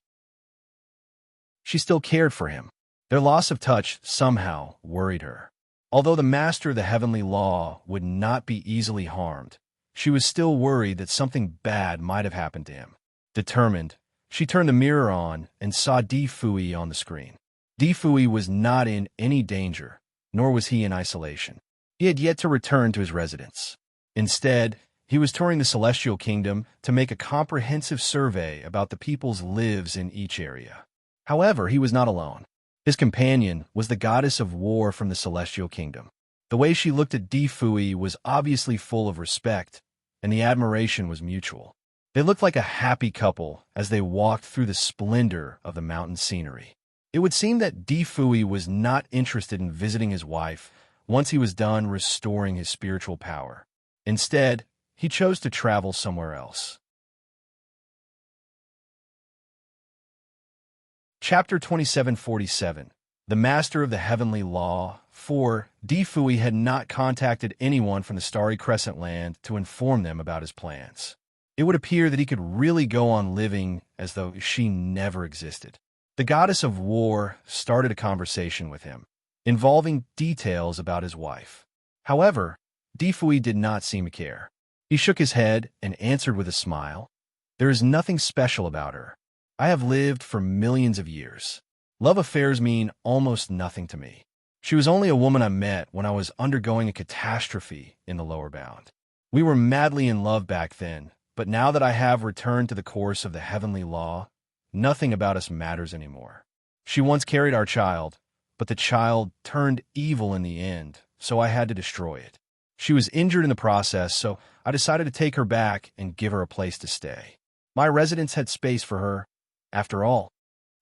She still cared for him. Their loss of touch somehow worried her. Although the master of the heavenly law would not be easily harmed, she was still worried that something bad might have happened to him. Determined, she turned the mirror on and saw Di Fui on the screen. Di Fui was not in any danger, nor was he in isolation. He had yet to return to his residence. Instead, he was touring the Celestial Kingdom to make a comprehensive survey about the people's lives in each area. However, he was not alone. His companion was the goddess of war from the Celestial Kingdom. The way she looked at Di Fui was obviously full of respect, and the admiration was mutual. They looked like a happy couple as they walked through the splendor of the mountain scenery. It would seem that Di Fui was not interested in visiting his wife once he was done restoring his spiritual power. Instead, he chose to travel somewhere else. Chapter 2747. The Master of the Heavenly Law. 4. Di Fui had not contacted anyone from the Starry Crescent Land to inform them about his plans. It would appear that he could really go on living as though she never existed. The goddess of war started a conversation with him, involving details about his wife. However, Di Fui did not seem to care. He shook his head and answered with a smile, "There is nothing special about her. I have lived for millions of years. Love affairs mean almost nothing to me. She was only a woman I met when I was undergoing a catastrophe in the lower bound. We were madly in love back then, but now that I have returned to the course of the heavenly law, nothing about us matters anymore. She once carried our child, but the child turned evil in the end, so I had to destroy it. She was injured in the process, so I decided to take her back and give her a place to stay. My residence had space for her. After all,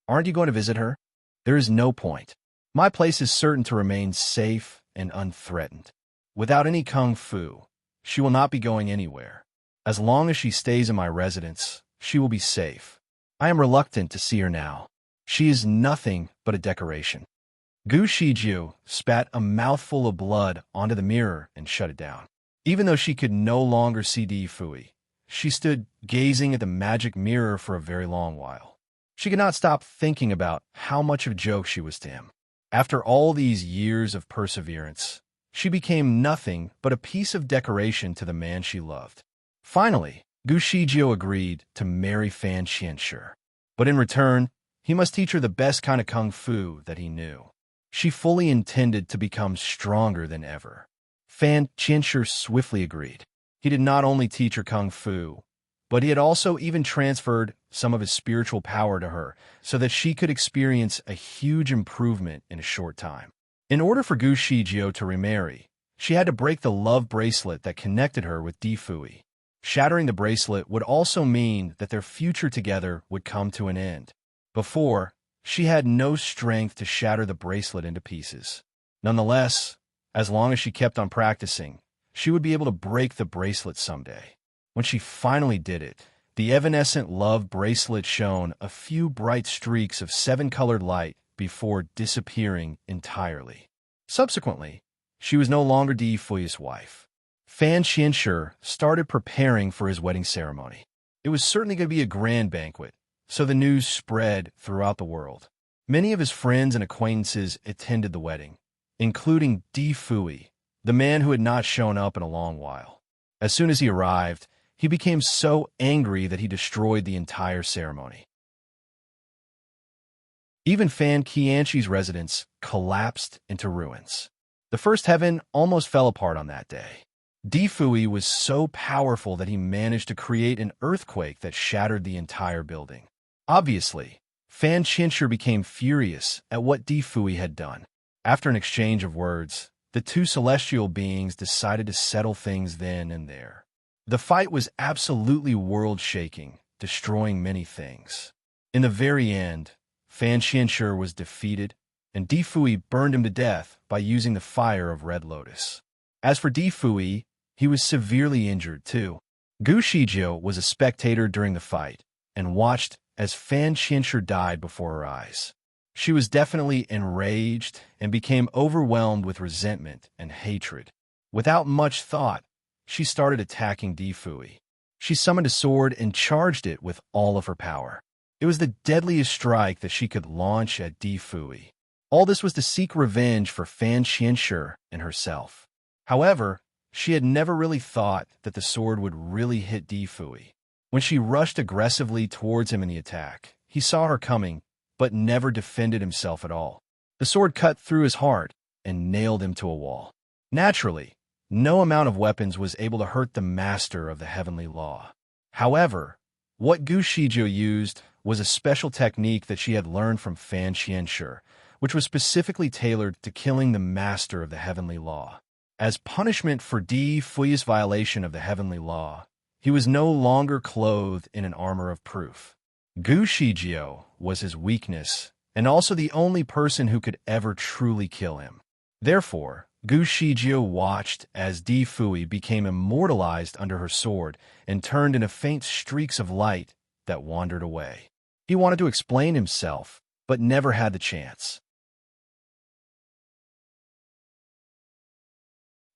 aren't you going to visit her? There is no point. My place is certain to remain safe and unthreatened. Without any kung fu, she will not be going anywhere. As long as she stays in my residence, she will be safe. I am reluctant to see her now. She is nothing but a decoration." Gu Shiju spat a mouthful of blood onto the mirror and shut it down. Even though she could no longer see Di Fui, she stood gazing at the magic mirror for a very long while. She could not stop thinking about how much of a joke she was to him. After all these years of perseverance, she became nothing but a piece of decoration to the man she loved. Finally, Gu Shiju agreed to marry Fan Qianshi. But in return, he must teach her the best kind of kung fu that he knew. She fully intended to become stronger than ever. Fan Qianshi swiftly agreed. He did not only teach her kung fu, but he had also even transferred some of his spiritual power to her so that she could experience a huge improvement in a short time. In order for Gu Shiju to remarry, she had to break the love bracelet that connected her with Di Fui. Shattering the bracelet would also mean that their future together would come to an end. Before, she had no strength to shatter the bracelet into pieces. Nonetheless, as long as she kept on practicing, she would be able to break the bracelet someday. When she finally did it, the evanescent love bracelet shone a few bright streaks of seven-colored light before disappearing entirely. Subsequently, she was no longer Di Fui's wife. Fan Qianshi started preparing for his wedding ceremony. It was certainly going to be a grand banquet, so the news spread throughout the world. Many of his friends and acquaintances attended the wedding, including Di Fui, the man who had not shown up in a long while. As soon as he arrived, he became so angry that he destroyed the entire ceremony. Even Fan Qianshi's residence collapsed into ruins. The first heaven almost fell apart on that day. Di Fui was so powerful that he managed to create an earthquake that shattered the entire building. Obviously, Fan Qianshi became furious at what Di Fui had done. After an exchange of words, the two celestial beings decided to settle things then and there. The fight was absolutely world-shaking, destroying many things. In the very end, Fan Qianshi was defeated, and Di Fui burned him to death by using the fire of Red Lotus. As for Di Fui, he was severely injured too. Gu Shiju was a spectator during the fight and watched as Fan Qianshi died before her eyes. She was definitely enraged and became overwhelmed with resentment and hatred. Without much thought, she started attacking Di Fui. She summoned a sword and charged it with all of her power. It was the deadliest strike that she could launch at Di Fui. All this was to seek revenge for Fan Qianshi and herself. However, she had never really thought that the sword would really hit Di Fui. When she rushed aggressively towards him in the attack, he saw her coming, but never defended himself at all. The sword cut through his heart and nailed him to a wall. Naturally, no amount of weapons was able to hurt the master of the heavenly law. However, what Gu Shiju used was a special technique that she had learned from Fan Qianshi, which was specifically tailored to killing the master of the heavenly law. As punishment for Di Fui's violation of the heavenly law, he was no longer clothed in an armor of proof. Gu Shiju was his weakness, and also the only person who could ever truly kill him. Therefore, Gu Shiju watched as Di Fui became immortalized under her sword and turned into faint streaks of light that wandered away. He wanted to explain himself, but never had the chance.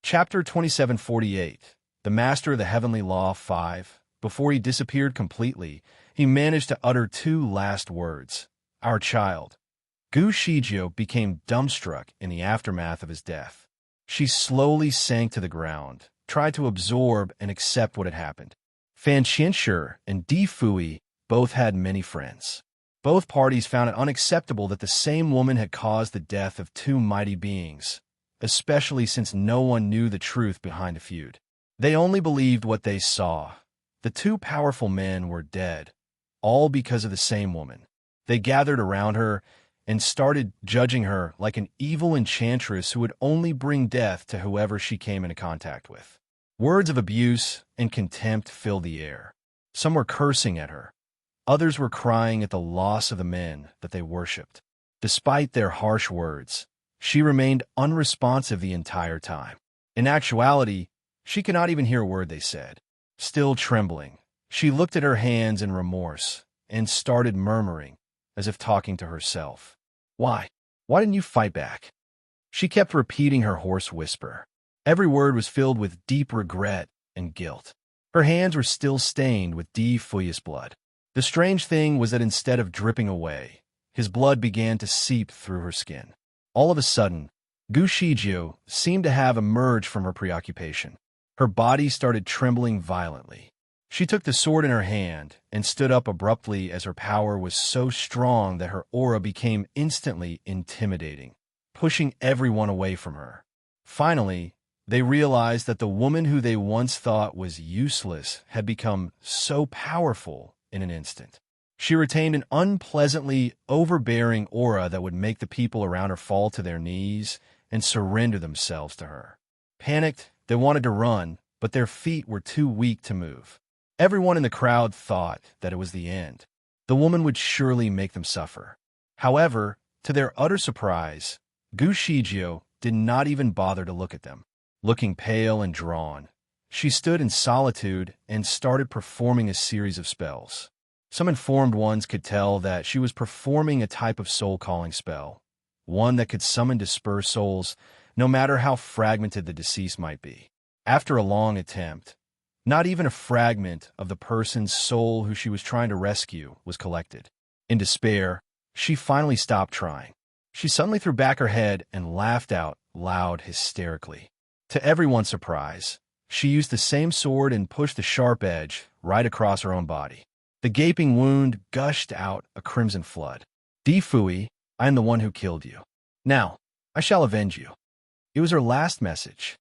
Chapter 2748, The Master of the Heavenly Law 5. Before he disappeared completely, he managed to utter two last words, "Our child." Gu Shiju became dumbstruck in the aftermath of his death. She slowly sank to the ground, tried to absorb and accept what had happened. Fan Qianshi and Di Fui both had many friends. Both parties found it unacceptable that the same woman had caused the death of two mighty beings, especially since no one knew the truth behind the feud. They only believed what they saw. The two powerful men were dead, all because of the same woman. They gathered around her and started judging her like an evil enchantress who would only bring death to whoever she came into contact with. Words of abuse and contempt filled the air. Some were cursing at her. Others were crying at the loss of the men that they worshipped. Despite their harsh words, she remained unresponsive the entire time. In actuality, she could not even hear a word they said. Still trembling, she looked at her hands in remorse and started murmuring, as if talking to herself. "Why? Why didn't you fight back? She kept repeating her hoarse whisper. Every word was filled with deep regret and guilt. Her hands were still stained with Di Fuyi's blood. The strange thing was that instead of dripping away, his blood began to seep through her skin. All of a sudden, Gu Shijio seemed to have emerged from her preoccupation. Her body started trembling violently. She took the sword in her hand and stood up abruptly as her power was so strong that her aura became instantly intimidating, pushing everyone away from her. Finally, they realized that the woman who they once thought was useless had become so powerful in an instant. She retained an unpleasantly overbearing aura that would make the people around her fall to their knees and surrender themselves to her. Panicked, they wanted to run, but their feet were too weak to move. Everyone in the crowd thought that it was the end. The woman would surely make them suffer. However, to their utter surprise, Gu Shijio did not even bother to look at them. Looking pale and drawn, she stood in solitude and started performing a series of spells. Some informed ones could tell that she was performing a type of soul-calling spell, one that could summon dispersed souls no matter how fragmented the deceased might be. After a long attempt, not even a fragment of the person's soul who she was trying to rescue was collected. In despair, she finally stopped trying. She suddenly threw back her head and laughed out loud hysterically. To everyone's surprise, she used the same sword and pushed the sharp edge right across her own body. The gaping wound gushed out a crimson flood. Di Fuyi, I am the one who killed you. Now, I shall avenge you. It was her last message.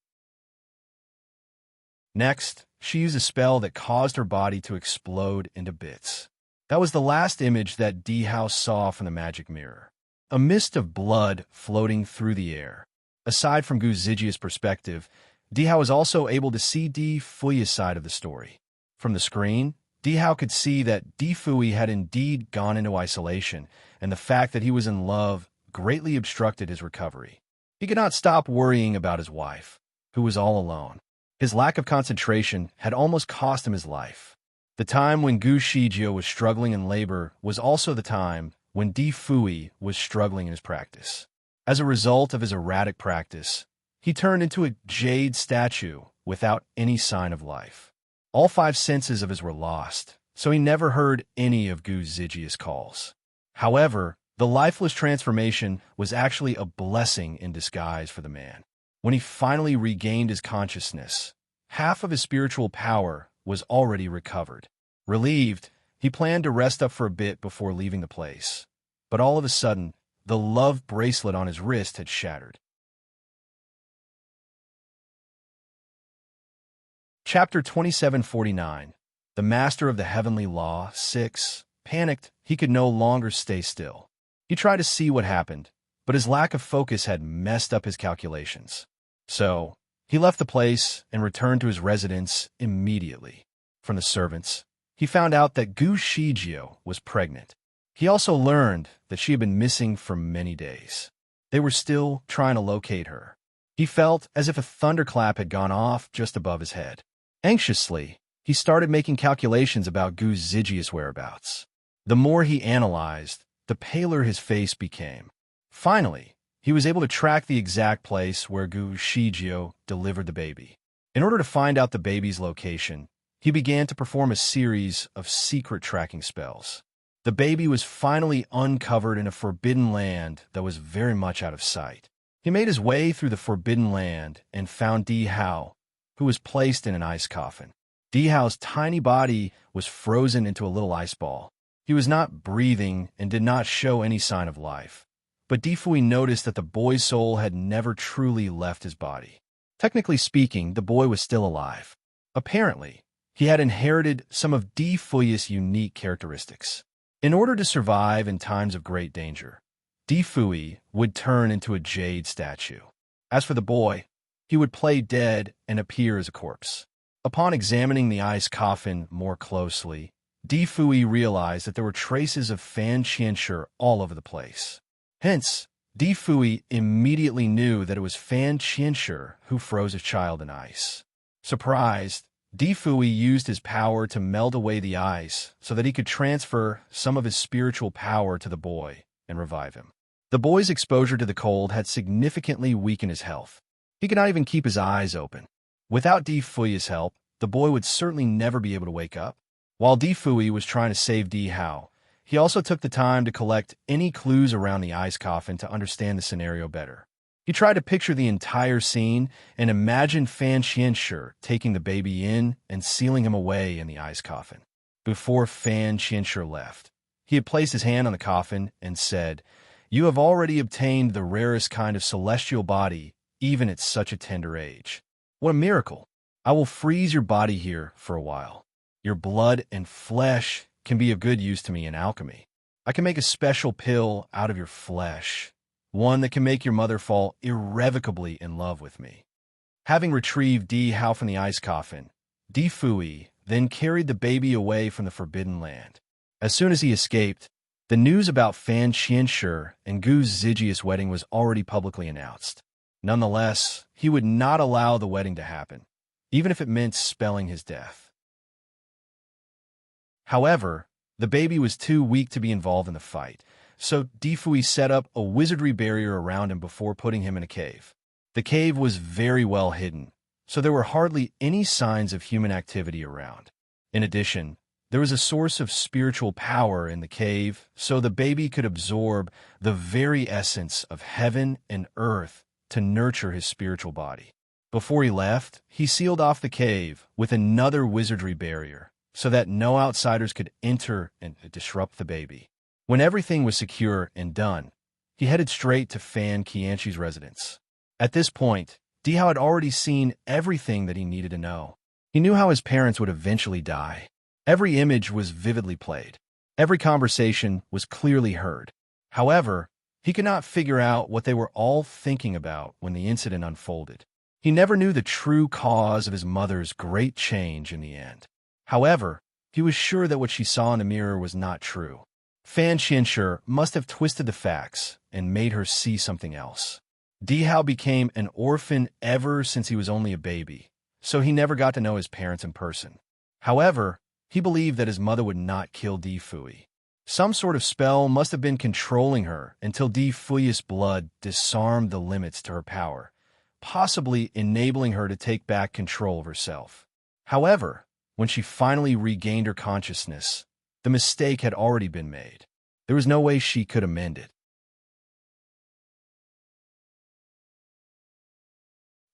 Next, she used a spell that caused her body to explode into bits. That was the last image that Di Hao saw from the magic mirror. A mist of blood floating through the air. Aside from Gu Zijia's perspective, Di Hao was also able to see Di Fuyi's side of the story. From the screen, Di Hao could see that Di Fuyi had indeed gone into isolation, and the fact that he was in love greatly obstructed his recovery. He could not stop worrying about his wife, who was all alone. His lack of concentration had almost cost him his life. The time when Gu Shijio was struggling in labor was also the time when Di Fuyi was struggling in his practice. As a result of his erratic practice, he turned into a jade statue without any sign of life. All 5 senses of his were lost, so he never heard any of Gu Zijia's calls. However, the lifeless transformation was actually a blessing in disguise for the man. When he finally regained his consciousness, half of his spiritual power was already recovered. Relieved, he planned to rest up for a bit before leaving the place. But all of a sudden, the love bracelet on his wrist had shattered. Chapter 2749. The Master of the Heavenly Law, 6. Panicked, he could no longer stay still. He tried to see what happened, but his lack of focus had messed up his calculations. So, he left the place and returned to his residence immediately. From the servants, he found out that Gu Shijio was pregnant. He also learned that she had been missing for many days. They were still trying to locate her. He felt as if a thunderclap had gone off just above his head. Anxiously, he started making calculations about Gu Zijia's whereabouts. The more he analyzed, the paler his face became. Finally, he was able to track the exact place where Gu Shijio delivered the baby. In order to find out the baby's location, he began to perform a series of secret tracking spells. The baby was finally uncovered in a forbidden land that was very much out of sight. He made his way through the forbidden land and found Di Hao, who was placed in an ice coffin. Di Hao's tiny body was frozen into a little ice ball. He was not breathing and did not show any sign of life. But Di Fuyi noticed that the boy's soul had never truly left his body. Technically speaking, the boy was still alive. Apparently, he had inherited some of Di Fuyi's unique characteristics. In order to survive in times of great danger, Di Fuyi would turn into a jade statue. As for the boy, he would play dead and appear as a corpse. Upon examining the ice coffin more closely, Di Fuyi realized that there were traces of Fan Qianshi all over the place. Hence, Di Fuyi immediately knew that it was Fan Qianshi who froze his child in ice. Surprised, Di Fuyi used his power to melt away the ice so that he could transfer some of his spiritual power to the boy and revive him. The boy's exposure to the cold had significantly weakened his health. He could not even keep his eyes open. Without Di Fui's help, the boy would certainly never be able to wake up. While Di Fui was trying to save Di Hao, he also took the time to collect any clues around the ice coffin to understand the scenario better. He tried to picture the entire scene and imagined Fan Qianshi taking the baby in and sealing him away in the ice coffin. Before Fan Qianshi left, he had placed his hand on the coffin and said, "You have already obtained the rarest kind of celestial body, even at such a tender age. What a miracle! I will freeze your body here for a while. Your blood and flesh can be of good use to me in alchemy. I can make a special pill out of your flesh, one that can make your mother fall irrevocably in love with me." Having retrieved Di Hao from the ice coffin, Di Fui then carried the baby away from the Forbidden Land. As soon as he escaped, the news about Fan Qianshi and Gu's Zygius wedding was already publicly announced. Nonetheless, he would not allow the wedding to happen, even if it meant spelling his death. However, the baby was too weak to be involved in the fight, so Di Fui set up a wizardry barrier around him before putting him in a cave. The cave was very well hidden, so there were hardly any signs of human activity around. In addition, there was a source of spiritual power in the cave, so the baby could absorb the very essence of heaven and earth to nurture his spiritual body. Before he left, he sealed off the cave with another wizardry barrier so that no outsiders could enter and disrupt the baby. When everything was secure and done, he headed straight to Fan Qianshi's residence. At this point, Di Hao had already seen everything that he needed to know. He knew how his parents would eventually die. Every image was vividly played. Every conversation was clearly heard. However, he could not figure out what they were all thinking about when the incident unfolded. He never knew the true cause of his mother's great change in the end. However, he was sure that what she saw in the mirror was not true. Fan Qianshi must have twisted the facts and made her see something else. Di Hao became an orphan ever since he was only a baby, so he never got to know his parents in person. However, he believed that his mother would not kill Di Fui. Some sort of spell must have been controlling her until Di Fui's blood disarmed the limits to her power, possibly enabling her to take back control of herself. However, when she finally regained her consciousness, the mistake had already been made. There was no way she could amend it.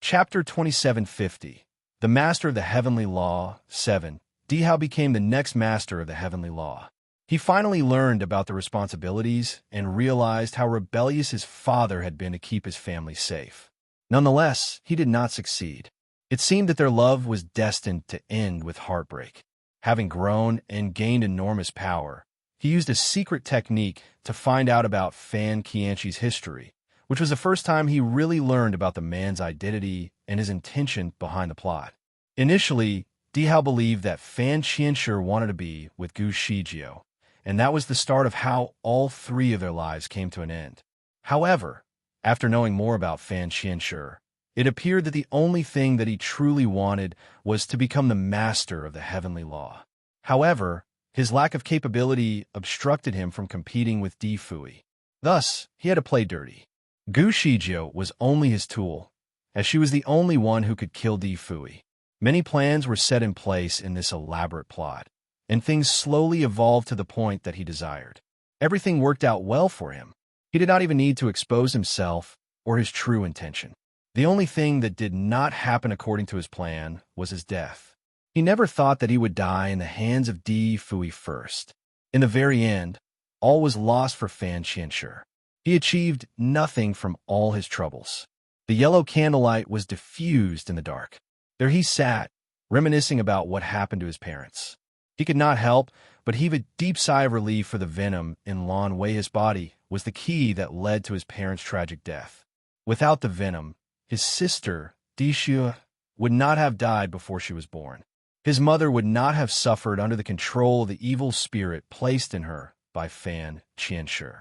Chapter 2750. The Master of the Heavenly Law 7. Di Hao became the next Master of the Heavenly Law. He finally learned about the responsibilities and realized how rebellious his father had been to keep his family safe. Nonetheless, he did not succeed. It seemed that their love was destined to end with heartbreak. Having grown and gained enormous power, he used a secret technique to find out about Fan Qianshi's history, which was the first time he really learned about the man's identity and his intention behind the plot. Initially, Di Hao believed that Fan Qianshi wanted to be with Gu Shijio, and that was the start of how all three of their lives came to an end. However, after knowing more about Fan Qianshi, it appeared that the only thing that he truly wanted was to become the master of the heavenly law. However, his lack of capability obstructed him from competing with Di Fui. Thus, he had to play dirty. Gu Shijio was only his tool, as she was the only one who could kill Di Fui. Many plans were set in place in this elaborate plot, and things slowly evolved to the point that he desired. Everything worked out well for him. He did not even need to expose himself or his true intention. The only thing that did not happen according to his plan was his death. He never thought that he would die in the hands of Di Fui first. In the very end, all was lost for Fan Qianshi. He achieved nothing from all his troubles. The yellow candlelight was diffused in the dark. There he sat, reminiscing about what happened to his parents. He could not help but heave a deep sigh of relief, for the venom in Lan Wei's body was the key that led to his parents' tragic death. Without the venom, his sister, Di Xue, would not have died before she was born. His mother would not have suffered under the control of the evil spirit placed in her by Fan Qianshi.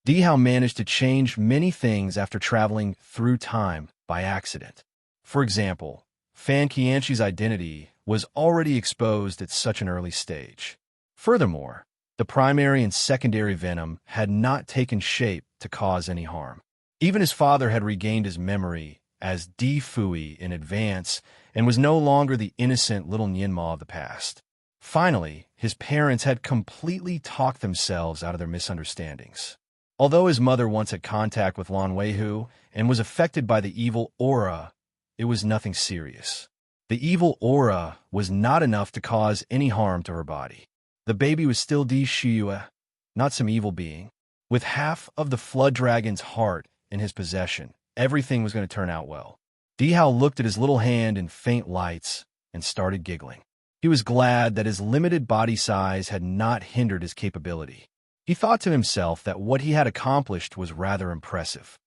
Di Hao managed to change many things after traveling through time by accident. For example, Fan Qianshi's identity was already exposed at such an early stage. Furthermore, The primary and secondary venom had not taken shape to cause any harm. Even his father had regained his memory as Di Fui in advance and was no longer the innocent little Nianma of the past. Finally, his parents had completely talked themselves out of their misunderstandings. Although his mother once had contact with Lan Weihu and was affected by the evil aura, it was nothing serious. The evil aura was not enough to cause any harm to her body. The baby was still Di Shiyue, not some evil being. With half of the flood dragon's heart in his possession, everything was going to turn out well. Di Hao looked at his little hand in faint lights and started giggling. He was glad that his limited body size had not hindered his capability. He thought to himself that what he had accomplished was rather impressive.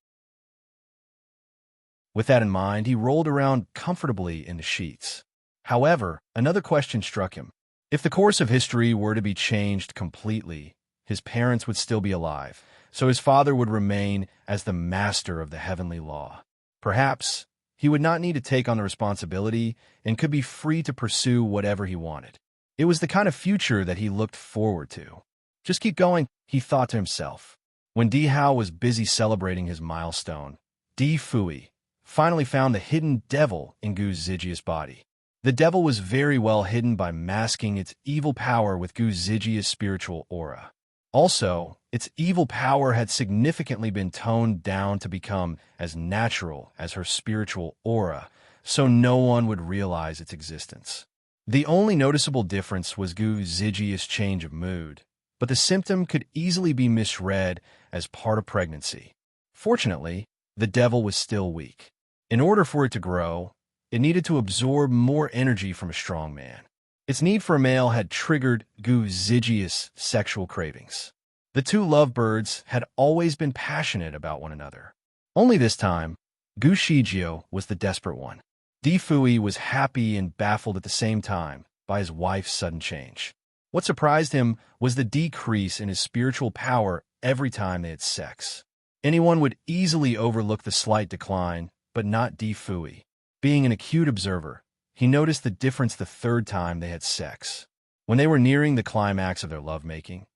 With that in mind, he rolled around comfortably in the sheets. However, another question struck him. If the course of history were to be changed completely, his parents would still be alive, so his father would remain as the master of the heavenly law. Perhaps he would not need to take on the responsibility and could be free to pursue whatever he wanted. It was the kind of future that he looked forward to. Just keep going, he thought to himself. When Di Hao was busy celebrating his milestone, Di Fui finally found the hidden devil in Gu's Zijia's body. The devil was very well hidden by masking its evil power with Gu Zijia's spiritual aura. Also, its evil power had significantly been toned down to become as natural as her spiritual aura, so no one would realize its existence. The only noticeable difference was Gu Zijia's change of mood, but the symptom could easily be misread as part of pregnancy. Fortunately, the devil was still weak. In order for it to grow, it needed to absorb more energy from a strong man. Its need for a male had triggered Gu Zijia's sexual cravings. The two lovebirds had always been passionate about one another. Only this time, Gu Shijio was the desperate one. Di Fui was happy and baffled at the same time by his wife's sudden change. What surprised him was the decrease in his spiritual power every time they had sex. Anyone would easily overlook the slight decline, but not Di Fui. Being an acute observer, he noticed the difference the third time they had sex. When they were nearing the climax of their lovemaking,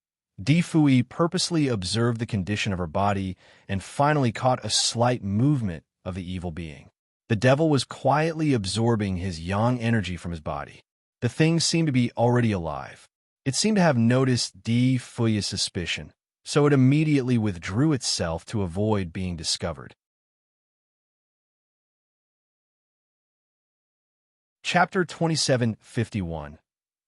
Di Fui purposely observed the condition of her body and finally caught a slight movement of the evil being. The devil was quietly absorbing his yang energy from his body. The thing seemed to be already alive. It seemed to have noticed Di Fui's suspicion, so it immediately withdrew itself to avoid being discovered. Chapter 2751.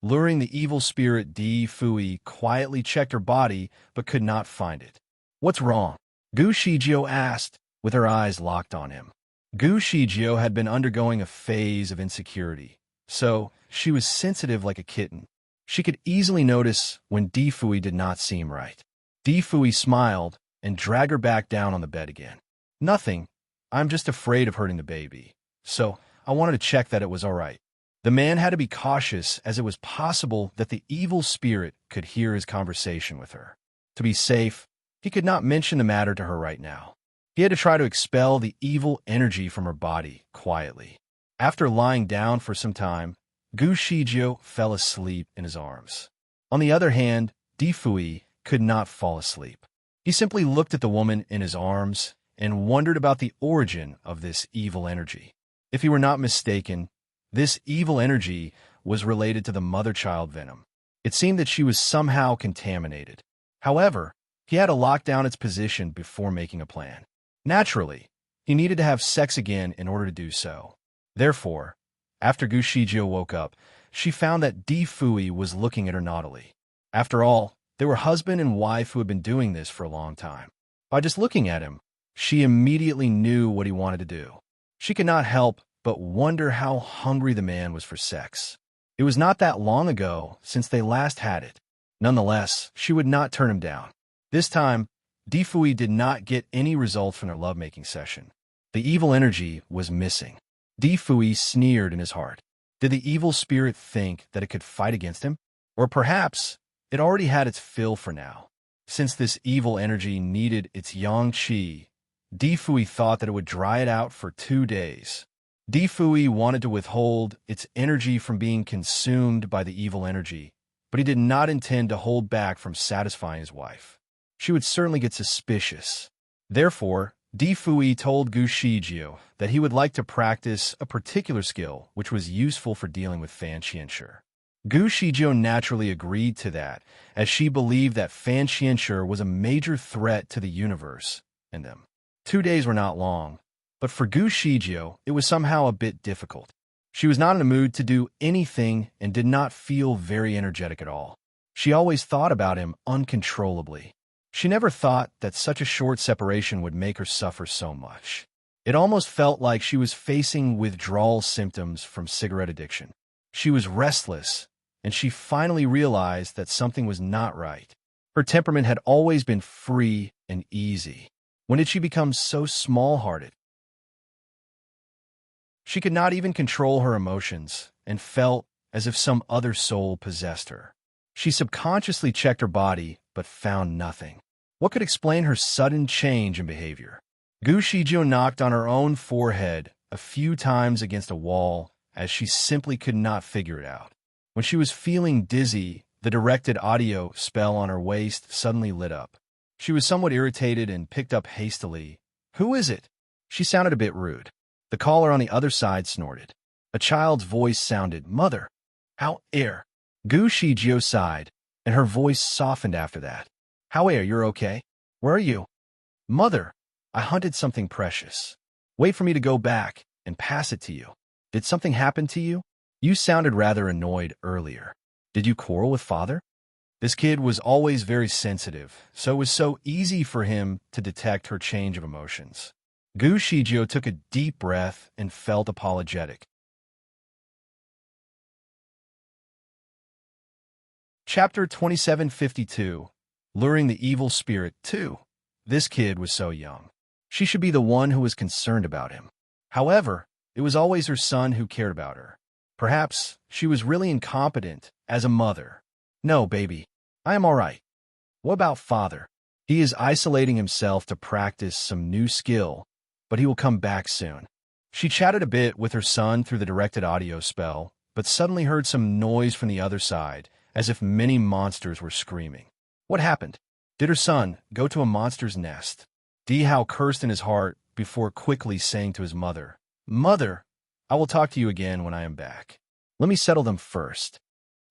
Luring the evil spirit, Di Fui quietly checked her body but could not find it. "What's wrong?" Gu Shijio asked, with her eyes locked on him. Gu Shijio had been undergoing a phase of insecurity, so she was sensitive like a kitten. She could easily notice when Di Fui did not seem right. Di Fui smiled and dragged her back down on the bed again. "Nothing. I'm just afraid of hurting the baby. So I wanted to check that it was all right." The man had to be cautious as it was possible that the evil spirit could hear his conversation with her. To be safe, he could not mention the matter to her right now. He had to try to expel the evil energy from her body quietly. After lying down for some time, Gu Shijio fell asleep in his arms. On the other hand, Di Fui could not fall asleep. He simply looked at the woman in his arms and wondered about the origin of this evil energy. If he were not mistaken, this evil energy was related to the mother-child venom. It seemed that she was somehow contaminated. However, he had to lock down its position before making a plan. Naturally, he needed to have sex again in order to do so. Therefore, after Gu Shijio woke up, she found that Di Fui was looking at her naughtily. After all, they were husband and wife who had been doing this for a long time. By just looking at him, she immediately knew what he wanted to do. She could not help but wonder how hungry the man was for sex. It was not that long ago since they last had it. Nonetheless, she would not turn him down. This time, Di Fui did not get any results from their lovemaking session. The evil energy was missing. Di Fui sneered in his heart. Did the evil spirit think that it could fight against him? Or perhaps it already had its fill for now. Since this evil energy needed its yang qi, Di Fui thought that it would dry it out for 2 days. Di Fui wanted to withhold its energy from being consumed by the evil energy, but but he did not intend to hold back from satisfying his wife. She would certainly get suspicious. Therefore, Di Fui told Gu Shijio that he would like to practice a particular skill which was useful for dealing with Fan Qianshi. Gu Shijio naturally agreed to that, as she believed that Fan Qianshi was a major threat to the universe and them. 2 days were not long, but for Gu Shijio, it was somehow a bit difficult. She was not in a mood to do anything and did not feel very energetic at all. She always thought about him uncontrollably. She never thought that such a short separation would make her suffer so much. It almost felt like she was facing withdrawal symptoms from cigarette addiction. She was restless, and she finally realized that something was not right. Her temperament had always been free and easy. When did she become so small-hearted? She could not even control her emotions and felt as if some other soul possessed her. She subconsciously checked her body, but found nothing. What could explain her sudden change in behavior? Gu Shijio knocked on her own forehead a few times against a wall, as she simply could not figure it out. When she was feeling dizzy, the directed audio spell on her waist suddenly lit up. She was somewhat irritated and picked up hastily. "Who is it?" She sounded a bit rude. The caller on the other side snorted. A child's voice sounded, "Mother, how air?" Gu Shijio sighed, and her voice softened after that. "How air, you're okay? Where are you?" "Mother, I hunted something precious. Wait for me to go back and pass it to you." "Did something happen to you? You sounded rather annoyed earlier. Did you quarrel with father?" This kid was always very sensitive, so it was so easy for him to detect her change of emotions. Gu Shijio took a deep breath and felt apologetic. Chapter 2752. Luring the Evil Spirit 2. This kid was so young. She should be the one who was concerned about him. However, it was always her son who cared about her. Perhaps she was really incompetent as a mother. "No, baby, I am all right." "What about father?" "He is isolating himself to practice some new skill, but he will come back soon." She chatted a bit with her son through the directed audio spell, but suddenly heard some noise from the other side, as if many monsters were screaming. What happened? Did her son go to a monster's nest? Di Hao cursed in his heart before quickly saying to his mother, "Mother, I will talk to you again when I am back. Let me settle them first."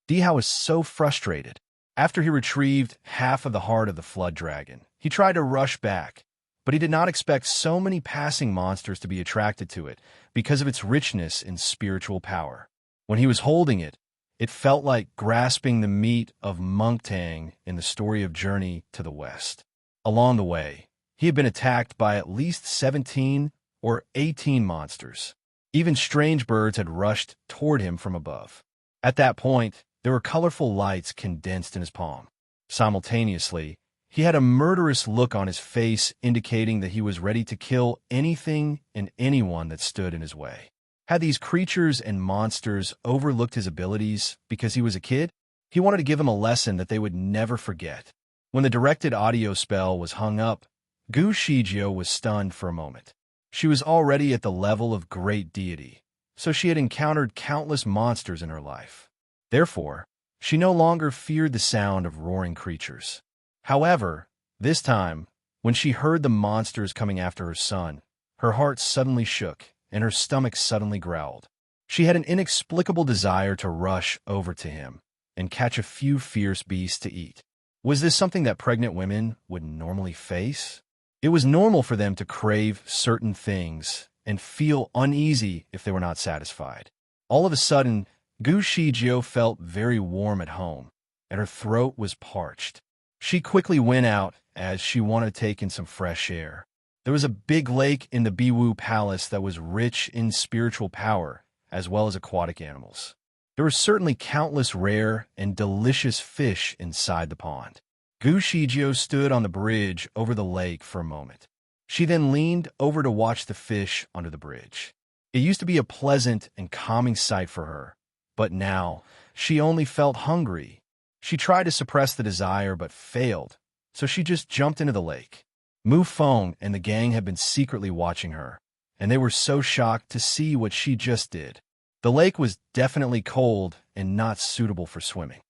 Di Hao was so frustrated. After he retrieved half of the heart of the flood dragon, he tried to rush back, but he did not expect so many passing monsters to be attracted to it because of its richness in spiritual power. When he was holding it, it felt like grasping the meat of Monktang in the story of Journey to the West. Along the way, he had been attacked by at least 17 or 18 monsters. Even strange birds had rushed toward him from above. At that point, there were colorful lights condensed in his palm. Simultaneously, he had a murderous look on his face indicating that he was ready to kill anything and anyone that stood in his way. Had these creatures and monsters overlooked his abilities because he was a kid? He wanted to give them a lesson that they would never forget. When the directed audio spell was hung up, Gu Shijio was stunned for a moment. She was already at the level of great deity, so she had encountered countless monsters in her life. Therefore, she no longer feared the sound of roaring creatures. However, this time, when she heard the monsters coming after her son, her heart suddenly shook and her stomach suddenly growled. She had an inexplicable desire to rush over to him and catch a few fierce beasts to eat. Was this something that pregnant women would normally face? It was normal for them to crave certain things and feel uneasy if they were not satisfied. All of a sudden, Gu Shijio felt very warm at home, and her throat was parched. She quickly went out as she wanted to take in some fresh air. There was a big lake in the Biwu Palace that was rich in spiritual power, as well as aquatic animals. There were certainly countless rare and delicious fish inside the pond. Gu Shijio stood on the bridge over the lake for a moment. She then leaned over to watch the fish under the bridge. It used to be a pleasant and calming sight for her, but now she only felt hungry. She tried to suppress the desire but failed, so she just jumped into the lake. Mu Feng and the gang had been secretly watching her, and they were so shocked to see what she just did. The lake was definitely cold and not suitable for swimming.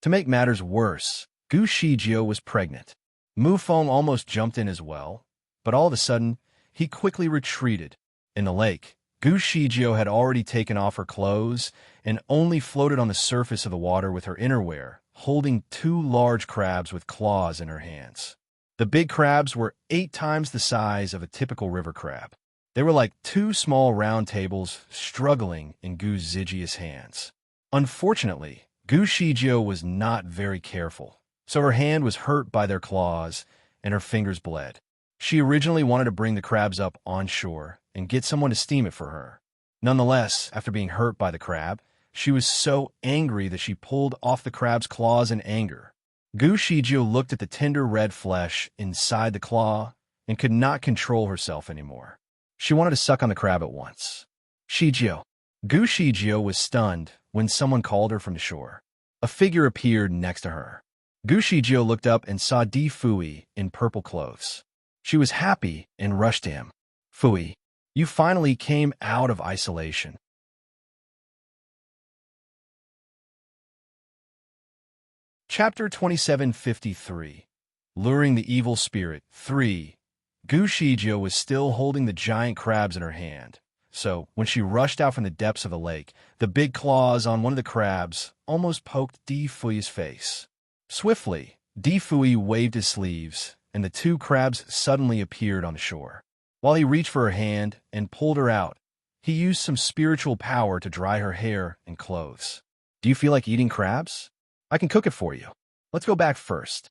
To make matters worse, Gu Shijio was pregnant. Mu Feng almost jumped in as well, but all of a sudden, he quickly retreated. In the lake, Gu Shijio had already taken off her clothes and only floated on the surface of the water with her innerwear, holding two large crabs with claws in her hands. The big crabs were 8 times the size of a typical river crab. They were like 2 small round tables struggling in Gu Zijia's hands. Unfortunately, Gu Shijio was not very careful, so her hand was hurt by their claws and her fingers bled. She originally wanted to bring the crabs up on shore and get someone to steam it for her. Nonetheless, after being hurt by the crab, she was so angry that she pulled off the crab's claws in anger. Gu Shijio looked at the tender red flesh inside the claw and could not control herself anymore. She wanted to suck on the crab at once. Shijio. Gu Shijio was stunned when someone called her from the shore. A figure appeared next to her. Gu Shijio looked up and saw Di Fui in purple clothes. She was happy and rushed to him. Fui, you finally came out of isolation. Chapter 2753. Luring the Evil Spirit 3. Gu Shijio was still holding the giant crabs in her hand, so when she rushed out from the depths of the lake, the big claws on one of the crabs almost poked Di Fui's face. Swiftly, Di Fui waved his sleeves, and the 2 crabs suddenly appeared on the shore. While he reached for her hand and pulled her out, he used some spiritual power to dry her hair and clothes. Do you feel like eating crabs? I can cook it for you. Let's go back first.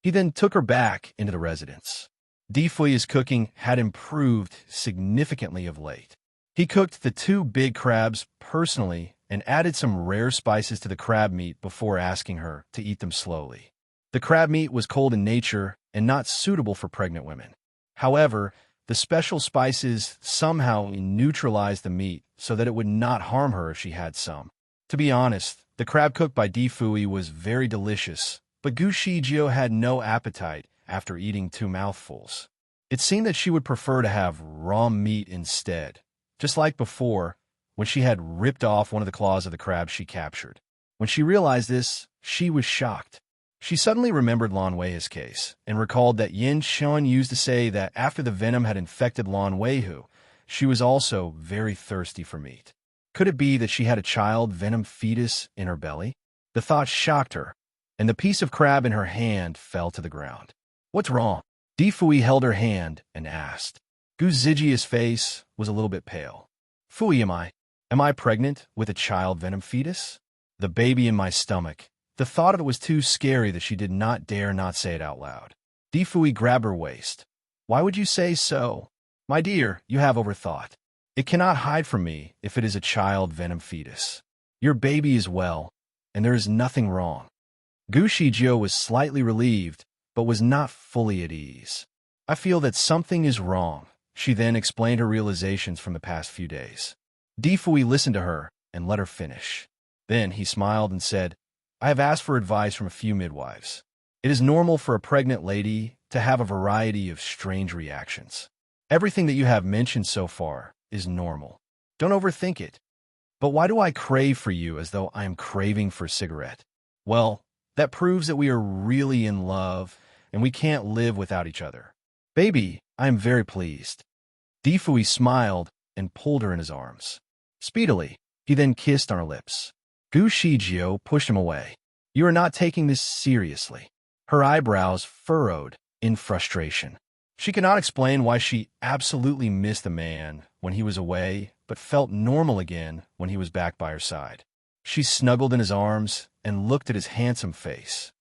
He then took her back into the residence. Di Fui's cooking had improved significantly of late. He cooked the 2 big crabs personally and added some rare spices to the crab meat before asking her to eat them slowly. The crab meat was cold in nature and not suitable for pregnant women. However, the special spices somehow neutralized the meat so that it would not harm her if she had some. To be honest, the crab cooked by Di Fui was very delicious, but Gu Shijio had no appetite after eating 2 mouthfuls. It seemed that she would prefer to have raw meat instead, just like before, when she had ripped off one of the claws of the crab she captured. When she realized this, she was shocked. She suddenly remembered Lan Wei's case and recalled that Yin Xian used to say that after the venom had infected Lan Weihu, she was also very thirsty for meat. Could it be that she had a child venom fetus in her belly? The thought shocked her, and the piece of crab in her hand fell to the ground. What's wrong? Di Fui held her hand and asked. Gu Zijia's face was a little bit pale. Fui, am I pregnant with a child venom fetus? The baby in my stomach. The thought of it was too scary that she did not dare not say it out loud. Di Fui grabbed her waist. Why would you say so? My dear, you have overthought. It cannot hide from me if it is a child venom fetus. Your baby is well, and there is nothing wrong. Gu Shijio was slightly relieved, but was not fully at ease. I feel that something is wrong. She then explained her realizations from the past few days. Di Fui listened to her and let her finish. Then he smiled and said, I have asked for advice from a few midwives. It is normal for a pregnant lady to have a variety of strange reactions. Everything that you have mentioned so far is normal. Don't overthink it. But why do I crave for you as though I am craving for a cigarette? Well, that proves that we are really in love and we can't live without each other. Baby, I am very pleased. Di Fui smiled and pulled her in his arms. Speedily, he then kissed on her lips. Gu Shijio pushed him away. You are not taking this seriously. Her eyebrows furrowed in frustration. She could not explain why she absolutely missed the man when he was away, but felt normal again when he was back by her side. She snuggled in his arms and looked at his handsome face.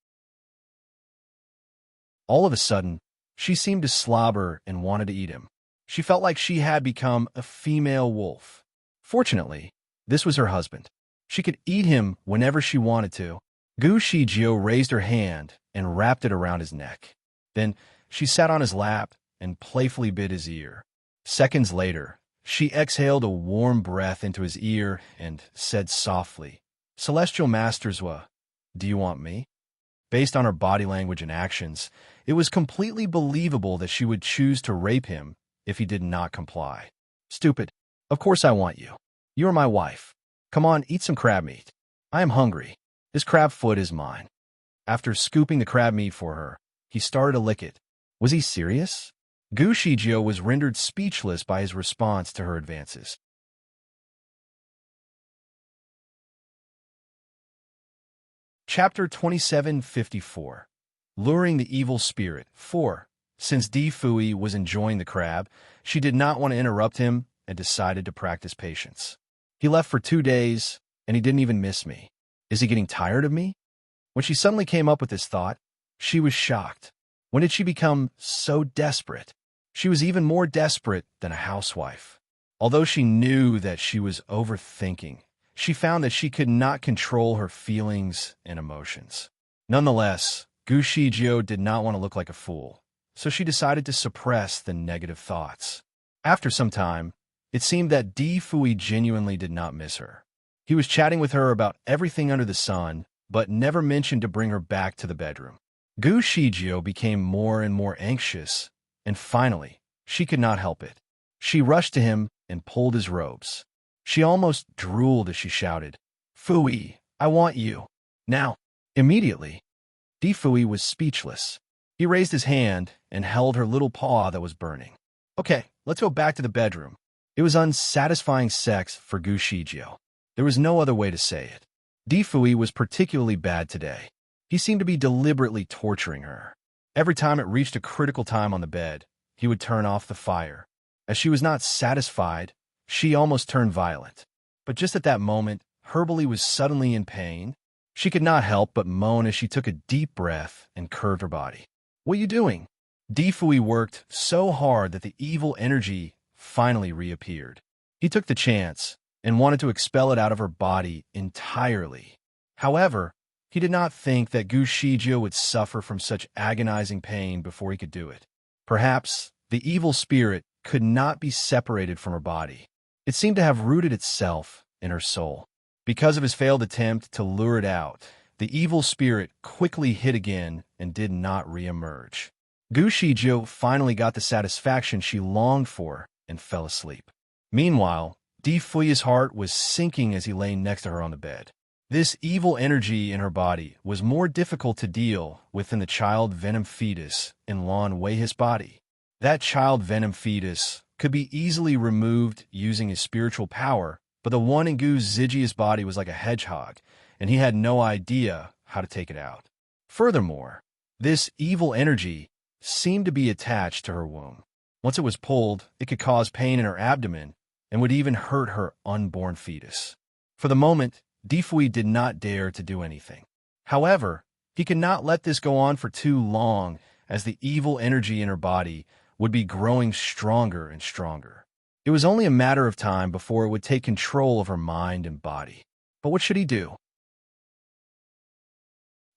All of a sudden, she seemed to slobber and wanted to eat him. She felt like she had become a female wolf. Fortunately, this was her husband. She could eat him whenever she wanted to. Gu Shijio raised her hand and wrapped it around his neck. Then she sat on his lap and playfully bit his ear. Seconds later, she exhaled a warm breath into his ear and said softly, Celestial Masterswa, do you want me? Based on her body language and actions, it was completely believable that she would choose to rape him if he did not comply. Stupid. Of course I want you. You are my wife. Come on, eat some crab meat. I am hungry. This crab foot is mine. After scooping the crab meat for her, he started to lick it. Was he serious? Gu Shijio was rendered speechless by his response to her advances. Chapter 2754. Luring the Evil Spirit. 4. Since Di Fui was enjoying the crab, she did not want to interrupt him and decided to practice patience. He left for 2 days, and he didn't even miss me. Is he getting tired of me? When she suddenly came up with this thought, she was shocked. When did she become so desperate? She was even more desperate than a housewife. Although she knew that she was overthinking, she found that she could not control her feelings and emotions. Nonetheless, Gu Shijio did not want to look like a fool, so she decided to suppress the negative thoughts. After some time, it seemed that Di Fui genuinely did not miss her. He was chatting with her about everything under the sun, but never mentioned to bring her back to the bedroom. Gu Shijio became more and more anxious, and finally, she could not help it. She rushed to him and pulled his robes. She almost drooled as she shouted, "Fui, I want you. Now." Immediately, Di Fui was speechless. He raised his hand and held her little paw that was burning. Okay, let's go back to the bedroom. It was unsatisfying sex for Gu Shijio. There was no other way to say it. Di Fui was particularly bad today. He seemed to be deliberately torturing her. Every time it reached a critical time on the bed, he would turn off the fire. As she was not satisfied, she almost turned violent. But just at that moment, Herbalee was suddenly in pain. She could not help but moan as she took a deep breath and curved her body. What are you doing? Di Fui worked so hard that the evil energy finally reappeared. He took the chance and wanted to expel it out of her body entirely. However, he did not think that Gu Shijio would suffer from such agonizing pain before he could do it. Perhaps the evil spirit could not be separated from her body. It seemed to have rooted itself in her soul. Because of his failed attempt to lure it out, the evil spirit quickly hid again and did not re-emerge. Gu Shijio finally got the satisfaction she longed for and fell asleep. Meanwhile, Di Fui's heart was sinking as he lay next to her on the bed. This evil energy in her body was more difficult to deal with than the child venom fetus in Lan Wei's body. That child venom fetus could be easily removed using his spiritual power, but the one in Gu Zijia's body was like a hedgehog, and he had no idea how to take it out. Furthermore, this evil energy seemed to be attached to her womb. Once it was pulled, it could cause pain in her abdomen and would even hurt her unborn fetus. For the moment, Di Fui did not dare to do anything. However, he could not let this go on for too long, as the evil energy in her body would be growing stronger and stronger. It was only a matter of time before it would take control of her mind and body. But what should he do?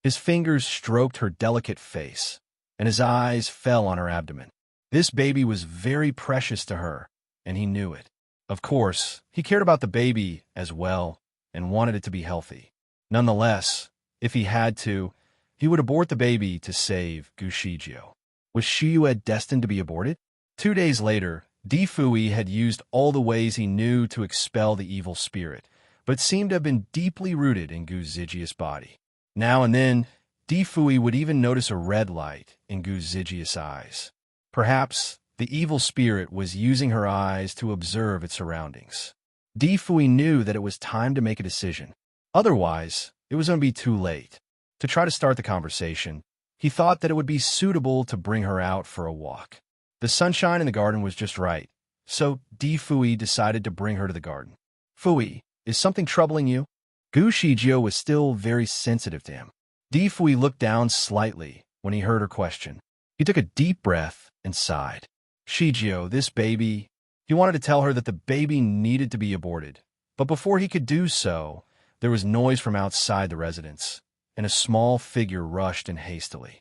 His fingers stroked her delicate face, and his eyes fell on her abdomen. This baby was very precious to her, and he knew it. Of course, he cared about the baby as well, and wanted it to be healthy. Nonetheless, if he had to, he would abort the baby to save Gu Shijio. Was Shiyue destined to be aborted? 2 days later, Di Fui had used all the ways he knew to expel the evil spirit, but seemed to have been deeply rooted in Gu Zijia's body. Now and then, Di Fui would even notice a red light in Gu Zijia's eyes. Perhaps the evil spirit was using her eyes to observe its surroundings. Di Fui knew that it was time to make a decision. Otherwise, it was going to be too late. To try to start the conversation, he thought that it would be suitable to bring her out for a walk. The sunshine in the garden was just right, so Di Fui decided to bring her to the garden. Fui, is something troubling you? Gu Shijio was still very sensitive to him. Di Fui looked down slightly when he heard her question. He took a deep breath and sighed. Shijio, this baby... He wanted to tell her that the baby needed to be aborted, but before he could do so, there was noise from outside the residence, and a small figure rushed in hastily.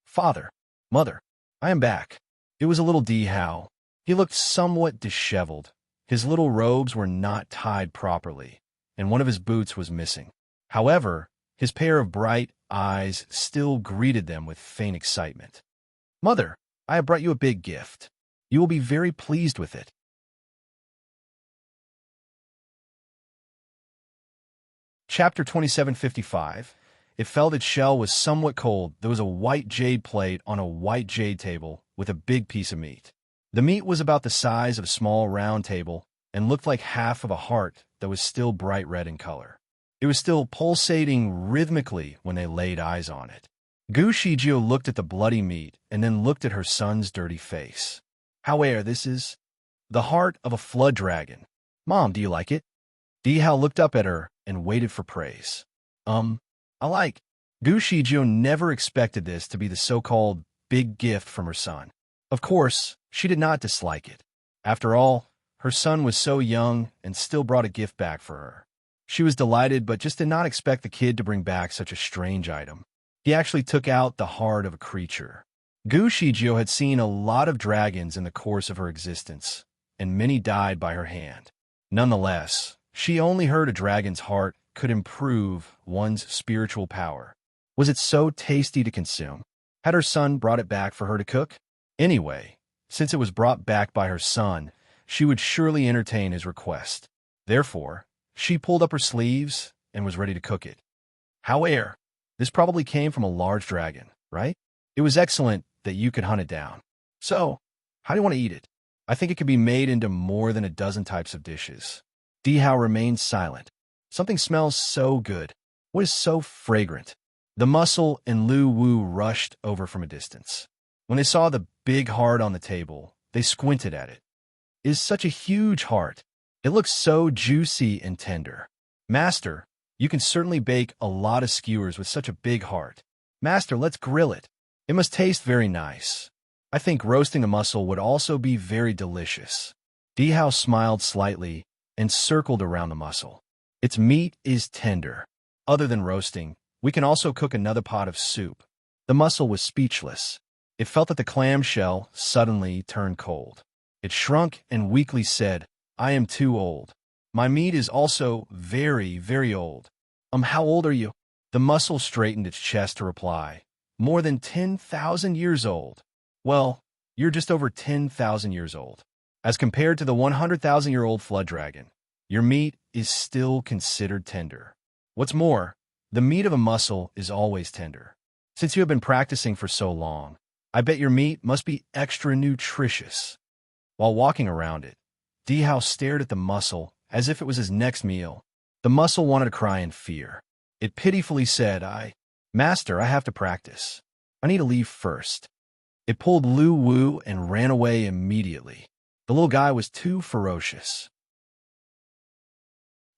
Father, Mother, I am back. It was a little Di Hao. He looked somewhat disheveled. His little robes were not tied properly, and one of his boots was missing. However, his pair of bright eyes still greeted them with faint excitement. Mother, I have brought you a big gift. You will be very pleased with it. Chapter 2755. It felt its shell was somewhat cold. There was a white jade plate on a white jade table with a big piece of meat. The meat was about the size of a small round table and looked like half of a heart that was still bright red in color. It was still pulsating rhythmically when they laid eyes on it. Gu Shijio looked at the bloody meat and then looked at her son's dirty face. However, this is the heart of a flood dragon. Mom, do you like it? Dihao looked up at her and waited for praise. I like. Gu Shijio never expected this to be the so-called big gift from her son. Of course, she did not dislike it. After all, her son was so young and still brought a gift back for her. She was delighted but just did not expect the kid to bring back such a strange item. He actually took out the heart of a creature. Gu Shijio had seen a lot of dragons in the course of her existence, and many died by her hand. Nonetheless, she only heard a dragon's heart could improve one's spiritual power. Was it so tasty to consume? Had her son brought it back for her to cook? Anyway, since it was brought back by her son, she would surely entertain his request. Therefore, she pulled up her sleeves and was ready to cook it. However, this probably came from a large dragon, right? It was excellent that you could hunt it down. So, how do you want to eat it? I think it could be made into more than a dozen types of dishes. Dihao remained silent. Something smells so good. What is so fragrant? The muscle and Lu Wu rushed over from a distance. When they saw the big heart on the table, they squinted at it. It is such a huge heart. It looks so juicy and tender. Master, you can certainly bake a lot of skewers with such a big heart. Master, let's grill it. It must taste very nice. I think roasting a mussel would also be very delicious. Dihao smiled slightly and circled around the mussel. Its meat is tender. Other than roasting, we can also cook another pot of soup. The mussel was speechless. It felt that the clamshell suddenly turned cold. It shrunk and weakly said, I am too old. My meat is also very, very old. How old are you? The mussel straightened its chest to reply, more than 10,000 years old. Well, you're just over 10,000 years old. As compared to the 100,000-year-old flood dragon, your meat is still considered tender. What's more, the meat of a mussel is always tender. Since you have been practicing for so long, I bet your meat must be extra nutritious. While walking around it, Dihao stared at the mussel as if it was his next meal. The mussel wanted to cry in fear. It pitifully said, Master, I have to practice. I need to leave first. It pulled Lu Wu and ran away immediately. The little guy was too ferocious.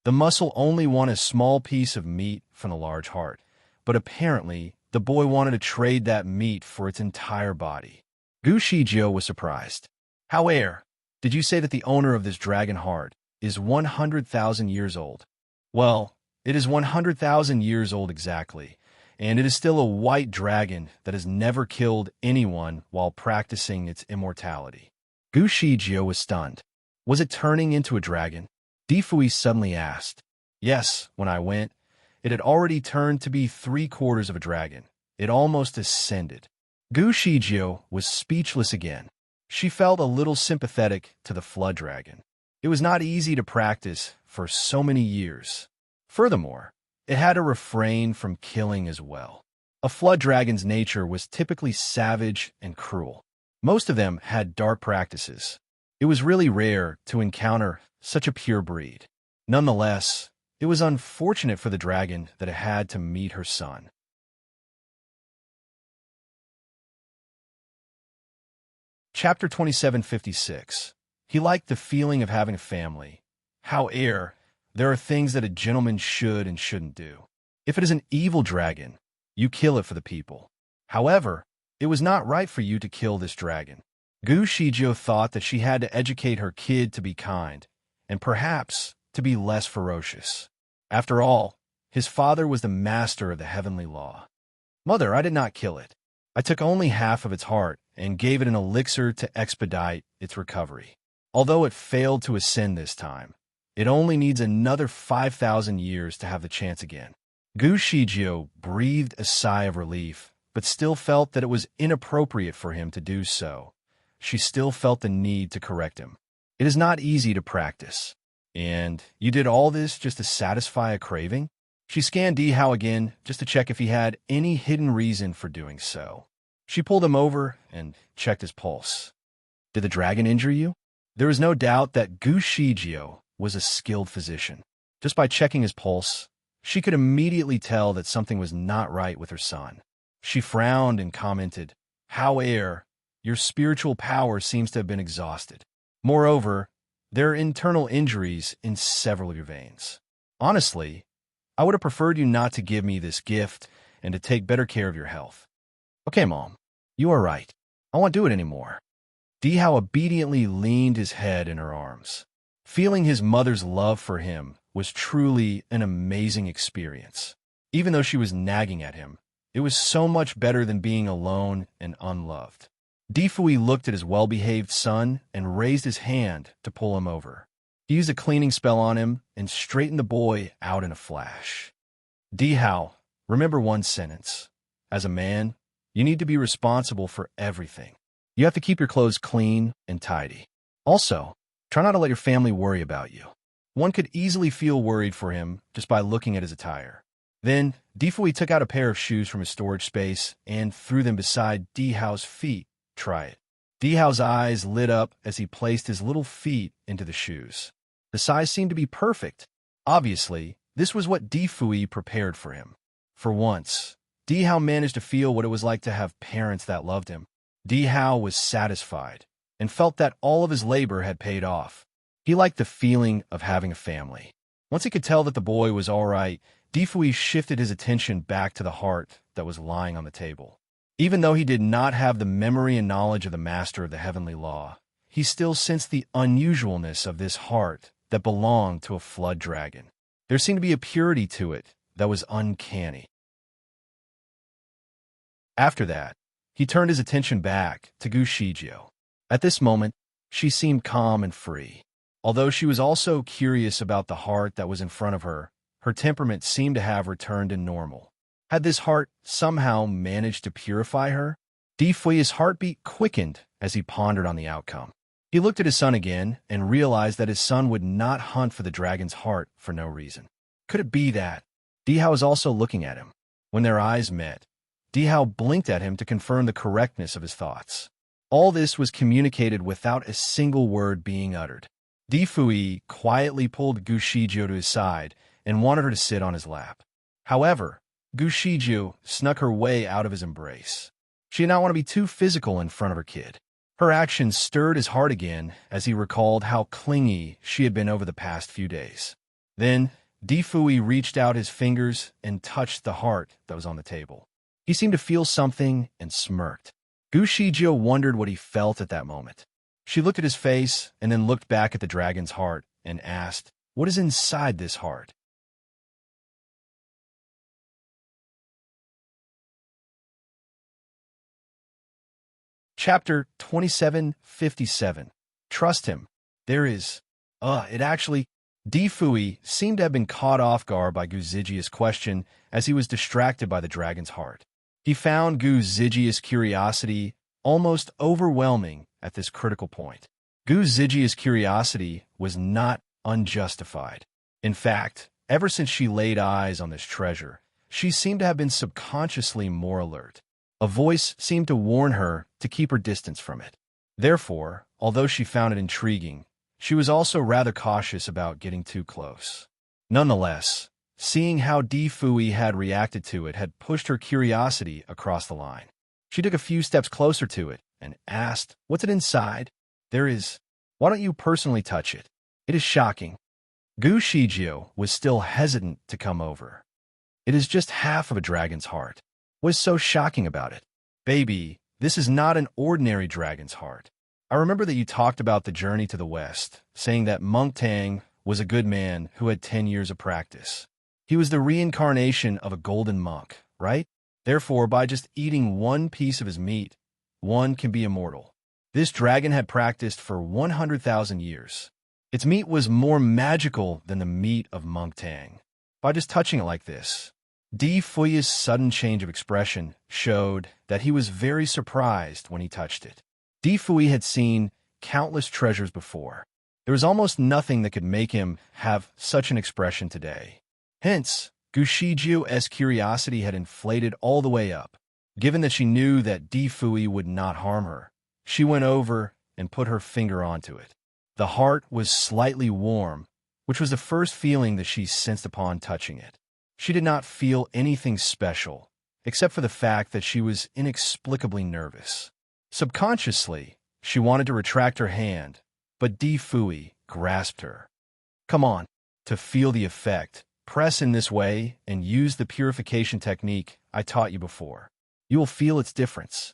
The mussel only wanted a small piece of meat from the large heart, but apparently the boy wanted to trade that meat for its entire body. Gu Shijio was surprised. However, did you say that the owner of this dragon heart is 100,000 years old? Well, it is 100,000 years old exactly, and it is still a white dragon that has never killed anyone while practicing its immortality. Gu Shijio was stunned. Was it turning into a dragon? Difui suddenly asked. Yes, when I went, it had already turned to be 3/4 of a dragon. It almost ascended. Gu Shijio was speechless again. She felt a little sympathetic to the flood dragon. It was not easy to practice for so many years. Furthermore, it had to refrain from killing as well. A flood dragon's nature was typically savage and cruel. Most of them had dark practices. It was really rare to encounter such a pure breed. Nonetheless, it was unfortunate for the dragon that it had to meet her son. Chapter 2756. He liked the feeling of having a family. However, there are things that a gentleman should and shouldn't do. If it is an evil dragon, you kill it for the people. However, it was not right for you to kill this dragon. Gu Shijio thought that she had to educate her kid to be kind, and perhaps to be less ferocious. After all, his father was the master of the heavenly law. Mother, I did not kill it. I took only half of its heart and gave it an elixir to expedite its recovery. Although it failed to ascend this time, it only needs another 5,000 years to have the chance again. Gu Shijio breathed a sigh of relief, but still felt that it was inappropriate for him to do so. She still felt the need to correct him. It is not easy to practice. And you did all this just to satisfy a craving? She scanned Di Hao again just to check if he had any hidden reason for doing so. She pulled him over and checked his pulse. Did the dragon injure you? There was no doubt that Gu Shijio was a skilled physician. Just by checking his pulse, she could immediately tell that something was not right with her son. She frowned and commented, "However, your spiritual power seems to have been exhausted. Moreover, there are internal injuries in several of your veins. Honestly, I would have preferred you not to give me this gift and to take better care of your health." "Okay, Mom, you are right. I won't do it anymore." Di Hao obediently leaned his head in her arms. Feeling his mother's love for him was truly an amazing experience. Even though she was nagging at him, it was so much better than being alone and unloved. Di Fui looked at his well-behaved son and raised his hand to pull him over. He used a cleaning spell on him and straightened the boy out in a flash. "Di Hao, remember one sentence. As a man, you need to be responsible for everything. You have to keep your clothes clean and tidy. Also, try not to let your family worry about you." One could easily feel worried for him just by looking at his attire. Then, Di Fui took out a pair of shoes from his storage space and threw them beside Di Hao's feet. "Try it." Di Hao's eyes lit up as he placed his little feet into the shoes. The size seemed to be perfect. Obviously, this was what Di Fui prepared for him. For once, Di Hao managed to feel what it was like to have parents that loved him. Di Hao was satisfied and felt that all of his labor had paid off. He liked the feeling of having a family. Once he could tell that the boy was all right, Di Fui shifted his attention back to the heart that was lying on the table. Even though he did not have the memory and knowledge of the master of the heavenly law, he still sensed the unusualness of this heart that belonged to a flood dragon. There seemed to be a purity to it that was uncanny. After that, he turned his attention back to Gu Shijio. At this moment, she seemed calm and free. Although she was also curious about the heart that was in front of her, her temperament seemed to have returned to normal. Had this heart somehow managed to purify her? Di Fui's heartbeat quickened as he pondered on the outcome. He looked at his son again and realized that his son would not hunt for the dragon's heart for no reason. Could it be that? Di Hao was also looking at him. When their eyes met, Di Hao blinked at him to confirm the correctness of his thoughts. All this was communicated without a single word being uttered. Di Fui quietly pulled Gu Shijio to his side and wanted her to sit on his lap. However, Gu Shijio snuck her way out of his embrace. She did not want to be too physical in front of her kid. Her actions stirred his heart again as he recalled how clingy she had been over the past few days. Then, Di Fui reached out his fingers and touched the heart that was on the table. He seemed to feel something and smirked. Gu Shijio wondered what he felt at that moment. She looked at his face and then looked back at the dragon's heart and asked, "What is inside this heart?" Chapter 2757. Trust him. There is... Di Fui seemed to have been caught off guard by Gu Zijia's question as he was distracted by the dragon's heart. He found Gu Zijia's curiosity almost overwhelming at this critical point. Gu Zijia's curiosity was not unjustified. In fact, ever since she laid eyes on this treasure, she seemed to have been subconsciously more alert. A voice seemed to warn her to keep her distance from it. Therefore, although she found it intriguing, she was also rather cautious about getting too close. Nonetheless, seeing how Di Fui had reacted to it had pushed her curiosity across the line. She took a few steps closer to it and asked, "What's it inside?" "There is. Why don't you personally touch it? It is shocking." Gu Shijio was still hesitant to come over. "It is just half of a dragon's heart. What is so shocking about it?" "Baby, this is not an ordinary dragon's heart. I remember that you talked about the journey to the west, saying that Monk Tang was a good man who had 10 years of practice. He was the reincarnation of a golden monk, right? Therefore, by just eating one piece of his meat, one can be immortal. This dragon had practiced for 100,000 years. Its meat was more magical than the meat of Monk Tang. By just touching it like this..." Di Fui's sudden change of expression showed that he was very surprised when he touched it. Di Fui had seen countless treasures before. There was almost nothing that could make him have such an expression today. Hence, Gu Shijiu's curiosity had inflated all the way up. Given that she knew that Di Fui would not harm her, she went over and put her finger onto it. The heart was slightly warm, which was the first feeling that she sensed upon touching it. She did not feel anything special, except for the fact that she was inexplicably nervous. Subconsciously, she wanted to retract her hand, but Di Fui grasped her. "Come on." To feel the effect, press in this way and use the purification technique I taught you before. You will feel its difference.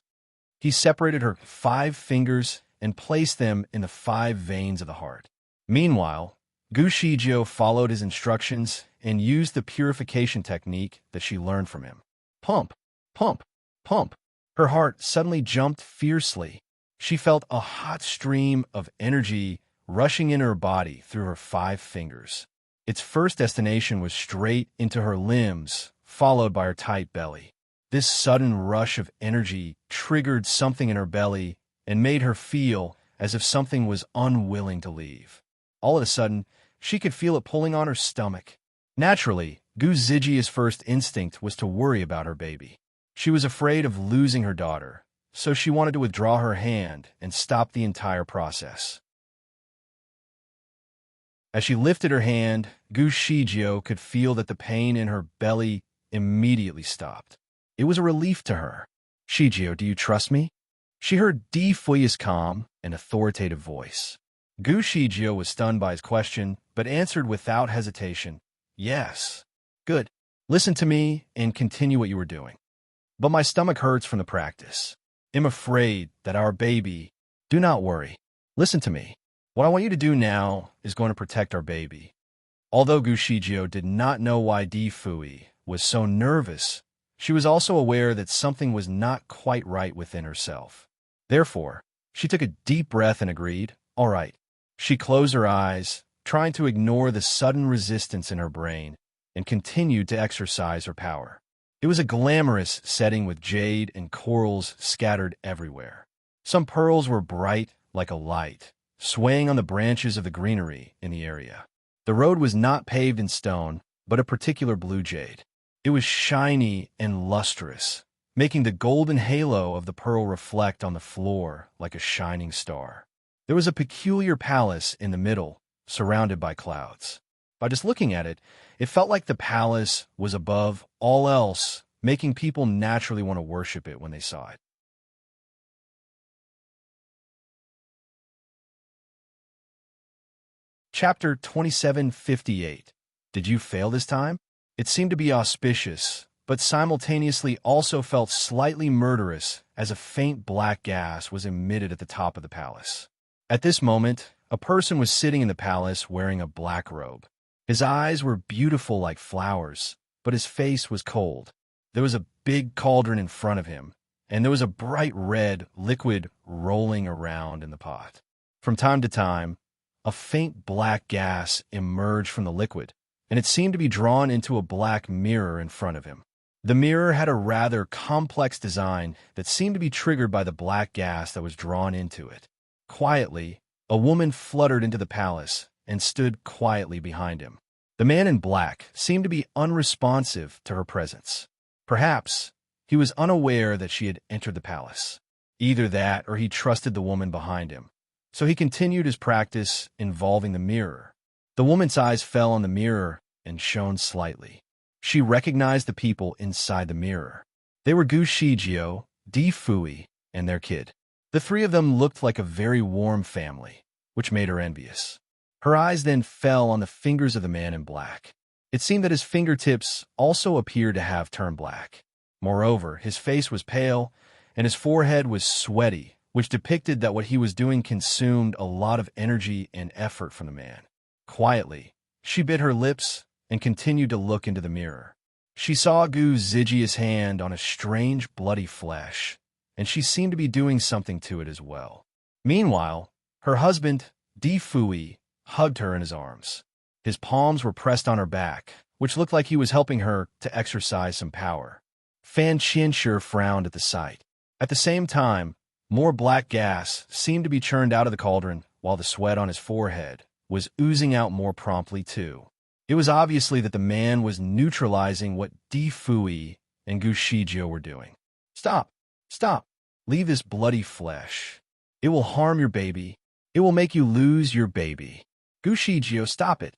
He separated her 5 fingers and placed them in the 5 veins of the heart. Meanwhile, Gu Shijio followed his instructions and used the purification technique that she learned from him. Pump, pump, pump. Her heart suddenly jumped fiercely. She felt a hot stream of energy rushing in her body through her 5 fingers. Its first destination was straight into her limbs, followed by her tight belly. This sudden rush of energy triggered something in her belly and made her feel as if something was unwilling to leave. All of a sudden, she could feel it pulling on her stomach. Naturally, Gu Zijia's first instinct was to worry about her baby. She was afraid of losing her daughter, so she wanted to withdraw her hand and stop the entire process. As she lifted her hand, Gu Shijio could feel that the pain in her belly immediately stopped. It was a relief to her. "Shijio, do you trust me?" She heard Di Fui's calm and authoritative voice. Gu Shijio was stunned by his question, but answered without hesitation, "Yes." "Good. Listen to me and continue what you were doing." "But my stomach hurts from the practice. I'm afraid that our baby—" "Do not worry. Listen to me. What I want you to do now is going to protect our baby." Although Gu Shijio did not know why Di Fui was so nervous, she was also aware that something was not quite right within herself. Therefore, she took a deep breath and agreed, "All right." She closed her eyes, trying to ignore the sudden resistance in her brain, and continued to exercise her power. It was a glamorous setting with jade and corals scattered everywhere. Some pearls were bright like a light, swaying on the branches of the greenery in the area. The road was not paved in stone, but a particular blue jade. It was shiny and lustrous, making the golden halo of the pearl reflect on the floor like a shining star. There was a peculiar palace in the middle, surrounded by clouds. By just looking at it, it felt like the palace was above all else, making people naturally want to worship it when they saw it. Chapter 2758. Did you fail this time? It seemed to be auspicious, but simultaneously also felt slightly murderous as a faint black gas was emitted at the top of the palace. At this moment, a person was sitting in the palace wearing a black robe. His eyes were beautiful like flowers, but his face was cold. There was a big cauldron in front of him, and there was a bright red liquid rolling around in the pot. From time to time, a faint black gas emerged from the liquid, and it seemed to be drawn into a black mirror in front of him. The mirror had a rather complex design that seemed to be triggered by the black gas that was drawn into it. Quietly, a woman fluttered into the palace and stood quietly behind him. The man in black seemed to be unresponsive to her presence. Perhaps he was unaware that she had entered the palace. Either that or he trusted the woman behind him. So he continued his practice involving the mirror. The woman's eyes fell on the mirror and shone slightly. She recognized the people inside the mirror. They were Gu Shijio, Di Fui, and their kid. The 3 of them looked like a very warm family, which made her envious. Her eyes then fell on the fingers of the man in black. It seemed that his fingertips also appeared to have turned black. Moreover, his face was pale, and his forehead was sweaty, which depicted that what he was doing consumed a lot of energy and effort from the man. Quietly, she bit her lips and continued to look into the mirror. She saw Gu Zijia's hand on a strange bloody flesh, and she seemed to be doing something to it as well. Meanwhile, her husband, Di Fui, hugged her in his arms. His palms were pressed on her back, which looked like he was helping her to exercise some power. Fan Qianshi frowned at the sight. At the same time, more black gas seemed to be churned out of the cauldron, while the sweat on his forehead was oozing out more promptly too. It was obviously that the man was neutralizing what Di Fui and Gu Shijio were doing. Stop! Stop! Leave this bloody flesh. It will harm your baby. It will make you lose your baby. Gu Shijio, stop it.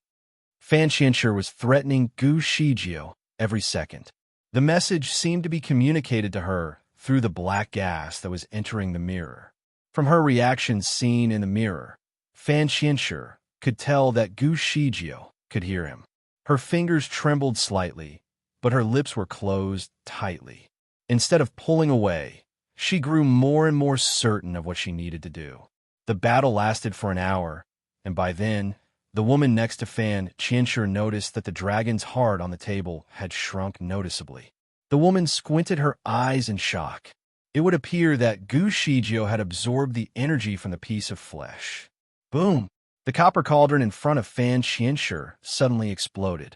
Fan Qianshi was threatening Gu Shijio every second. The message seemed to be communicated to her through the black gas that was entering the mirror. From her reactions seen in the mirror, Fan Qianshi could tell that Gu Shijio could hear him. Her fingers trembled slightly, but her lips were closed tightly. Instead of pulling away, she grew more and more certain of what she needed to do. The battle lasted for an hour, and by then, the woman next to Fan Qianshi noticed that the dragon's heart on the table had shrunk noticeably. The woman squinted her eyes in shock. It would appear that Gu Shijio had absorbed the energy from the piece of flesh. Boom! The copper cauldron in front of Fan Qianshi suddenly exploded.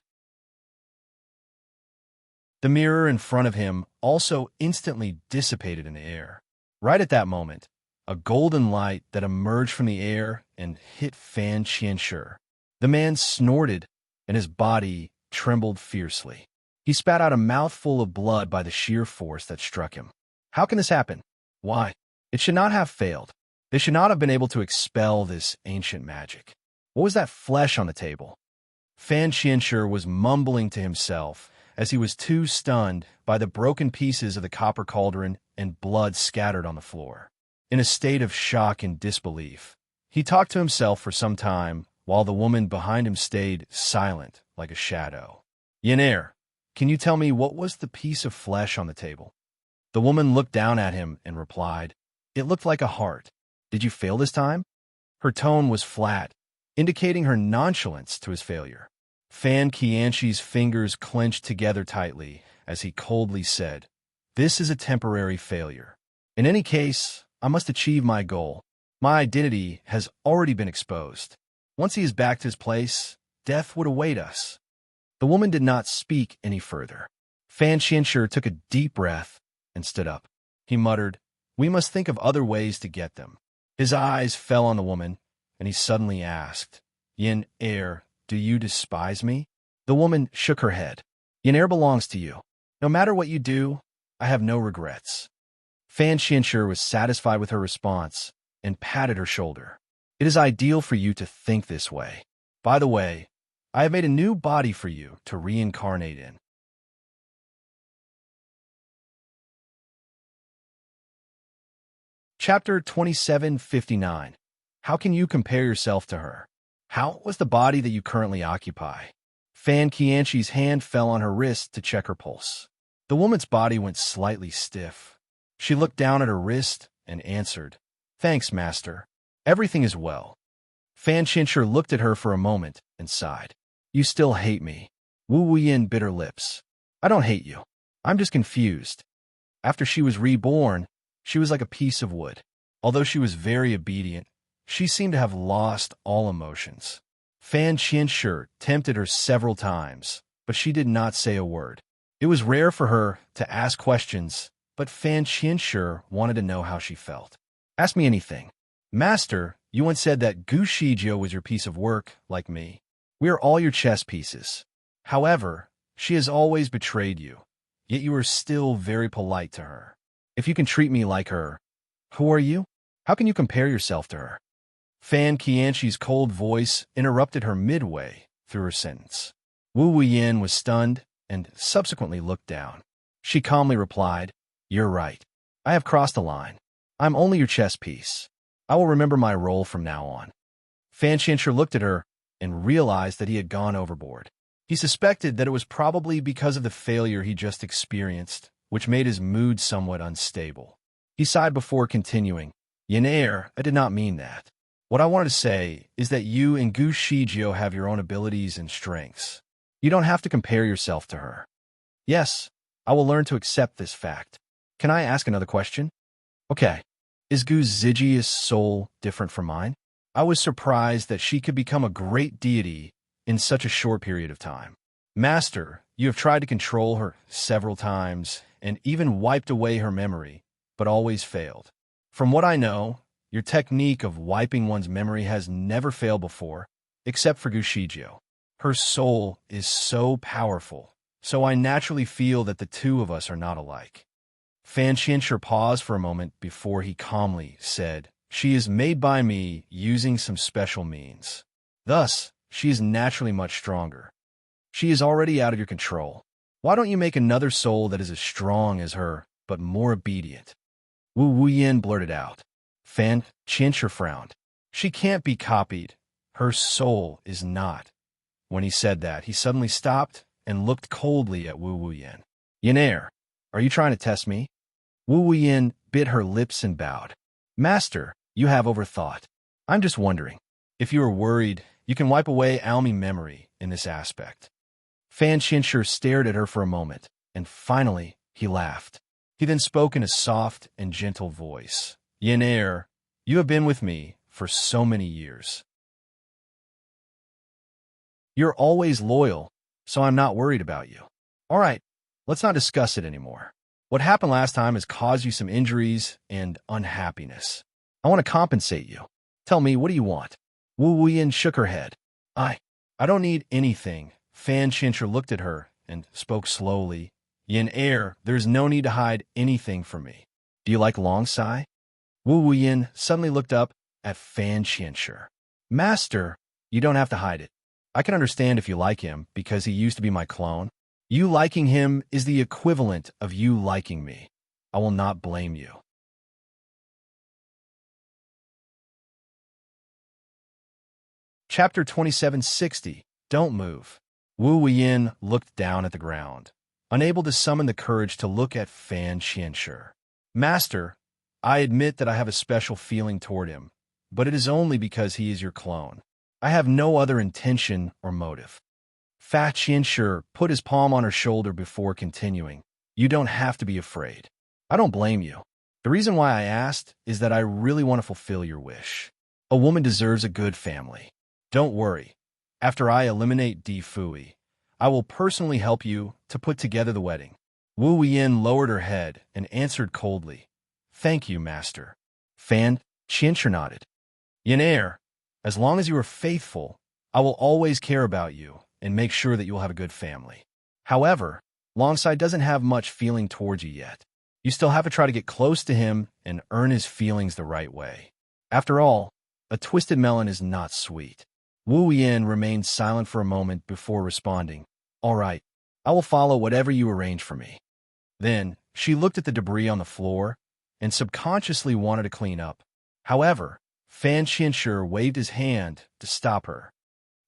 The mirror in front of him also instantly dissipated in the air. Right at that moment, a golden light that emerged from the air and hit Fan Qianshi. The man snorted, and his body trembled fiercely. He spat out a mouthful of blood by the sheer force that struck him. How can this happen? Why? It should not have failed. They should not have been able to expel this ancient magic. What was that flesh on the table? Fan Qianshi was mumbling to himself as he was too stunned by the broken pieces of the copper cauldron and blood scattered on the floor. In a state of shock and disbelief, he talked to himself for some time while the woman behind him stayed silent like a shadow. Yenair, can you tell me what was the piece of flesh on the table? The woman looked down at him and replied, It looked like a heart. Did you fail this time? Her tone was flat, indicating her nonchalance to his failure. Fan Qianshi's fingers clenched together tightly as he coldly said, This is a temporary failure. In any case, I must achieve my goal. My identity has already been exposed. Once he is back to his place, death would await us. The woman did not speak any further. Fan Qianshi took a deep breath and stood up. He muttered, We must think of other ways to get them. His eyes fell on the woman, and he suddenly asked, Yenair, do you despise me? The woman shook her head. Yenair belongs to you. No matter what you do, I have no regrets. Fan Qianshi was satisfied with her response and patted her shoulder. It is ideal for you to think this way. By the way, I have made a new body for you to reincarnate in. Chapter 2759. How can you compare yourself to her? How was the body that you currently occupy? Fan Qianshi's hand fell on her wrist to check her pulse. The woman's body went slightly stiff. She looked down at her wrist and answered, Thanks, master. Everything is well. Fan Qianshi looked at her for a moment and sighed. You still hate me. Wu Wuyin bit her lips. I don't hate you. I'm just confused. After she was reborn, she was like a piece of wood. Although she was very obedient, she seemed to have lost all emotions. Fan Qianshi tempted her several times, but she did not say a word. It was rare for her to ask questions, but Fan Qianshi wanted to know how she felt. Ask me anything. Master, you once said that Gu Shijio was your piece of work, like me. We are all your chess pieces. However, she has always betrayed you, yet you are still very polite to her. If you can treat me like her, who are you? How can you compare yourself to her? Fan Qianshi's cold voice interrupted her midway through her sentence. Wu Wuyin was stunned and subsequently looked down. She calmly replied, You're right. I have crossed the line. I'm only your chess piece. I will remember my role from now on. Fan Qianshi looked at her and realized that he had gone overboard. He suspected that it was probably because of the failure he just experienced, which made his mood somewhat unstable. He sighed before continuing, Yenair, I did not mean that. What I wanted to say is that you and Gu Shijio have your own abilities and strengths. You don't have to compare yourself to her. Yes, I will learn to accept this fact. Can I ask another question? Okay. Is Gu Zijia's soul different from mine? I was surprised that she could become a great deity in such a short period of time. Master, you have tried to control her several times and even wiped away her memory, but always failed. From what I know, your technique of wiping one's memory has never failed before, except for Gu Shijio. Her soul is so powerful, so I naturally feel that the two of us are not alike. Fan Qianshi paused for a moment before he calmly said, "She is made by me using some special means. Thus, she is naturally much stronger. She is already out of your control. Why don't you make another soul that is as strong as her, but more obedient?" Wu Wuyin blurted out. Fan Qianshi frowned. "She can't be copied. Her soul is not." When he said that, he suddenly stopped and looked coldly at Wu Wuyin. "Yinair, are you trying to test me?" Wu Wuyin bit her lips and bowed. "Master, you have overthought. I'm just wondering. If you are worried, you can wipe away Almi memory in this aspect." Fan Qianshi stared at her for a moment, and finally he laughed. He then spoke in a soft and gentle voice. "Yinair, you have been with me for so many years. You're always loyal, so I'm not worried about you. All right, let's not discuss it anymore. What happened last time has caused you some injuries and unhappiness. I want to compensate you. Tell me, what do you want?" Wu Wuyin shook her head. I don't need anything." Fan Qianshi looked at her and spoke slowly. "Yinair, there's no need to hide anything from me. Do you like long sai?" Wu Wuyin suddenly looked up at Fan Qianshi. "Master, you don't have to hide it. I can understand if you like him because he used to be my clone. You liking him is the equivalent of you liking me. I will not blame you." Chapter 2760. Don't move. Wu Wuyin looked down at the ground, unable to summon the courage to look at Fan Qianshi. "Master, I admit that I have a special feeling toward him, but it is only because he is your clone. I have no other intention or motive." Fa Qianshi put his palm on her shoulder before continuing. "You don't have to be afraid. I don't blame you. The reason why I asked is that I really want to fulfill your wish. A woman deserves a good family. Don't worry. After I eliminate Di Fui, I will personally help you to put together the wedding." Wu Wuyin lowered her head and answered coldly, "Thank you, Master." Fan Qianshi nodded. "Yinair, as long as you are faithful, I will always care about you and make sure that you will have a good family. However, Longside doesn't have much feeling towards you yet. You still have to try to get close to him and earn his feelings the right way. After all, a twisted melon is not sweet." Wu Yin remained silent for a moment before responding, "All right, I will follow whatever you arrange for me." Then, she looked at the debris on the floor and subconsciously wanted to clean up. However, Fan Qianshi waved his hand to stop her.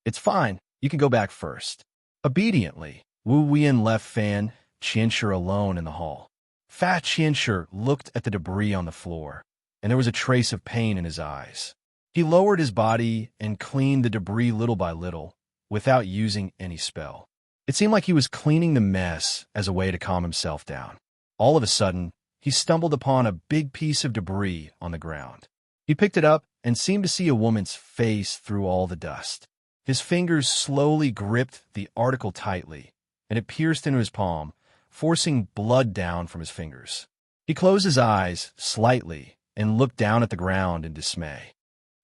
"It's fine, you can go back first." Obediently, Wu Wuyin left Fan Qianshi alone in the hall. Fa Qianshi looked at the debris on the floor, and there was a trace of pain in his eyes. He lowered his body and cleaned the debris little by little, without using any spell. It seemed like he was cleaning the mess as a way to calm himself down. All of a sudden, he stumbled upon a big piece of debris on the ground. He picked it up and seemed to see a woman's face through all the dust. His fingers slowly gripped the article tightly, and it pierced into his palm, forcing blood down from his fingers. He closed his eyes slightly and looked down at the ground in dismay.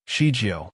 Shijio,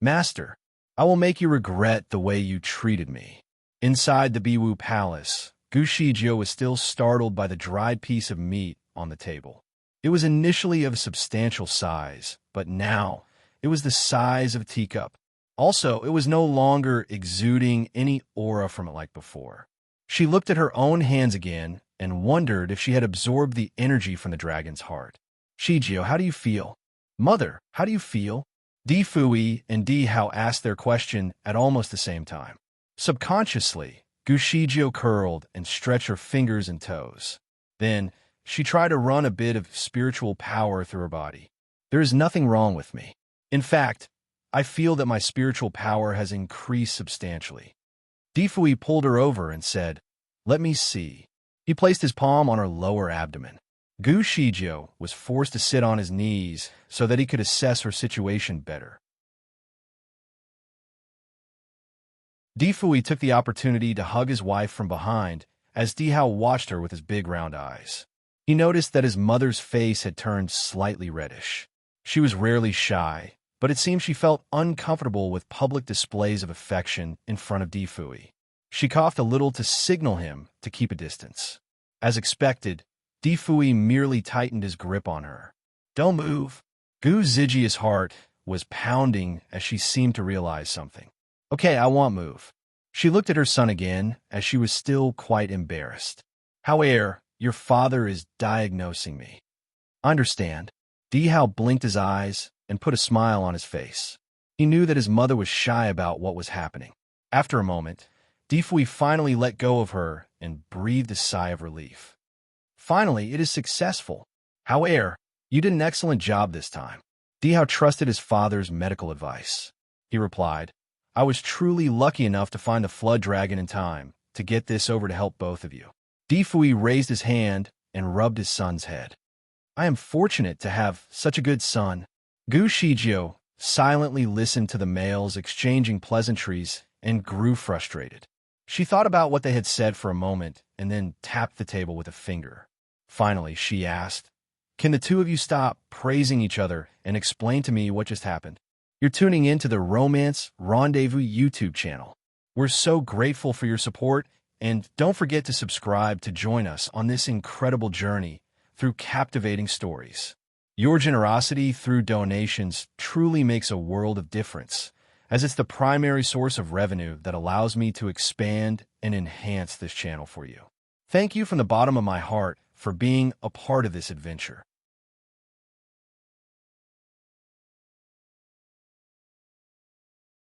Master, I will make you regret the way you treated me." Inside the Biwu Palace, Gu Shijio was still startled by the dried piece of meat on the table. It was initially of a substantial size, but now it was the size of a teacup. Also, it was no longer exuding any aura from it like before. She looked at her own hands again and wondered if she had absorbed the energy from the dragon's heart. "Shijio, how do you feel?" "Mother, how do you feel?" Di Fui and Di Hao asked their question at almost the same time. Subconsciously, Gu Shijio curled and stretched her fingers and toes. Then, she tried to run a bit of spiritual power through her body. "There is nothing wrong with me. In fact, I feel that my spiritual power has increased substantially." Di Fui pulled her over and said, "Let me see." He placed his palm on her lower abdomen. Gu Shijio was forced to sit on his knees so that he could assess her situation better. Di Fui took the opportunity to hug his wife from behind as Di Hao watched her with his big round eyes. He noticed that his mother's face had turned slightly reddish. She was rarely shy, but it seemed she felt uncomfortable with public displays of affection in front of Difui. She coughed a little to signal him to keep a distance. As expected, Difui merely tightened his grip on her. "Don't move." Gu Zijia's heart was pounding as she seemed to realize something. "Okay, I won't move." She looked at her son again, as she was still quite embarrassed. "However, your father is diagnosing me." "I understand." Di Hao blinked his eyes and put a smile on his face. He knew that his mother was shy about what was happening. After a moment, Difui finally let go of her and breathed a sigh of relief. "Finally, it is successful. However, you did an excellent job this time." Di Hao trusted his father's medical advice. He replied, "I was truly lucky enough to find the flood dragon in time to get this over to help both of you." Difui raised his hand and rubbed his son's head. "I am fortunate to have such a good son." Gu Shijio silently listened to the males exchanging pleasantries and grew frustrated. She thought about what they had said for a moment and then tapped the table with a finger. Finally, she asked, "Can the two of you stop praising each other and explain to me what just happened?" You're tuning in to the Romance Rendezvous YouTube channel. We're so grateful for your support, and don't forget to subscribe to join us on this incredible journey through captivating stories. Your generosity through donations truly makes a world of difference, as it's the primary source of revenue that allows me to expand and enhance this channel for you. Thank you from the bottom of my heart for being a part of this adventure.